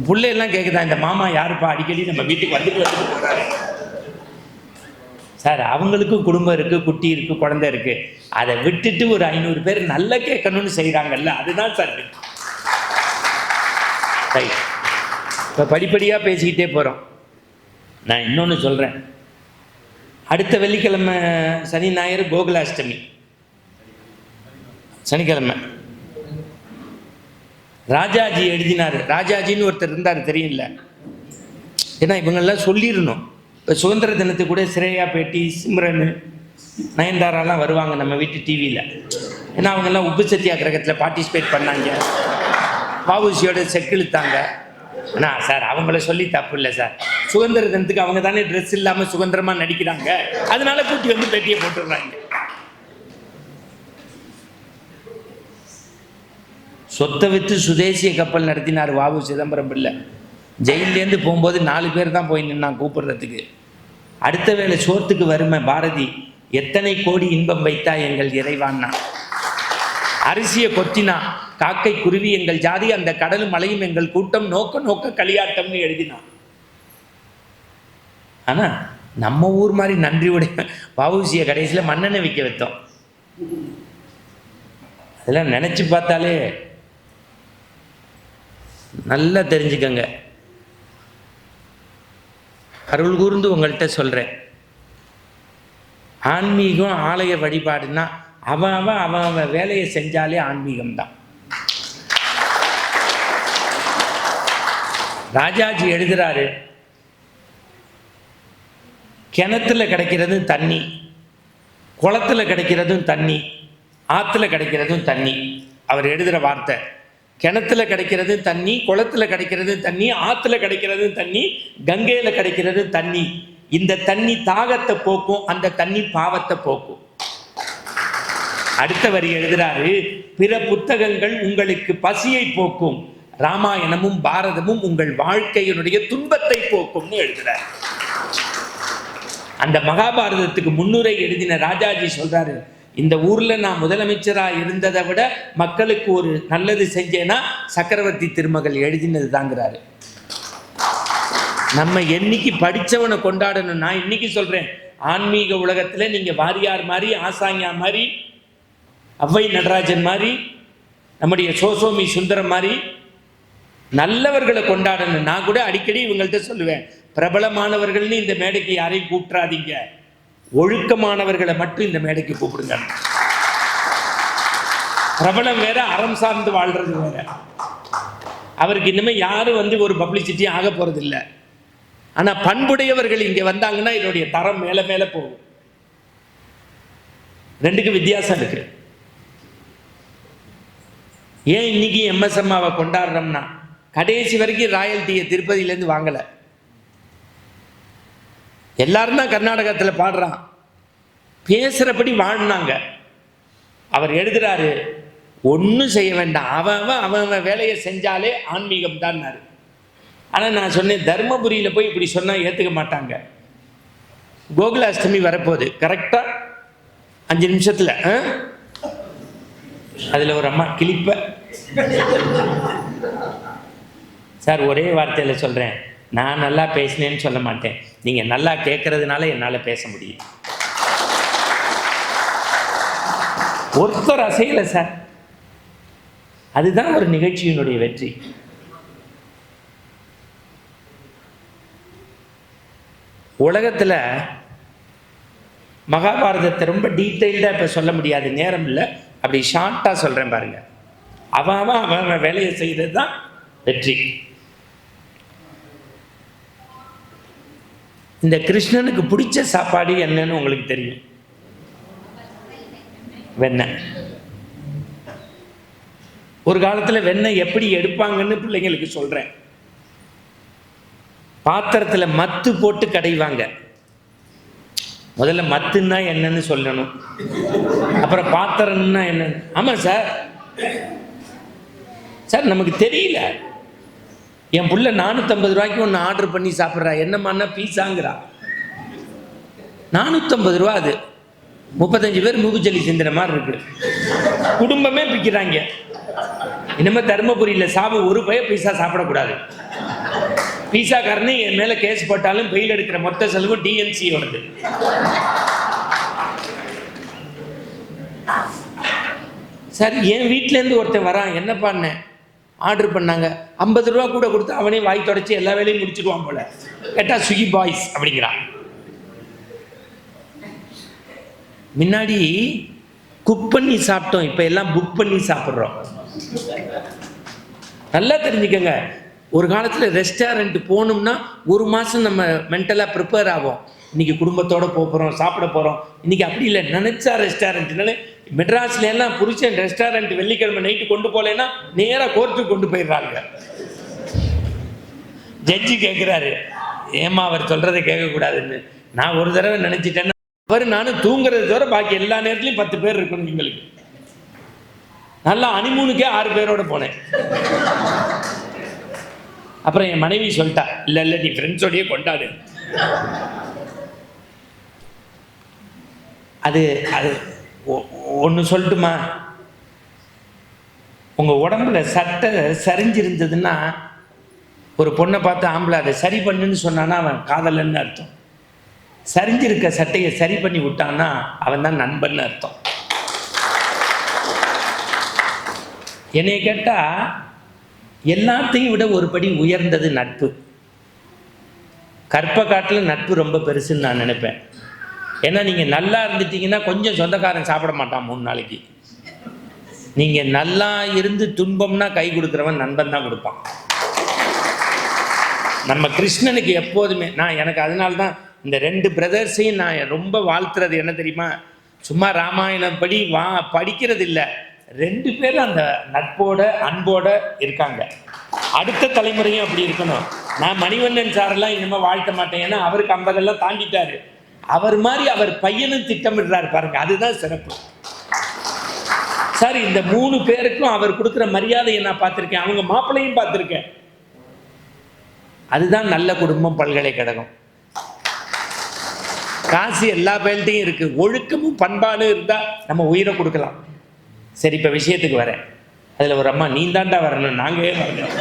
பிள்ளையெல்லாம் கேட்குதா, இந்த மாமா யாருப்பா அடிக்கடி நம்ம வீட்டுக்கு வந்துட்டு போகிறாரு சார். அவங்களுக்கும் குடும்பம் இருக்குது, குட்டி இருக்குது, குழந்தை இருக்குது. அதை விட்டுட்டு ஒரு 500 பேர் நல்லா கேட்கணும்னு செய்கிறாங்கல்ல, அதுதான் சார். ரைட். இப்போ படிப்படியாக பேசிக்கிட்டே போகிறோம். நான் இன்னொன்று சொல்கிறேன். அடுத்த வெள்ளிக்கிழமை சனி ஞாயிறு கோகுலாஷ்டமி, சனிக்கிழமை. ராஜாஜி எழுதினார். ராஜாஜின்னு ஒருத்தர் இருந்தார், தெரியும்ல? ஏன்னா இவங்கெல்லாம் சொல்லிடணும். இப்போ சுதந்திர தினத்துக்கு கூட ஸ்ரேயா பேட்டி, சிம்ரன், நயன்தாராலாம் வருவாங்க நம்ம வீட்டு டிவியில். ஏன்னா அவங்கெல்லாம் உப்பு சத்தியாகிரகத்தில் பார்ட்டிசிபேட் பண்ணாங்க, வஉசியோட செக்கிழுத்தாங்க. அண்ணா சார் அவங்கள சொல்லி தப்பு இல்லை சார். சுதந்திர தினத்துக்கு அவங்க தானே ட்ரெஸ் இல்லாமல் சுதந்திரமாக நடிக்கிறாங்க, அதனால கூட்டி வந்து பேட்டியை போட்டுடுறாங்க. சொத்தை விற்று சுதேசிய கப்பல் நடத்தினார் வாவு சிதம்பரம் பிள்ளை. ஜெயிலேருந்து போகும்போது 4 பேர் தான் போய் நின்னான் கூப்பிடுறதுக்கு. அடுத்த வேளை சோத்துக்கு வறுமை பாரதி, எத்தனை கோடி இன்பம் வைத்தா எங்கள் இறைவான்னா. அரிசியை கொத்தினா காக்கை குருவி எங்கள் ஜாதி, அந்த கடலும் மலையும் எங்கள் கூட்டம், நோக்க நோக்க களியாட்டம்னு எழுதினான். ஆனா நம்ம ஊர் மாதிரி நன்றியுடைய வஉசியை கடைசியில் மண்ணெண்ணெய் விற்க வைத்தோம். அதெல்லாம் நினைச்சு பார்த்தாலே நல்லா தெரிஞ்சுக்கங்க. அருள் கூர்ந்து உங்கள்கிட்ட சொல்கிறேன், ஆன்மீகம் ஆலய வழிபாடுன்னா அவன் வேலையை செஞ்சாலே ஆன்மீகம்தான். ராஜாஜி எழுதுறாரு, கிணத்துல கிடைக்கிறதும் தண்ணி, குளத்துல கிடைக்கிறதும் தண்ணி, ஆற்றுல கிடைக்கிறதும் தண்ணி. அவர் எழுதுகிற வார்த்தை, கிணத்துல கிடைக்கிறது தண்ணி, குளத்துல கிடைக்கிறது தண்ணி, ஆற்றுல கிடைக்கிறது தண்ணி, கங்கையில் கிடைக்கிறது தண்ணி. இந்த தண்ணி தாகத்தை போக்கும், அந்த தண்ணி பாவத்தை போக்கும். அடுத்த வரி எழுதுறாரு, பிற புத்தகங்கள் உங்களுக்கு பசியை போக்கும், ராமாயணமும் பாரதமும் உங்கள் வாழ்க்கையினுடைய துன்பத்தை போக்கும்னு எழுதுறாரு. அந்த மகாபாரதத்துக்கு முன்னுரை எழுதின ராஜாஜி சொல்றாரு, இந்த ஊர்ல நான் முதலமைச்சரா இருந்ததை விட மக்களுக்கு ஒரு நல்லது செஞ்சேன்னா சக்கரவர்த்தி திருமகள் எழுதினது தாங்கிறாரு. நம்ம என்னைக்கு படிச்சவனை கொண்டாடணும். நான் இன்னைக்கு சொல்றேன், ஆன்மீக உலகத்துல நீங்க வாரியார் மாதிரி, ஆசாங்கியா மாதிரி, அவ்வை நடராஜன் மாதிரி, நம்முடைய சோசோமி சுந்தரம் மாதிரி நல்லவர்களை கொண்டாடணும். நான் கூட அடிக்கடி இவங்கள்ட்ட சொல்லுவேன், பிரபலமானவர்கள்னு இந்த மேடைக்கு யாரையும் கூப்பிட்றாதீங்க, ஒழுக்கமானவர்களை மட்டும் இந்த மேடைக்கு கூப்பிடுங்க. பிரபலம் வேற, அறம் சார்ந்து வாழ்றது வேற. அவருக்கு இனிமே யாரும் வந்து ஒரு பப்ளிசிட்டியும் ஆக போறது இல்லை. ஆனா பண்புடையவர்கள் இங்க வந்தாங்கன்னா இதனுடைய தரம் மேல மேல போகும். ரெண்டுக்கு வித்தியாசம் இருக்கு. ஏன் இன்னைக்கு எம்எஸ்எம்மாவை கொண்டாடுறோம்னா, கடைசி வரைக்கும் ராயல்ட்டியை திருப்பதியிலேருந்து வாங்கலை. எல்லாரும் தான் கர்நாடகத்தில் பாடுறான், பேசுகிறபடி வாழ்னாங்க. அவர் எழுதுறாரு, ஒன்றும் செய்ய வேண்டாம், அவன் வேலையை செஞ்சாலே ஆன்மீகம் தான்னாரு. ஆனால் நான் சொன்னேன், தர்மபுரியில் போய் இப்படி சொன்னால் ஏற்றுக்க மாட்டாங்க. கோகுலாஷ்டமி வரப்போகுது, கரெக்டாக 5 நிமிஷத்தில். அதில் ஒரு அம்மா கிளிப்ப, சார் ஒரே வார்த்தையில் சொல்கிறேன், நான் நல்லா பேசினேன்னு சொல்ல மாட்டேன், நீங்கள் நல்லா கேட்கறதுனால என்னால் பேச முடியும். ஒருத்தர் அசையலை சார். அதுதான் ஒரு நிகழ்ச்சியினுடைய வெற்றி. உலகத்தில் மகாபாரதத்தை ரொம்ப டீட்டெயில்டாக இப்போ சொல்ல முடியாது, நேரம் இல்லை. அப்படி ஷார்ட்டாக சொல்கிறேன் பாருங்க. அவன் வேலையை செய்கிறது தான் வெற்றி. இந்த கிருஷ்ணனுக்கு பிடிச்ச சாப்பாடு என்னன்னு உங்களுக்கு தெரியும்? வெண்ணெய். ஒரு காலத்தில் வெண்ணெய் எப்படி எடுப்பாங்கன்னு பிள்ளைங்களுக்கு சொல்கிறேன். பாத்திரத்தில் மத்து போட்டு கடைவாங்க. முதல்ல மத்துன்னா என்னன்னு சொல்லணும், அப்புறம் பாத்திரம்னா என்னன்னு. ஆமாம் சார், சார் நமக்கு தெரியல. என் புள்ள 450 ரூபாய்க்கு ஒன்று ஆர்டர் பண்ணி சாப்பிட்றா. என்னம்மான்னா பீஸாங்கிறா. 450 ரூபா. அது 35 பேர் மூக்குச்சலி சிந்துற மாதிரி இருக்கு. குடும்பமே பிக்கிறாங்க. இனிமேல் தர்மபுரியில் ஒரு பய பீஸா சாப்பிடக்கூடாது. பீஸாக்காரனே என் மேலே கேஸ் போட்டாலும் பெயில் எடுக்கிற மொத்த செலவு டிஎன்சியோடது. சார் என் வீட்டிலேருந்து ஒருத்தன் வரான், என்ன பண்ணேன், ஆர்டர் பண்ணாங்க, 50 ரூபா கூட கொடுத்து அவனே வாய் தொடச்சி எல்லா வேலையும் முடிச்சிடுவான் போல. கேட்டா ஸ்விக்கி பாய்ஸ் அப்படிங்கிறான். முன்னாடி குக் பண்ணி சாப்பிட்டோம், இப்போ எல்லாம் புக் பண்ணி சாப்பிட்றோம். நல்லா தெரிஞ்சுக்கங்க. ஒரு காலத்தில் ரெஸ்டாரண்ட் போகணும்னா 1 மாதம் நம்ம மென்டலாக ப்ரிப்பேர் ஆகும். இன்றைக்கி குடும்பத்தோடு போகிறோம், சாப்பிட போகிறோம். இன்றைக்கி அப்படி இல்லை. நினச்சா ரெஸ்டாரண்ட்னால மெட்ராஸ்ல எல்லாம் புருஷன் ரெஸ்டாரண்ட் வெள்ளிக்கிழமை நைட்டு கொண்டு போகலன்னா நேராக கோர்ட்டுக்கு கொண்டு போயிடுறாங்க. ஜட்ஜி கேட்குறாரு, ஏமா அவர் சொல்கிறத கேட்கக்கூடாதுன்னு. நான் ஒரு தடவை நினச்சிட்டேன்னா அவர் நானும் தூங்குறது தவிர பாக்கி எல்லா நேரத்துலையும் 10 பேர் இருக்கணும் எங்களுக்கு. நல்லா ஹனிமூனுக்கே 6 பேரோட போனேன். அப்புறம் என் மனைவி சொல்லிட்டா, இல்லை நீ ஃப்ரெண்ட்ஸோடையே கொண்டாடு. அது அது ஒன்று சொல்லட்டுமா, உங்கள் உடம்புல சட்டை சரிஞ்சிருந்ததுன்னா ஒரு பொண்ணை பார்த்து ஆம்பளை அதை சரி பண்ணுன்னு சொன்னான்னா அவன் காதலன்னு அர்த்தம். சரிஞ்சிருக்க சட்டையை சரி பண்ணி விட்டான்னா அவன் தான் நண்பன்னு அர்த்தம். என்னை கேட்டால் எல்லாத்தையும் விட ஒரு படி உயர்ந்தது நட்பு. கற்ப காட்டில் நட்பு ரொம்ப பெருசுன்னு நான் நினைப்பேன். ஏன்னா நீங்கள் நல்லா இருந்துட்டீங்கன்னா கொஞ்சம் சொந்தக்காரன் சாப்பிட மாட்டான் 3 நாளைக்கு. நீங்கள் நல்லா இருந்து துன்பம்னா கை கொடுக்குறவன் நண்பன் தான் கொடுப்பான். நம்ம கிருஷ்ணனுக்கு எப்போதுமே எனக்கு அதனால தான் இந்த 2 பிரதர்ஸையும் நான் ரொம்ப வாழ்த்துறது என்ன தெரியுமா, சும்மா ராமாயணம் படிக்கிறது இல்லை, 2 பேரும் அந்த நட்போட அன்போட இருக்காங்க. அடுத்த தலைமுறையும் அப்படி இருக்கணும். நான் மணிவண்ணன் சாரெல்லாம் இனிமேல் வாழ்த்த மாட்டேன், ஏன்னா அவருக்கு 50 எல்லாம் தாண்டிட்டாரு. அவர் மாதிரி அவர் பையனும் திட்டமிடுறாரு பாருங்க, அதுதான் சிறப்பு. சார் இந்த 3 பேருக்கும் அவர் கொடுக்குற மரியாதையை நான் பார்த்துருக்கேன், அவங்க மாப்பிள்ளையும் பார்த்துருக்கேன். அதுதான் நல்ல குடும்பம், பல்கலைக்கழகம். காசு எல்லா பேர்கிட்டையும் இருக்கு, ஒழுக்கமும் பண்பாடும் இருந்தால் நம்ம உயிரை கொடுக்கலாம். சரி, இப்போ விஷயத்துக்கு வரேன். அதில் ஒரு அம்மா, நீ தாண்டா வரணும், நாங்களே வரணும்.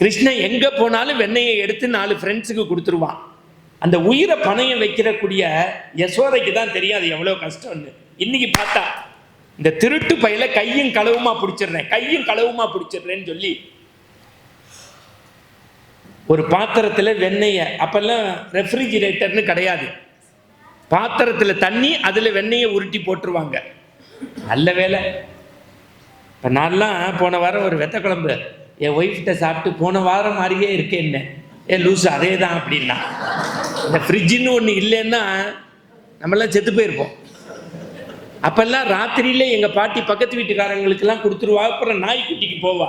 கிருஷ்ணன் எங்கே போனாலும் வெண்ணெயை எடுத்து 4 ஃப்ரெண்ட்ஸுக்கு கொடுத்துருவான். அந்த உயிரை பணையம் வைக்கிறக்கூடிய யசோதைக்கு தான் தெரியாது எவ்வளோ கஷ்டம்னு. இன்னைக்கு பார்த்தா இந்த திருட்டு பையில கையும் களவுமா பிடிச்சிடுறேன்னு சொல்லி ஒரு பாத்திரத்தில் வெண்ணெயை, அப்பெல்லாம் ரெஃப்ரிஜிரேட்டர்னு கிடையாது, பாத்திரத்தில் தண்ணி அதில் வெண்ணெயை உருட்டி போட்டுருவாங்க. நல்ல வேலை. இப்போ நான்லாம் போன வாரம் ஒரு வெத்த குழம்பு என் ஒய்ஃப்கிட்ட சாப்பிட்டு போன வாரம் மாதிரியே இருக்கேன். என்ன லூஸ் அதே தான் அப்படின்னா, இந்த ஃப்ரிட்ஜுன்னு ஒன்று இல்லைன்னா நம்மளாம் செத்து போயிருப்போம். அப்பெல்லாம் ராத்திரியில எங்கள் பாட்டி பக்கத்து வீட்டுக்காரங்களுக்கெல்லாம் கொடுத்துருவா, அப்புறம் நாய்க்குட்டிக்கு போவா.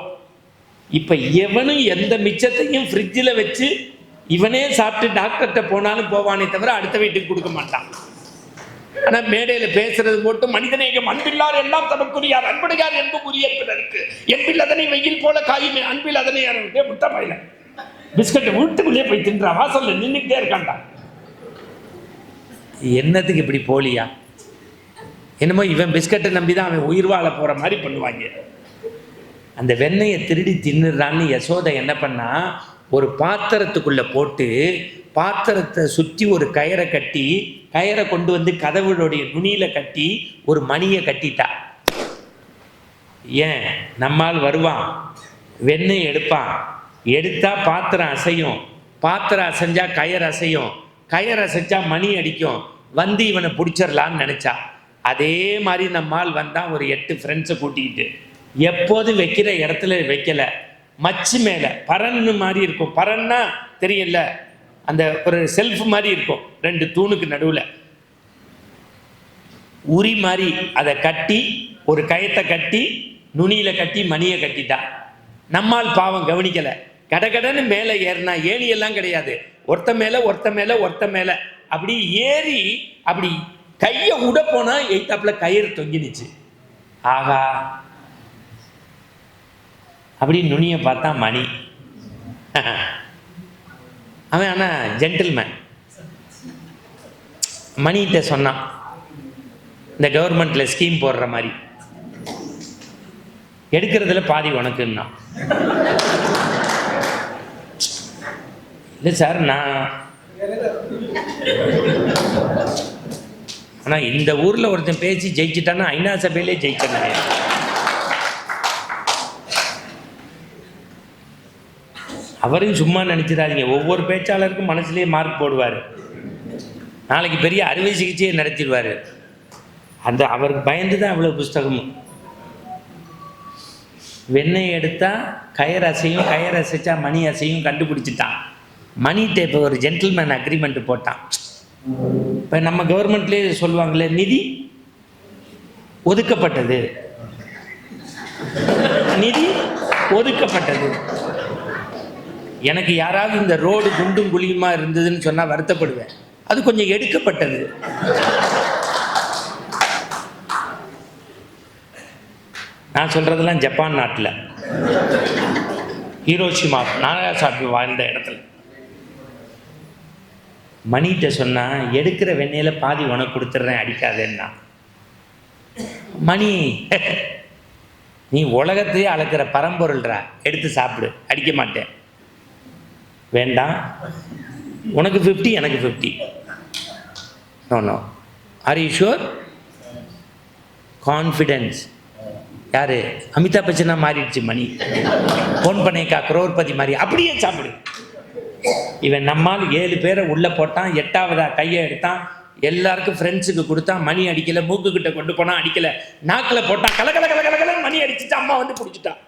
இப்போ எவனும் எந்த மிச்சத்தையும் ஃப்ரிட்ஜில் வச்சு இவனே சாப்பிட்டு டாக்டர்கிட்ட போனாலும் போவானே தவிர அடுத்த வீட்டுக்கு கொடுக்க மாட்டான். ஆனா மேடையில பேசுறது மட்டும் மனிதநேயம் அன்பில்லார் எல்லாம் தமக்குரியார் அன்புடையார் என்புக்குரிய பிறருக்கு என்பில் அதனை வெயில் போல காயுமே அன்பில் அதனை முட்டமாயில பிஸ்கட் வீட்டுக்குள்ளே போய் தின்றா வாசல்ல நின்றுக்கிட்டே இருக்கான்டா. என்னத்துக்கு இப்படி போலியா? என்னமோ இவன் பிஸ்கட்டை நம்பி தான் அவன் உயிர் வாழ போற மாதிரி பண்ணுவாங்க. அந்த வெண்ணெயை திருடி தின்னுறான்னு யசோதை என்ன பண்ணா, ஒரு பாத்திரத்துக்குள்ள போட்டு பாத்திரத்தை சுற்றி ஒரு கயிறை கட்டி, கயிறை கொண்டு வந்து கதவுடைய நுனியில கட்டி ஒரு மணியை கட்டிட்டா. ஏன் நம்மால் வருவான், வெண்ணெய் எடுப்பான், எடுத்தா பாத்திரம் அசையும், பாத்திரம் அசைஞ்சா கயிறு அசையும், கயிறு அசைச்சா மணி அடிக்கும், வந்து இவனை பிடிச்சிடலான்னு நினைச்சா. அதே மாதிரி நம்மால் வந்தான் ஒரு 8 ஃப்ரெண்ட்ஸை கூட்டிக்கிட்டு. எப்போதும் வைக்கிற இடத்துல வைக்கல, மச்சு மேல பரன்னு மாதிரி இருக்கும். பரன்னா தெரியல, அந்த ஒரு செல்ஃப் மாதிரி இருக்கும் 2 தூணுக்கு நடுவில் உரி மாதிரி அதை கட்டி, ஒரு கயத்தை கட்டி நுனியில கட்டி மணியை கட்டிட்டா. நம்மால் பாவம் கவனிக்கல, கடகடன்னு மேலே ஏறினா. ஏணியெல்லாம் கிடையாது, ஒருத்த மேல ஒருத்த மேல ஒருத்த மேல அப்படி ஏறி அப்படி கையை உட போனா எய்தாப்புல கயிறு தொங்கினுச்சு. ஆகா, அப்படி நுனியை பார்த்தா மணி. அவன் ஆனா ஜென்டில்மேன். மணிகிட்ட சொன்னான், இந்த கவர்மெண்ட்ல ஸ்கீம் போடுற மாதிரி எடுக்கிறதுல பாதி உனக்குன்னா. இல்லை சார், நான் ஆனால் இந்த ஊரில் ஒருத்தன் பேசி ஜெயிச்சிட்டான்னா ஐநா சபையிலே ஜெயிச்சேன். அவரையும் சும்மா நினச்சிடாதீங்க, ஒவ்வொரு பேச்சாளருக்கும் மனசுலேயே மார்க் போடுவார். நாளைக்கு பெரிய அறுவை சிகிச்சையை நடத்திடுவார். அந்த அவருக்கு பயந்து தான் அவ்வளோ புஸ்தகமும். வெண்ணெய் எடுத்தால் கயிறு அசையும், கயிறு அசைச்சா மணி அசையும் கண்டுபிடிச்சிட்டான். மணிகிட்ட இப்போ ஒரு ஜென்டில்மேன் அக்ரிமெண்ட் போட்டான். இப்போ நம்ம கவர்மெண்ட்லேயே சொல்லுவாங்களே, நிதி ஒதுக்கப்பட்டது, நிதி ஒதுக்கப்பட்டது. எனக்கு யாராவது இந்த ரோடு குண்டும் குழியுமா இருந்ததுன்னு சொன்னால் வருத்தப்படுவேன். அது கொஞ்சம் எடுக்கப்பட்டது. நான் சொல்றதெல்லாம் ஜப்பான் நாட்டில் ஹீரோஷிமா நாகாசாக்கி வாழ்ந்த இடத்துல. மணிகிட்ட சொன்னா, எடுக்கிற வெண்ணெயில பாதி உனக்கு கொடுத்துட்றேன், அடிக்காதேன்னா. மணி, நீ உலகத்தையே அளக்கிற பரம்பொருள்ரா, எடுத்து சாப்பிடு, அடிக்க மாட்டேன். வேண்டாம், உனக்கு 50 எனக்கு 50. No, are you sure? Confidence. யாரு? அமிதாப் பச்சனா மாறிடுச்சு மணி. பொன் பனைக்கா குரோர்பதி மாதிரி. அப்படியே சாப்பிடு. இவன் நம்மால் 7 பேரை உள்ள போட்டான், 8ஆவதா கையை எடுத்தான், எல்லாருக்கும் ஃப்ரெண்ட்ஸுக்கு கொடுத்தான். மணி அடிக்கல, மூக்கு கிட்ட கொண்டு போனா அடிக்கல, நாக்கில் போட்டான், கலகல கலகல மணி அடிச்சுட்டு அம்மா வந்து பிடிச்சிட்டான்.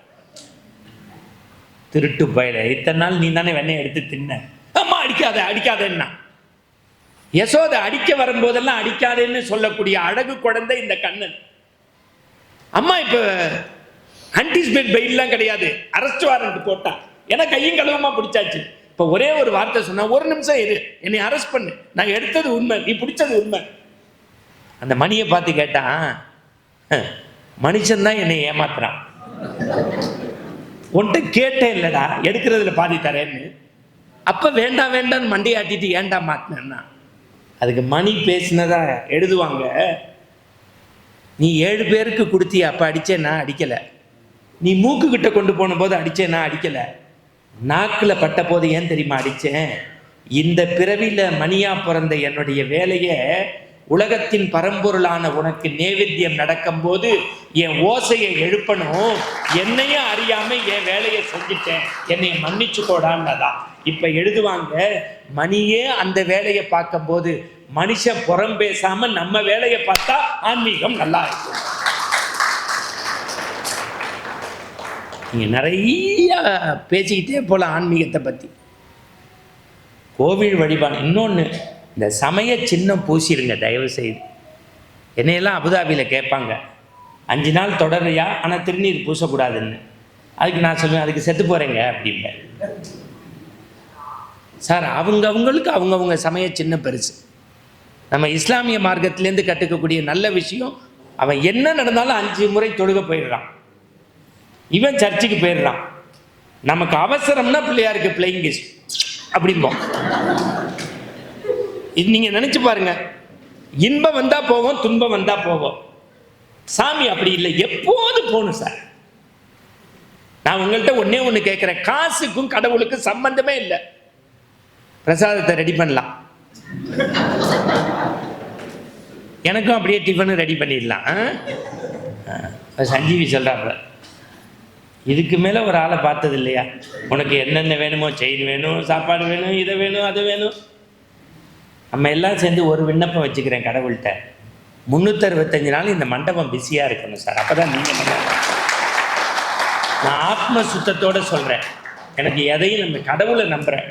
திருட்டு பயல, இத்தனை நாள் நீ தானே வெண்ணெய் எடுத்து தின்ன, அம்மா அடிக்காத அடிக்காதன்னா. யசோதை அடிக்க வரும்போதெல்லாம் அடிக்காதேன்னு சொல்லக்கூடிய அழகு குழந்தை இந்த கண்ணன். அம்மா இப்ப ஆன்டிசிபேட் பெயில்லாம் கிடையாது, அரெஸ்ட் வாரண்ட் போட்டா, ஏன்னா கையும் கழுவமா பிடிச்சாச்சு. இப்ப ஒரே ஒரு வார்த்தை சொன்னா, ஒரு நிமிஷம் இரு, என்னை அரெஸ்ட் பண்ணு, நான் எடுத்தது உண்மை, நீ பிடிச்சது உண்மை. அந்த மணியை பார்த்து கேட்டான், மனுஷன் தான் என்னை ஏமாத்துறான், உன்கிட்ட கேட்டேன் இல்லடா எடுக்கிறதுல பாதி தரேன்னு. அப்ப வேண்டாம் வேண்டான்னு மண்டையாட்டிட்டு ஏண்டா மாத்தினா. அதுக்கு மணி பேசினதா எழுதுவாங்க. நீ 7 பேருக்கு கொடுத்திய, அப்ப அடிச்சேன்னா அடிக்கல. நீ மூக்கு கிட்ட கொண்டு போன போது அடிச்சேன்னா அடிக்கல. நாக்குல பட்ட போது ஏன் தெரியுமா அடிச்சேன்? இந்த பிறவில மணியா பிறந்த என்னுடைய வேலையை உலகத்தின் பரம்பொருளான உனக்கு நேவேத்தியம் நடக்கும் போது என் ஓசையை எழுப்பணும், என்னையும் அறியாம என் வேலையை செஞ்சுட்டேன், என்னை மன்னிச்சுக்கோடான்னதான். இப்ப எழுதுவாங்க, மணியே அந்த வேலையை பார்க்கும் போது மனுஷன் புறம் பேசாம நம்ம வேலையை பார்த்தா ஆன்மீகம் நல்லா இருக்கும். நீங்க நிறைய பேசிக்கிட்டே போல ஆன்மீகத்தை பத்தி. கோவில் வழிபாடு. இன்னொன்று, இந்த சமய சின்னம் பூசிடுங்க தயவு செய்து. என்னையெல்லாம் அபுதாபியில் கேட்பாங்க, 5 நாள் தொடரையா, ஆனால் திருநீர் பூசக்கூடாதுன்னு. அதுக்கு நான் சொல்லுவேன், அதுக்கு செத்து போகிறேங்க அப்படின்பேன். சார், அவங்களுக்கு அவங்கவுங்க சமய சின்னம் பெருசு. நம்ம இஸ்லாமிய மார்க்கத்திலேருந்து கற்றுக்கக்கூடிய நல்ல விஷயம், அவன் என்ன நடந்தாலும் 5 முறை தொழுக போயிடுறான், இவன் சர்ச்சுக்கு போயிடுறான். நமக்கு அவசரம்னா பிள்ளையாருக்கு பிளேயிங் கிஸ் அப்படிம்போம். இது நீங்கள் நினச்சி பாருங்க, இன்பம் வந்தால் போவோம், துன்பம் வந்தால் போவோம். சாமி அப்படி இல்லை, எப்போது போகணும் சார். நான் உங்கள்கிட்ட ஒன்னே ஒன்று கேட்குறேன், காசுக்கும் கடவுளுக்கும் சம்பந்தமே இல்லை. பிரசாதத்தை ரெடி பண்ணலாம், எனக்கும் அப்படியே டிஃபனு ரெடி பண்ணிடலாம். சஞ்சீவி சொல்கிறாப்புல, இதுக்கு மேலே ஒரு ஆளை பார்த்தது இல்லையா, உனக்கு என்னென்ன வேணுமோ, செயின் வேணும், சாப்பாடு வேணும், இதை வேணும், அது வேணும். நம்ம எல்லாம் சேர்ந்து ஒரு விண்ணப்பம் வச்சுக்கிறேன் கடவுள்கிட்ட, 365 நாள் இந்த மண்டபம் பிஸியாக இருக்கணும் சார், அப்போ தான் நீங்கள் பண்ண. நான் ஆத்ம சுத்தத்தோடு சொல்கிறேன், எனக்கு எதையும் நம்ம கடவுளை நம்புகிறேன்.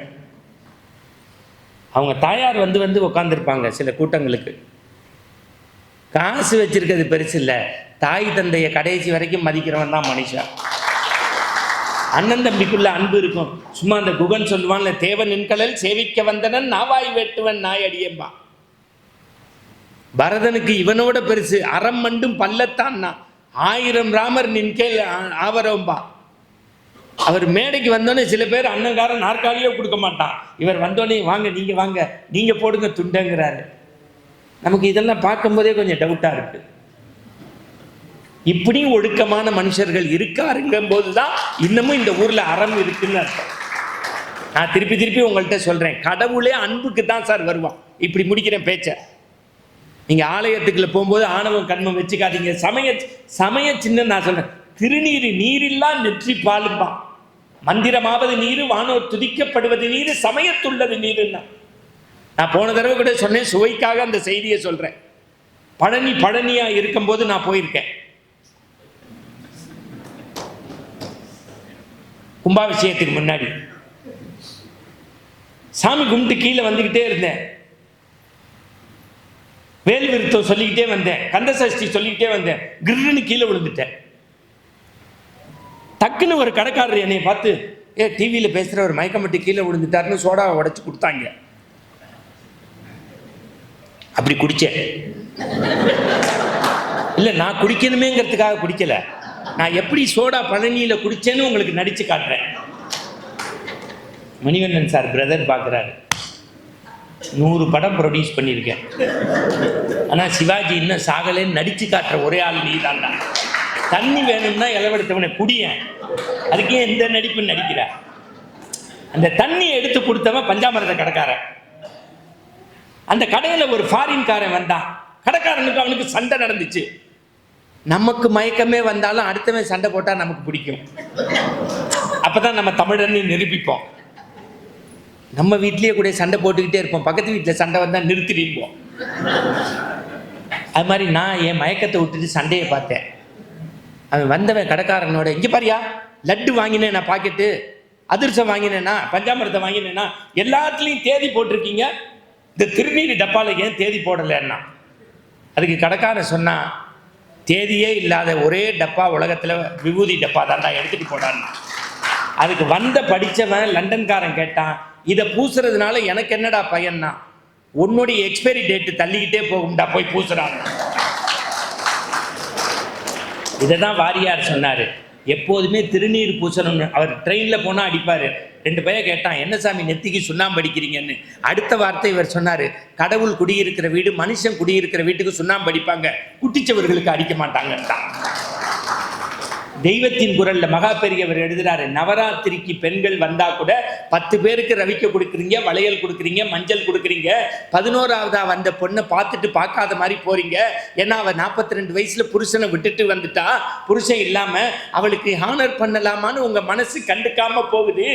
அவங்க தாயார் வந்து உட்காந்துருப்பாங்க சில கூட்டங்களுக்கு, காசு வச்சிருக்கிறது பெருசு இல்லை, தாய் தந்தையை கடைசி வரைக்கும் மதிக்கிறவன் தான் மனுஷன். அண்ணன் தம்பிக்குள்ள அன்பு இருக்கும். சும்மா அந்த குகன் சொல்லுவான்ல, தேவன் நின்கடல் சேவிக்க வந்தனன் நாவாய் வேட்டுவன் நாய் அடியம்பா. பரதனுக்கு இவனோட பெருசு அறம் மண்டும் பல்லத்தான்னா, 1000 ராமர் நின்கேல் ஆவரம்பா. அவர் மேடைக்கு வந்தோடனே சில பேர் அண்ணங்காரன் நாற்காலியோ கொடுக்க மாட்டான், இவர் வந்தோடனே வாங்க நீங்க போடுங்க துண்டங்கிறாரு. நமக்கு இதெல்லாம் பார்க்கும்போதே கொஞ்சம் டவுட்டாக இருக்கு. இப்படி ஒழுக்கமான மனுஷர்கள் இருக்காருங்கும் போது தான் இன்னமும் இந்த ஊரில் அறம் இருக்குன்னு அர்த்தம். நான் திருப்பி உங்கள்கிட்ட சொல்கிறேன், கடவுளே அன்புக்கு தான் சார் வருவான். இப்படி முடிக்கிறேன் பேச்சை. நீங்கள் ஆலயத்துக்குள்ள போகும்போது ஆணவம் கண்மம் வச்சுக்காதீங்க. சமய சின்ன நான் சொல்கிறேன், திருநீர் நீரில்லா நெற்றி பாலும்பான், மந்திரமாவது நீர், வானோர் துதிக்கப்படுவது நீர், சமயத்துள்ளது நீருன்னா. நான் போன தடவை கூட சொன்னேன், சுவைக்காக அந்த செய்தியை சொல்கிறேன். பழனியா இருக்கும்போது நான் போயிருக்கேன். கும்பாபிஷேகத்துக்கு முன்னாடி சாமி கும்பிட்டு கீழே வந்துக்கிட்டே இருந்தேன். வேல் விருத்தம் சொல்லிக்கிட்டே வந்தேன், கந்த சஷ்டி சொல்லிக்கிட்டே வந்தேன். கிருன்னு கீழே விழுந்துட்டேன். டக்குன்னு ஒரு கடைக்காரர் என்னை பார்த்து, டிவியில் பேசுகிற ஒரு மயக்கமட்டி கீழே விழுந்துட்டாருன்னு சோடாவை உடைச்சு கொடுத்தாங்க. அப்படி குடிச்சேன். இல்லை, நான் குடிக்கணுமேங்கிறதுக்காக குடிக்கல, நான் எப்படி சோடா பழனியில் குடிச்சேன்னு உங்களுக்கு நடிச்சு காட்டுறேன். மணிவண்ணன் சார் பிரதர் பார்க்குறாரு, 100 படம் ப்ரொடியூஸ் பண்ணியிருக்கேன், ஆனால் சிவாஜி இன்னும் சாகலேன்னு நடிச்சு காட்டுற ஒரே ஆள் நீ தான்டா. தண்ணி வேணும்னா இளவெடுத்தவனை குடியேன், அதுக்கே எந்த நடிப்புன்னு நடிக்கிற. அந்த தண்ணியை எடுத்து கொடுத்தவன் பஞ்சாமிரத கடைக்காரன். அந்த கடையில் ஒரு ஃபாரின்காரன் வந்தான், கடைக்காரனுக்கு அவனுக்கு சண்டை நடந்துச்சு. நமக்கு மயக்கமே வந்தாலும் அடுத்தவன் சண்டை போட்டால் நமக்கு பிடிக்கும். அப்போதான் நம்ம தமிழன்னு நிரூபிப்போம். நம்ம வீட்லேயே கூட சண்டை போட்டுக்கிட்டே இருப்போம், பக்கத்து வீட்டில் சண்டை வந்தால் நிறுத்திடுவோம். அது மாதிரி நான் என் மயக்கத்தை விட்டுட்டு சண்டையை பார்த்தேன். அவன் வந்தவன் கடைக்காரனோட, இங்கே பாரியா லட்டு வாங்கினேன், நான் பாக்கெட்டு அதிர்சம் வாங்கினேன்னா, பஞ்சாமிரத்தை வாங்கினேன்னா, எல்லாத்துலேயும் தேதி போட்டிருக்கீங்க, இந்த திருநீர் டப்பால ஏன் தேதி போடலைன்னா. அதுக்கு கடைக்காரன் சொன்னா, தேதியே இல்லாத ஒரே டப்பா உலகத்தில் விபூதி டப்பா தான்டா, எடுத்துட்டு போடான்னு. அதுக்கு படித்தவன் லண்டன்காரன் கேட்டான், இதை பூசுறதுனால எனக்கு என்னடா பயன்னா, உன்னுடைய எக்ஸ்பைரி டேட்டு தள்ளிக்கிட்டே போகும்டா, போய் பூசுறாங்க. இதை தான் வாரியார் சொன்னார், எப்போதுமே திருநீர் பூசணும்னு. அவர் ட்ரெயினில் போனால் அடிப்பார். 2 பையன் கேட்டான், என்ன சாமி நெத்திக்கு சுண்ணாம்பு அடிக்கிறீங்கன்னு. அடுத்த வார்த்தை இவர் சொன்னார், கடவுள் குடியிருக்கிற வீடு, மனுஷன் குடியிருக்கிற வீட்டுக்கு சுண்ணாம்பு அடிப்பாங்க, குட்டிச்சவர்களுக்கு அடிக்க மாட்டாங்கன்ட்டான். தெய்வத்தின் குரல்ல மகா பெரியவர் எழுதுறாரு, நவராத்திரிக்கு பெண்கள் வந்தா கூட 10 பேருக்கு ரவிக்க கொடுக்குறீங்க, வளையல் கொடுக்குறீங்க, மஞ்சள் கொடுக்குறீங்க, 11ஆவதா வந்த பொண்ணை பார்த்துட்டு பார்க்காத மாதிரி போறீங்க. ஏன்னா அவ 42 வயசுல புருஷனை விட்டுட்டு வந்துட்டா, புருஷன் இல்லாம அவளுக்கு ஹானர் பண்ணலாமான்னு உங்க மனசு கண்டுக்காம போகுது.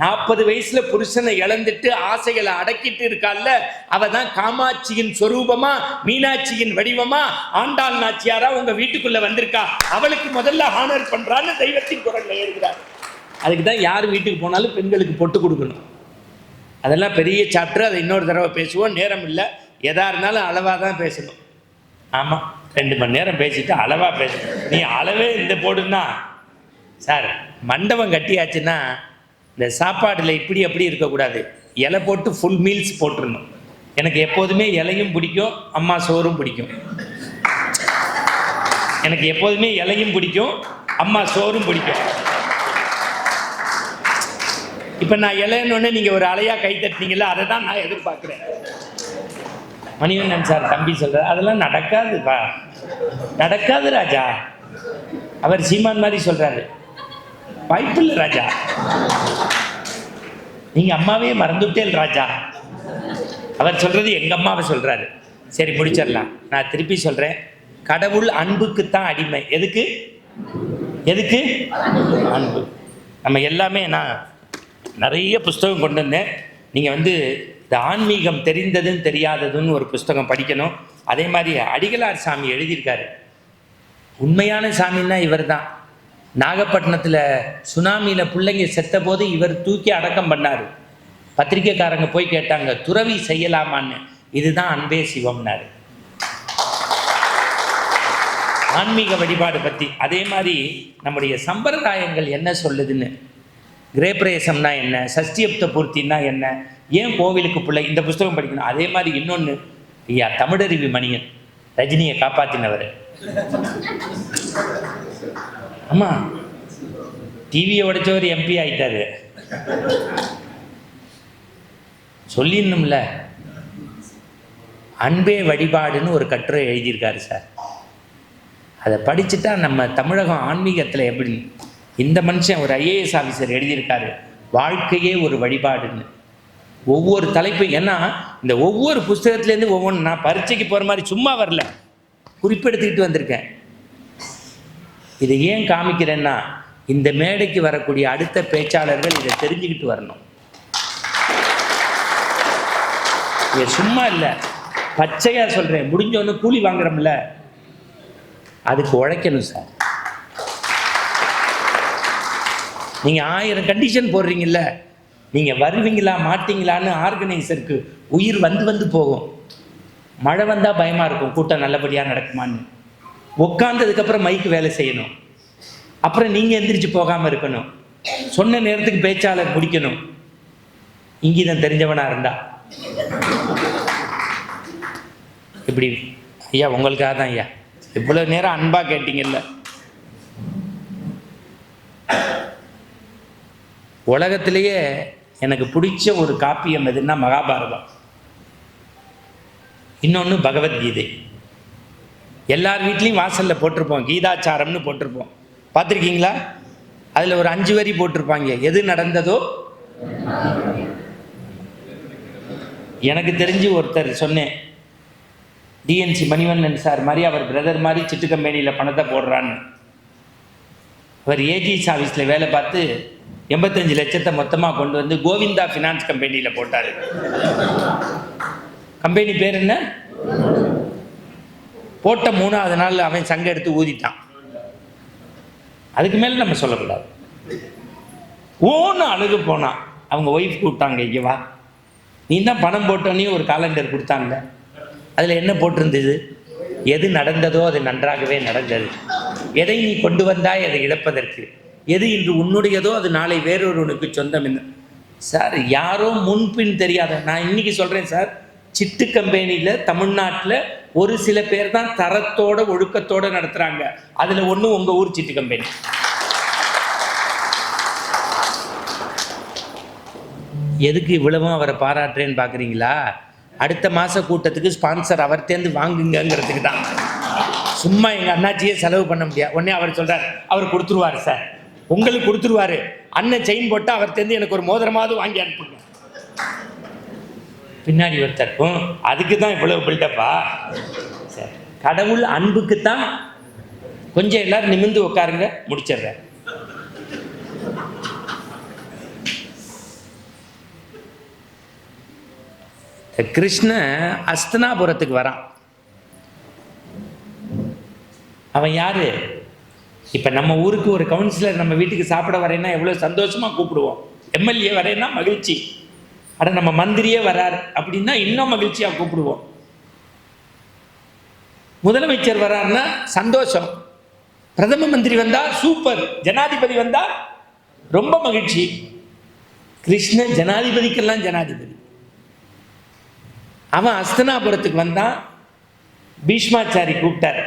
40 வயசுல புருஷனை இழந்துட்டு ஆசைகளை அடக்கிட்டு இருக்கால, அவ தான் காமாட்சியின் சொரூபமா, மீனாட்சியின் வடிவமா, ஆண்டாள் நாச்சியாரா உங்க வீட்டுக்குள்ள வந்திருக்கா. அவளுக்கு முதல்ல ஹானர் பண்றான்னு தெய்வத்தின் குரல்ல எழுதுறாரு. அதுக்கு தான் யார் வீட்டுக்கு போனாலும் பெண்களுக்கு பொட்டு கொடுக்கணும். அதெல்லாம் பெரிய சாப்டர், அதை இன்னொரு தடவை பேசுவோம், நேரம் இல்லை. எதா இருந்தாலும் அளவாக தான் பேசணும். ஆமாம், 2 மணி நேரம் பேசிட்டு அளவாக பேசணும். நீ அளவே இந்த போடுன்னா சார், மண்டபம் கட்டியாச்சுன்னா இந்த சாப்பாடில் இப்படி அப்படி இருக்கக்கூடாது, இலை போட்டு ஃபுல் மீல்ஸ் போட்டுடணும். எனக்கு எப்போதுமே இலையும் பிடிக்கும், அம்மா சோறும் பிடிக்கும். எனக்கு எப்போதுமே இலையும் பிடிக்கும், அம்மா சோறும் பிடிக்கும். இப்போ நான் இலைன்னு நீங்கள் ஒரு அலையாக கை தட்டினீங்களா, அதை தான் நான் எதிர்பார்க்குறேன். மணிவண்ணன் சார் தம்பி சொல்கிறார், அதெல்லாம் நடக்காதுப்பா, நடக்காது ராஜா. அவர் சீமான் மாதிரி சொல்கிறாரு, வாய்ப்பில்லை ராஜா, நீங்கள் அம்மாவே மறந்துவிட்டேன் ராஜா. அவர் சொல்கிறது எங்கள் அம்மாவை சொல்கிறாரு. சரி, முடிச்சிடலாம். நான் திருப்பி சொல்கிறேன், கடவுள் அன்புக்குத்தான் அடிமை. எதுக்கு? எதுக்கு? அன்பு. நம்ம எல்லாமே நான் நிறைய புஸ்தகம் கொண்டு வந்தேன். நீங்கள் இந்த ஆன்மீகம் தெரிந்ததுன்னு தெரியாததுன்னு ஒரு புஸ்தகம் படிக்கணும். அதே மாதிரி அடிகளார் சாமி எழுதியிருக்காரு. உண்மையான சாமின்னா இவர் தான். நாகப்பட்டினத்தில் சுனாமியில் பிள்ளைங்க செத்த போது இவர் தூக்கி அடக்கம் பண்ணார். பத்திரிக்கைக்காரங்க போய் கேட்டாங்க, துறவி செய்யலாமான்னு. இதுதான் அன்பே சிவம்னாரு. ஆன்மீக வழிபாடு பற்றி. அதே மாதிரி நம்முடைய சம்பிரதாயங்கள் என்ன சொல்லுதுன்னு, கிரேப்ரேசம்னா என்ன, சஷ்டியப்த பூர்த்தின்னா என்ன, ஏன் கோவிலுக்கு பிள்ளை, இந்த புஸ்தகம் படிக்கணும். அதே மாதிரி இன்னொன்று, ஐயா தமிழருவி மணியன், ரஜினியை காப்பாற்றினவர். ஆமாம், டிவியை உடைச்சவர் எம்பி ஆகிட்டாரு. சொல்லிடணும்ல. அன்பே வழிபாடுன்னு ஒரு கட்டுரை எழுதியிருக்காரு சார். அதை படிச்சுட்டா நம்ம தமிழகம் ஆன்மீகத்தில் எப்படி. இந்த மனுஷன் ஒரு ஐஏஎஸ் ஆஃபீஸர் எழுதியிருக்காரு, வாழ்க்கையே ஒரு வழிபாடுன்னு. ஒவ்வொரு தலைப்பு, ஏன்னா இந்த ஒவ்வொரு புஸ்தகத்துலேருந்து ஒவ்வொன்று, நான் பரீட்சைக்கு போகிற மாதிரி சும்மா வரல, குறிப்பெடுத்துக்கிட்டு வந்திருக்கேன். இதை ஏன் காமிக்கிறேன்னா, இந்த மேடைக்கு வரக்கூடிய அடுத்த பேச்சாளர்கள் இதை தெரிஞ்சுக்கிட்டு வரணும். இது சும்மா இல்லை, பச்சையாக சொல்கிறேன். முடிஞ்சவொன்னு கூலி வாங்குறோம்ல, அதுக்கு உழைக்கணும் சார். நீங்கள் 1000 கண்டிஷன் போடுறீங்கல்ல, நீங்கள் வருவீங்களா மாட்டீங்களான்னு ஆர்கனைசருக்கு உயிர் வந்து போகும். மழை வந்தால் பயமாக இருக்கும், கூட்டம் நல்லபடியாக நடக்குமான்னு. உட்காந்ததுக்கப்புறம் மைக்கு வேலை செய்யணும். அப்புறம் நீங்கள் எந்திரிச்சு போகாமல் இருக்கணும். சொன்ன நேரத்துக்கு பேச்சாளர் முடிக்கணும். இங்கீதம் தெரிஞ்சவனாக இருந்தா இப்படி. ஐயா உங்களுக்காக தான் ஐயா, இவ்வளோ நேரம் அன்பாக கேட்டீங்கல்ல. உலகத்திலேயே எனக்கு பிடிச்ச ஒரு காப்பியம் எதுன்னா மகாபாரதம், இன்னொன்று பகவத்கீதை. எல்லார் வீட்லேயும் வாசலில் போட்டிருப்போம், கீதாச்சாரம்னு போட்டிருப்போம். பார்த்துருக்கீங்களா? அதில் ஒரு 5 வரி போட்டிருப்பாங்க, எது நடந்ததோ. எனக்கு தெரிஞ்சு ஒருத்தர் சொன்னேன், டிஎன்சி மணிவண்ணன் சார் மாதிரி, அவர் பிரதர் மாதிரி சிட்டு கம்பெனியில் பணத்தை போடுறான்னு. அவர் ஏஜிஎஸ் ஆஃபீஸில் வேலை பார்த்து 85 லட்சத்தை மொத்தமாக கொண்டு வந்து கோவிந்தா ஃபினான்ஸ் கம்பெனியில் போட்டார். கம்பெனி பேர் என்ன? போட்ட 3ஆவது நாள் அவன் சங்க எடுத்து ஊதிட்டான். அதுக்கு மேலே நம்ம சொல்லக்கூடாது. ஓன்னு அழுகு போனான். அவங்க ஒய்ஃப் கூப்பிட்டாங்க, இங்கே வா, நீ தான் பணம் போட்டோன்னே ஒரு காலண்டர் கொடுத்தாங்க. அதில் என்ன போட்டிருந்தது? எது நடந்ததோ அது நன்றாகவே நடந்தது. எதை நீ கொண்டு வந்தாய் அதை இழப்பதற்கு. எது இன்று உன்னுடையதோ அது நாளை வேறொருவனுக்கு சொந்தம். என்ன சார், யாரோ முன்பின் தெரியாத. நான் இன்னைக்கு சொல்கிறேன் சார், சிட்டு கம்பெனியில் தமிழ்நாட்டில் ஒரு சில பேர் தான் தரத்தோட ஒழுக்கத்தோடு நடத்துகிறாங்க. அதில் ஒன்று உங்கள் ஊர் சிட்டு கம்பெனி. எதுக்கு இவ்வளவும் அவரை பாராட்டுறேன்னு பார்க்குறீங்களா? அடுத்த மாத கூட்டத்துக்கு ஸ்பான்சர் அவர்கிட்டேருந்து வாங்குங்கிறதுக்கு தான். சும்மா எங்கள் அண்ணாச்சியே செலவு பண்ண முடியாது. உடனே அவர் சொல்கிறார், அவர் கொடுத்துருவார் சார், உங்களுக்கு கொடுத்துருவாரு. அண்ணன் செயின் போட்டால் அவர்கிட்டேருந்து எனக்கு ஒரு மோதிரமாவது வாங்கி அனுப்புங்க. பின்னாடி ஒருத்தருக்கும் அதுக்கு தான் இவ்வளவு பில்டப்பா. சரி, கடவுள் அன்புக்குத்தான். கொஞ்சம் எல்லாரும் நிமிர்ந்து உட்காருங்க, முடிச்சிடுறேன். கிருஷ்ணன் அஸ்தனாபுரத்துக்கு வரான். அவன் யாரு? இப்போ நம்ம ஊருக்கு ஒரு கவுன்சிலர் நம்ம வீட்டுக்கு சாப்பிட வரேன்னா எவ்வளோ சந்தோஷமாக கூப்பிடுவோம். எம்எல்ஏ வரேன்னா மகிழ்ச்சி. அட நம்ம மந்திரியே வரார் அப்படின்னா இன்னும் மகிழ்ச்சியாக கூப்பிடுவோம். முதலமைச்சர் வராருன்னா சந்தோஷம். பிரதம மந்திரி வந்தா சூப்பர். ஜனாதிபதி வந்தா ரொம்ப மகிழ்ச்சி. கிருஷ்ணன் ஜனாதிபதிக்கெல்லாம் ஜனாதிபதி. அவன் அஸ்தினாபுரத்துக்கு வந்தான். பீஷ்மாச்சாரி கூப்பிட்டார்,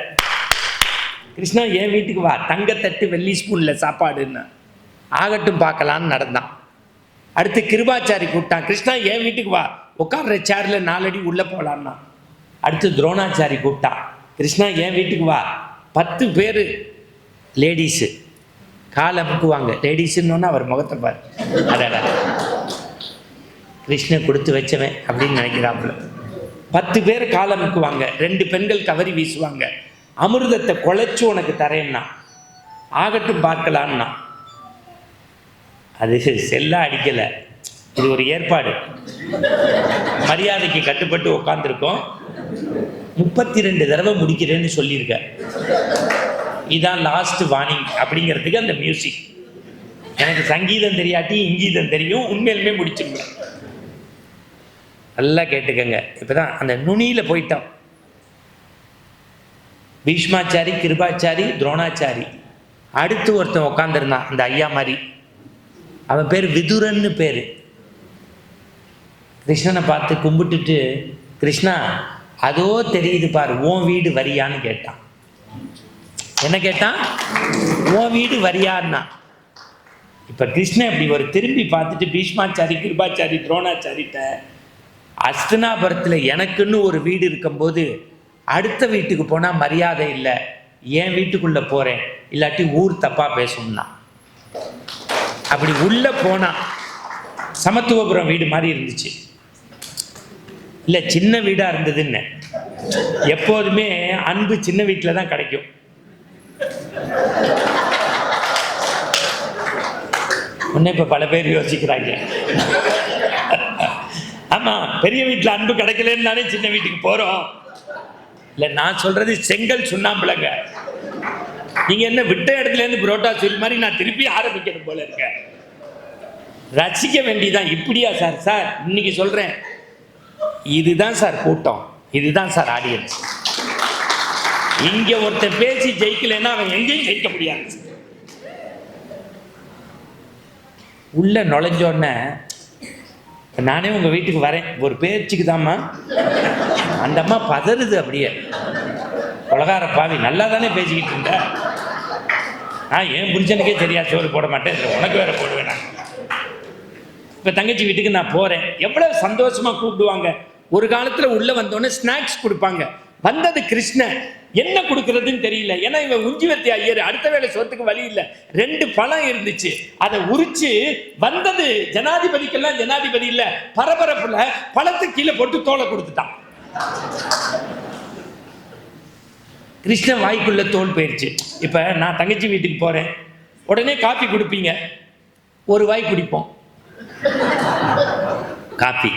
கிருஷ்ணா என் வீட்டுக்கு வா, தங்கத்தட்டு வெள்ளி ஸ்பூனில் சாப்பாடுன்னு. ஆகட்டும் பார்க்கலான்னு நடந்தான். அடுத்து கிருபாச்சாரி கூப்பிட்டான், கிருஷ்ணா என் வீட்டுக்கு வா, உட்கார்ற சேரில் 4 அடி உள்ளே போகலான்னா. அடுத்து துரோணாச்சாரி கூப்பிட்டான், கிருஷ்ணா என் வீட்டுக்கு வா, 10 பேர் லேடிஸு காலை அமுக்குவாங்க. லேடிஸுன்னு அவர் முகத்தை பாரு, அடடா கிருஷ்ணன் கொடுத்து வச்சவன் அப்படின்னு நினைக்கிறாப்புல. 10 பேர் காலை அமுக்குவாங்க, 2 பெண்கள் கவரி வீசுவாங்க, அமிர்தத்தை குழைச்சு உனக்கு தரேன்னா. ஆகட்டும் பார்க்கலான்னா. அது செல்லா அடிக்கலை, இது ஒரு ஏற்பாடு. மரியாதைக்கு கட்டுப்பட்டு உட்காந்துருக்கோம். 32 தடவை முடிக்கிறேன்னு சொல்லியிருக்க. இதான் லாஸ்ட் வார்னிங் அப்படிங்கிறதுக்கு அந்த மியூசிக். எனக்கு சங்கீதம் தெரியாட்டி இங்கீதம் தெரியும், உண்மையிலுமே முடிச்சிருவேன். நல்லா கேட்டுக்கங்க. இப்போதான் அந்த நுனியில் போயிட்டோம். பீஷ்மாச்சாரி, கிருபாச்சாரி, துரோணாச்சாரி. அடுத்து ஒருத்தன் உட்காந்துருந்தான், அந்த ஐயா மாதிரி. அவன் பேர் விதுரன்னு பேர். கிருஷ்ணனை பார்த்து கும்பிட்டுட்டு, கிருஷ்ணா அதோ தெரியுது பாரு, உன் வீடு வரியான்னு கேட்டான். என்ன கேட்டான்? உன் வீடு வரியான்னா. இப்போ கிருஷ்ணன் இப்படி ஒரு திரும்பி பார்த்துட்டு பீஷ்மாச்சாரி, கிருபாச்சாரி, துரோணாச்சாரிட்ட, அஸ்தினாபுரத்தில் எனக்குன்னு ஒரு வீடு இருக்கும்போது அடுத்த வீட்டுக்கு போனால் மரியாதை இல்லை, என் வீட்டுக்குள்ளே போகிறேன், இல்லாட்டி ஊர் தப்பாக பேசும்னா. அப்படி உள்ளே போனால் சமத்துவபுரம் வீடு மாதிரி இருந்துச்சு. இல்லை சின்ன வீடாக இருந்ததுன்னு. எப்போதுமே அன்பு சின்ன வீட்டில் தான் கிடைக்கும். உன்னை இப்போ பல பேர் யோசிக்கிறாங்க, ஆமாம் பெரிய வீட்டில் அன்பு கிடைக்கலன்னு தானே சின்ன வீட்டுக்கு போகிறோம். இல்லை நான் சொல்கிறது செங்கல் சுண்ணாம்புலங்க. நீங்கள் என்ன விட்ட இடத்துலேருந்து புரோட்டா சொல்லி மாதிரி நான் திருப்பி ஆரம்பிக்கணும் போல இருக்கேன். ரசிக்க வேண்டியதான். இப்படியா சார்? சார் இன்னைக்கு சொல்கிறேன், இதுதான் சார் கூட்டம், இதுதான் சார் ஆடியன்ஸ். இங்கே ஒருத்தர் பேசி ஜெயிக்கலைன்னா அவன் எங்கேயும் ஜெயிக்க முடியாது. உள்ள நுழைஞ்சோடனே, நானே உங்கள் வீட்டுக்கு வரேன் ஒரு பேச்சுக்கு தாம்மா, அந்த அம்மா பதறுது அப்படியே. உலகார பாவி, நல்லா தானே பேசிக்கிட்டு இருந்த. என் புருஷனுக்கே சரியா சோறு போட மாட்டேன், உனக்கு வேற போடுவேன். நான் இப்போ தங்கச்சி வீட்டுக்கு நான் போகிறேன், எவ்வளோ சந்தோஷமாக கூப்பிடுவாங்க. ஒரு காலத்தில் உள்ளே வந்தோடனே ஸ்நாக்ஸ் கொடுப்பாங்க. வந்தது கிருஷ்ணன், என்ன கொடுக்கறதுன்னு தெரியல. ஏன்னா இவன் உஞ்சிவத்தி ஐயர், அடுத்த வேளை சோத்துக்கு வழி இல்லை. 2 பழம் இருந்துச்சு, அதை உரிச்சு வந்தது ஜனாதிபதிக்கெல்லாம் ஜனாதிபதி இல்லை, பரபரப்புல பழத்துக்கு கீழே போட்டு தோலை கொடுத்துட்டான். கிருஷ்ணன் வாய்க்குள்ள தோல் போயிடுச்சு. இப்போ நான் தங்கச்சி வீட்டுக்கு போகிறேன், உடனே காப்பி கொடுப்பீங்க, ஒரு வாய் குடிப்போம் காப்பி.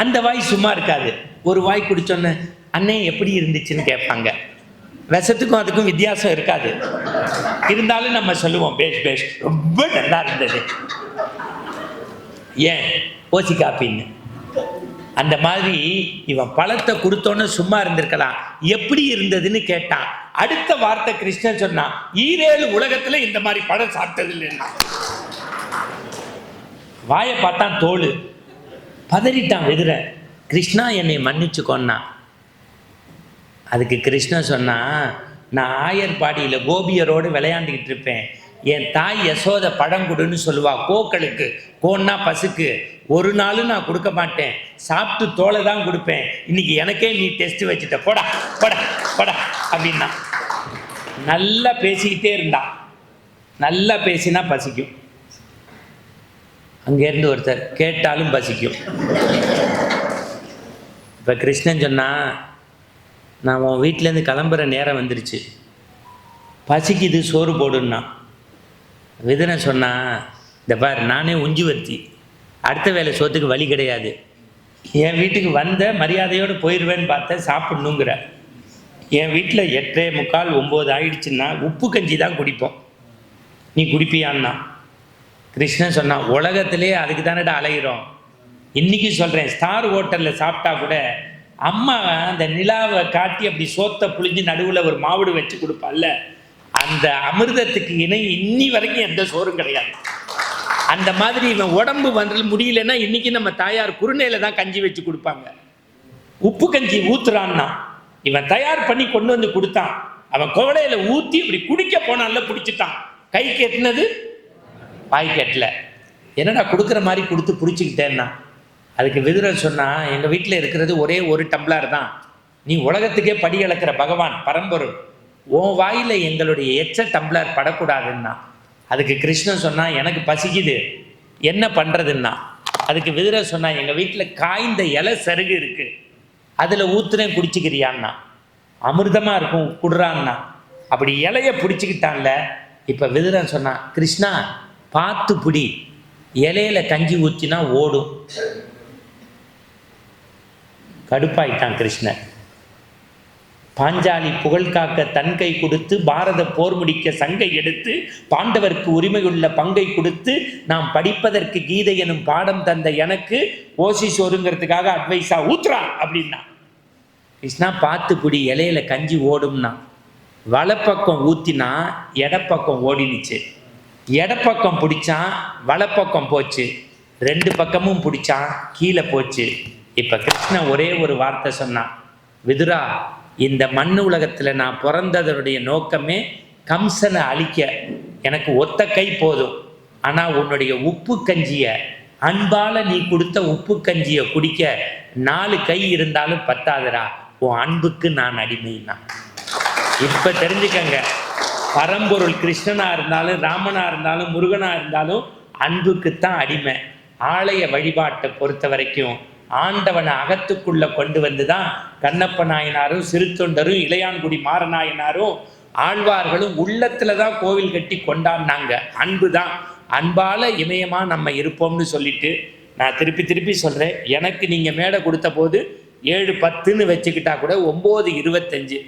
அந்த வாய் சும்மா இருக்காது. ஒரு வாய் குடிச்சோன்னு அண்ணே எப்படி இருந்துச்சுன்னு கேட்பாங்க. விஷத்துக்கும் அதுக்கும் வித்தியாசம் இருக்காது. இருந்தாலும் நம்ம சொல்லுவோம் பேஷ் பேஷ், ரொம்ப நல்லா இருந்தது, ஏன் ஓசி காப்பின்னு. அந்த மாதிரி இவன் பழத்தை கொடுத்தோன்னு சும்மா இருந்திருக்கலாம், எப்படி இருந்ததுன்னு கேட்டான். அடுத்த வார்த்தை கிருஷ்ணன் சொன்னான், 7 உலகத்துல இந்த மாதிரி பழம் சாப்பிட்டது இல்லைன்னா. வாயை பார்த்தான் தோல், பதறிட்டான் விதுர. கிருஷ்ணா என்னை மன்னிச்சுக்கோன்னா. அதுக்கு கிருஷ்ணன் சொன்னா, நான் ஆயர்பாடியில் கோபியரோடு விளையாண்டுக்கிட்டு இருப்பேன், என் தாய் யசோத பழம் கொடுன்னு சொல்லுவா, கோக்களுக்கு, கோன்னா பசுக்கு. ஒரு நாளும் நான் கொடுக்க மாட்டேன், சாப்பிட்டு தோலை தான் கொடுப்பேன். இன்னைக்கு எனக்கே நீ டெஸ்ட் வச்சுட்ட, போடா போடா போடா அப்படின்னா. நல்லா பேசிக்கிட்டே இருந்தான். நல்லா பேசினா பசிக்கும். அங்கேருந்து ஒருத்தர் கேட்டாலும் பசிக்கும். இப்போ கிருஷ்ணன் சொன்னா, நான் உன் வீட்டிலேருந்து கிளம்புற நேரம் வந்துருச்சு, பசிக்குது சோறு போடுன்னா. விதுரன் சொன்னா, இந்த பார் நானே உஞ்சுவர்த்தி, அடுத்த வேலை சோத்துக்கு வழி கிடையாது. என் வீட்டுக்கு வந்த மரியாதையோடு போயிடுவேன்னு பார்த்தேன், சாப்பிட்ணுங்கிற. என் வீட்டில் 8:45 9 ஆயிடுச்சுன்னா உப்பு கஞ்சி தான் குடிப்போம், நீ குடிப்பியான்னா. கிருஷ்ணன் சொன்னான், உலகத்திலே அதுக்கு தானடா அலைகிறோம். இன்றைக்கி சொல்கிறேன், ஸ்டார் ஹோட்டலில் சாப்பிட்டா கூட அம்மா அந்த நிலாவை காட்டி அப்படி சோத்தை புழிஞ்சு நடுவில் ஒரு மாவுடு வச்சு கொடுப்பால்ல, அந்த அமிர்தத்துக்கு இணை இன்னி வரைக்கும் எந்த சோறும் கிடையாது. அந்த மாதிரி இவன் உடம்பு வந்து முடியலன்னா இன்னைக்கு நம்ம தாயார் குருணையில தான் கஞ்சி வச்சு கொடுப்பாங்க. உப்பு கஞ்சி ஊத்துறான்னா இவன் தயார் பண்ணி கொண்டு வந்து கொடுத்தான். அவன் குவளையில ஊத்தி இப்படி குடிக்க போனான்ல, பிடிச்சிட்டான். கை கெட்டினது வாய் கெட்டல. என்னடா கொடுக்குற மாதிரி கொடுத்து பிடிச்சிக்கிட்டேன்னா, அதுக்கு விதுரர் சொன்னா, எங்க வீட்டில் இருக்கிறது ஒரே ஒரு டம்ளர் தான், நீ உலகத்துக்கே படி அளக்கிற பகவான் பரம்பொருள், உன் வாயில எங்களுடைய எச்ச டம்ளர் படக்கூடாதுன்னா. அதுக்கு கிருஷ்ணன் சொன்னா, எனக்கு பசிக்குது என்ன பண்றதுன்னா. அதுக்கு விதுரர் சொன்னா, எங்க வீட்டில் காய்ந்த இலை சருகு இருக்கு, அதுல ஊத்துறேன் குடிச்சுக்கிறியான்னா. அமிர்தமா இருக்கும் குடுறான்னா. அப்படி இலைய பிடிச்சிக்கிட்டான்ல. இப்ப விதுரன் சொன்னா, கிருஷ்ணா பார்த்து பிடி, இலையில கஞ்சி ஊற்றினா ஓடும். கடுப்பாயிட்டான் கிருஷ்ணன். பாஞ்சாலி புகழ் காக்க தன் கை கொடுத்து, பாரத போர் முடிக்க சங்கை எடுத்து, பாண்டவர்க்கு உரிமையுள்ள பங்கை கொடுத்து, நாம் படிப்பதற்கு கீதை எனும் பாடம் தந்த எனக்கு ஓசி சோறுங்கிறதுக்காக அட்வைஸா ஊத்துறா அப்படின்னா. கிருஷ்ணா பார்த்து பிடி, இலையில கஞ்சி ஓடும்னா. வலப்பக்கம் ஊத்தினா இடப்பக்கம் ஓடினுச்சு, இடப்பக்கம் பிடிச்சான் வலப்பக்கம் போச்சு, ரெண்டு பக்கமும் பிடிச்சான் கீழே போச்சு. இப்ப கிருஷ்ணன் ஒரே ஒரு வார்த்தை சொன்னான், விதுரா இந்த மண்ணு உலகத்துல நான் பிறந்ததனுடைய நோக்கமே கம்சனை அழிக்க. எனக்கு ஒத்த கை போதும், ஆனா உன்னுடைய உப்பு கஞ்சிய, அன்பால நீ கொடுத்த உப்பு கஞ்சிய குடிக்க 4 கை இருந்தாலும் பத்தாதுரா, உன் அன்புக்கு நான் அடிமைன்னா. இப்ப தெரிஞ்சுக்கங்க, பரம்பொருள் கிருஷ்ணனா இருந்தாலும் ராமனா இருந்தாலும் முருகனா இருந்தாலும் அன்புக்குத்தான் அடிமை. ஆலய வழிபாட்டை பொறுத்த வரைக்கும் ஆண்டவனை அகத்துக்குள்ள கொண்டு வந்துதான் கண்ணப்ப நாயனாரும் சிறுத்தொண்டரும் இளையான்குடி மாறநாயனாரும் ஆழ்வார்களும் உள்ளத்துல தான் கோவில் கட்டி கொண்டாடினாங்க. அன்பு தான். அன்பால இமயமா நம்ம இருப்போம்னு சொல்லிட்டு நான் திருப்பி திருப்பி சொல்றேன். எனக்கு நீங்க மேடை கொடுத்த போது 7:10ன்னு வச்சுக்கிட்டா கூட 9:25,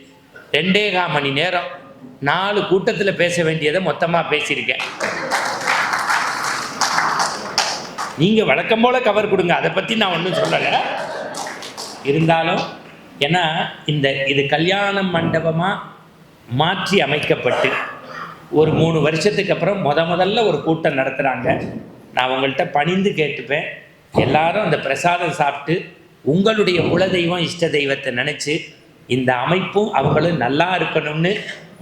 2.25 மணி நேரம் 4 கூட்டத்தில் பேச வேண்டியதை மொத்தமா பேசியிருக்கேன். நீங்க வழக்கம் போல கவர் கொடுங்க, அதை பத்தி நான் ஒன்றும் சொல்லலை. இருந்தாலும் ஏன்னா இது கல்யாண மண்டபமா மாற்றி அமைக்கப்பட்டு ஒரு 3 வருஷத்துக்கு அப்புறம் முதல்ல ஒரு கூட்டம் நடத்துறாங்க. நான் உங்கள்கிட்ட பணிந்து கேட்டுப்பேன், எல்லாரும் அந்த பிரசாதம் சாப்பிட்டு உங்களுடைய குலதெய்வம் இஷ்ட தெய்வத்தை நினைச்சு இந்த அமைப்பும் அவங்களும் நல்லா இருக்கணும்னு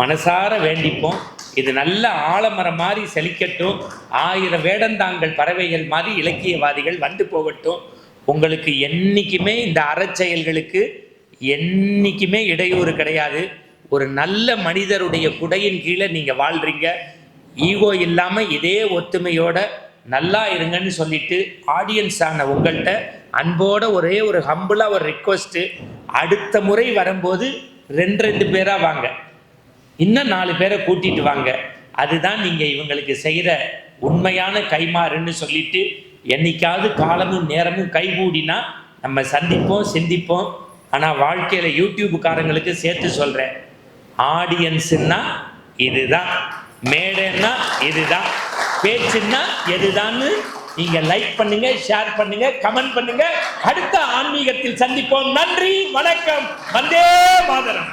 மனசார வேண்டிப்போம். இது நல்ல ஆலமரம் மாதிரி செழிக்கட்டும், 1000 வேடந்தாங்கள் பறவைகள் மாதிரி இலக்கியவாதிகள் வந்து போகட்டும். உங்களுக்கு என்னைக்குமே இந்த அறச்செயல்களுக்கு என்னைக்குமே இடையூறு கிடையாது. ஒரு நல்ல மனிதருடைய குடையின் கீழே நீங்க வாழ்றீங்க. ஈகோ இல்லாம இதே ஒத்துமையோட நல்லா இருங்கன்னு சொல்லிட்டு ஆடியன்ஸ் ஆன உங்கள்கிட்ட அன்போட ஒரே ஒரு ஹம்பிளா ஒரு ரிக்வஸ்ட், அடுத்த முறை வரும்போது 2 பேரா வாங்க, இன்னும் 4 பேரை கூட்டிட்டு வாங்க. அதுதான் நீங்க இவங்களுக்கு செய்யற உண்மையான கைமாறுன்னு சொல்லிட்டு, என்னைக்காவது காலமும் நேரமும் கைகூடினா நம்ம சந்திப்போம் சிந்திப்போம். ஆனா வாழ்க்கையில யூடியூப்காரங்களுக்கு சேர்த்து சொல்றேன், ஆடியன்ஸ்னா இதுதான், மேடைன்னா இதுதான், பேச்சுன்னா எதுதான்னு நீங்க லைக் பண்ணுங்க, ஷேர் பண்ணுங்க, கமெண்ட் பண்ணுங்க. அடுத்த ஆன்மீகத்தில் சந்திப்போம். நன்றி, வணக்கம், வந்தே மாதரம்.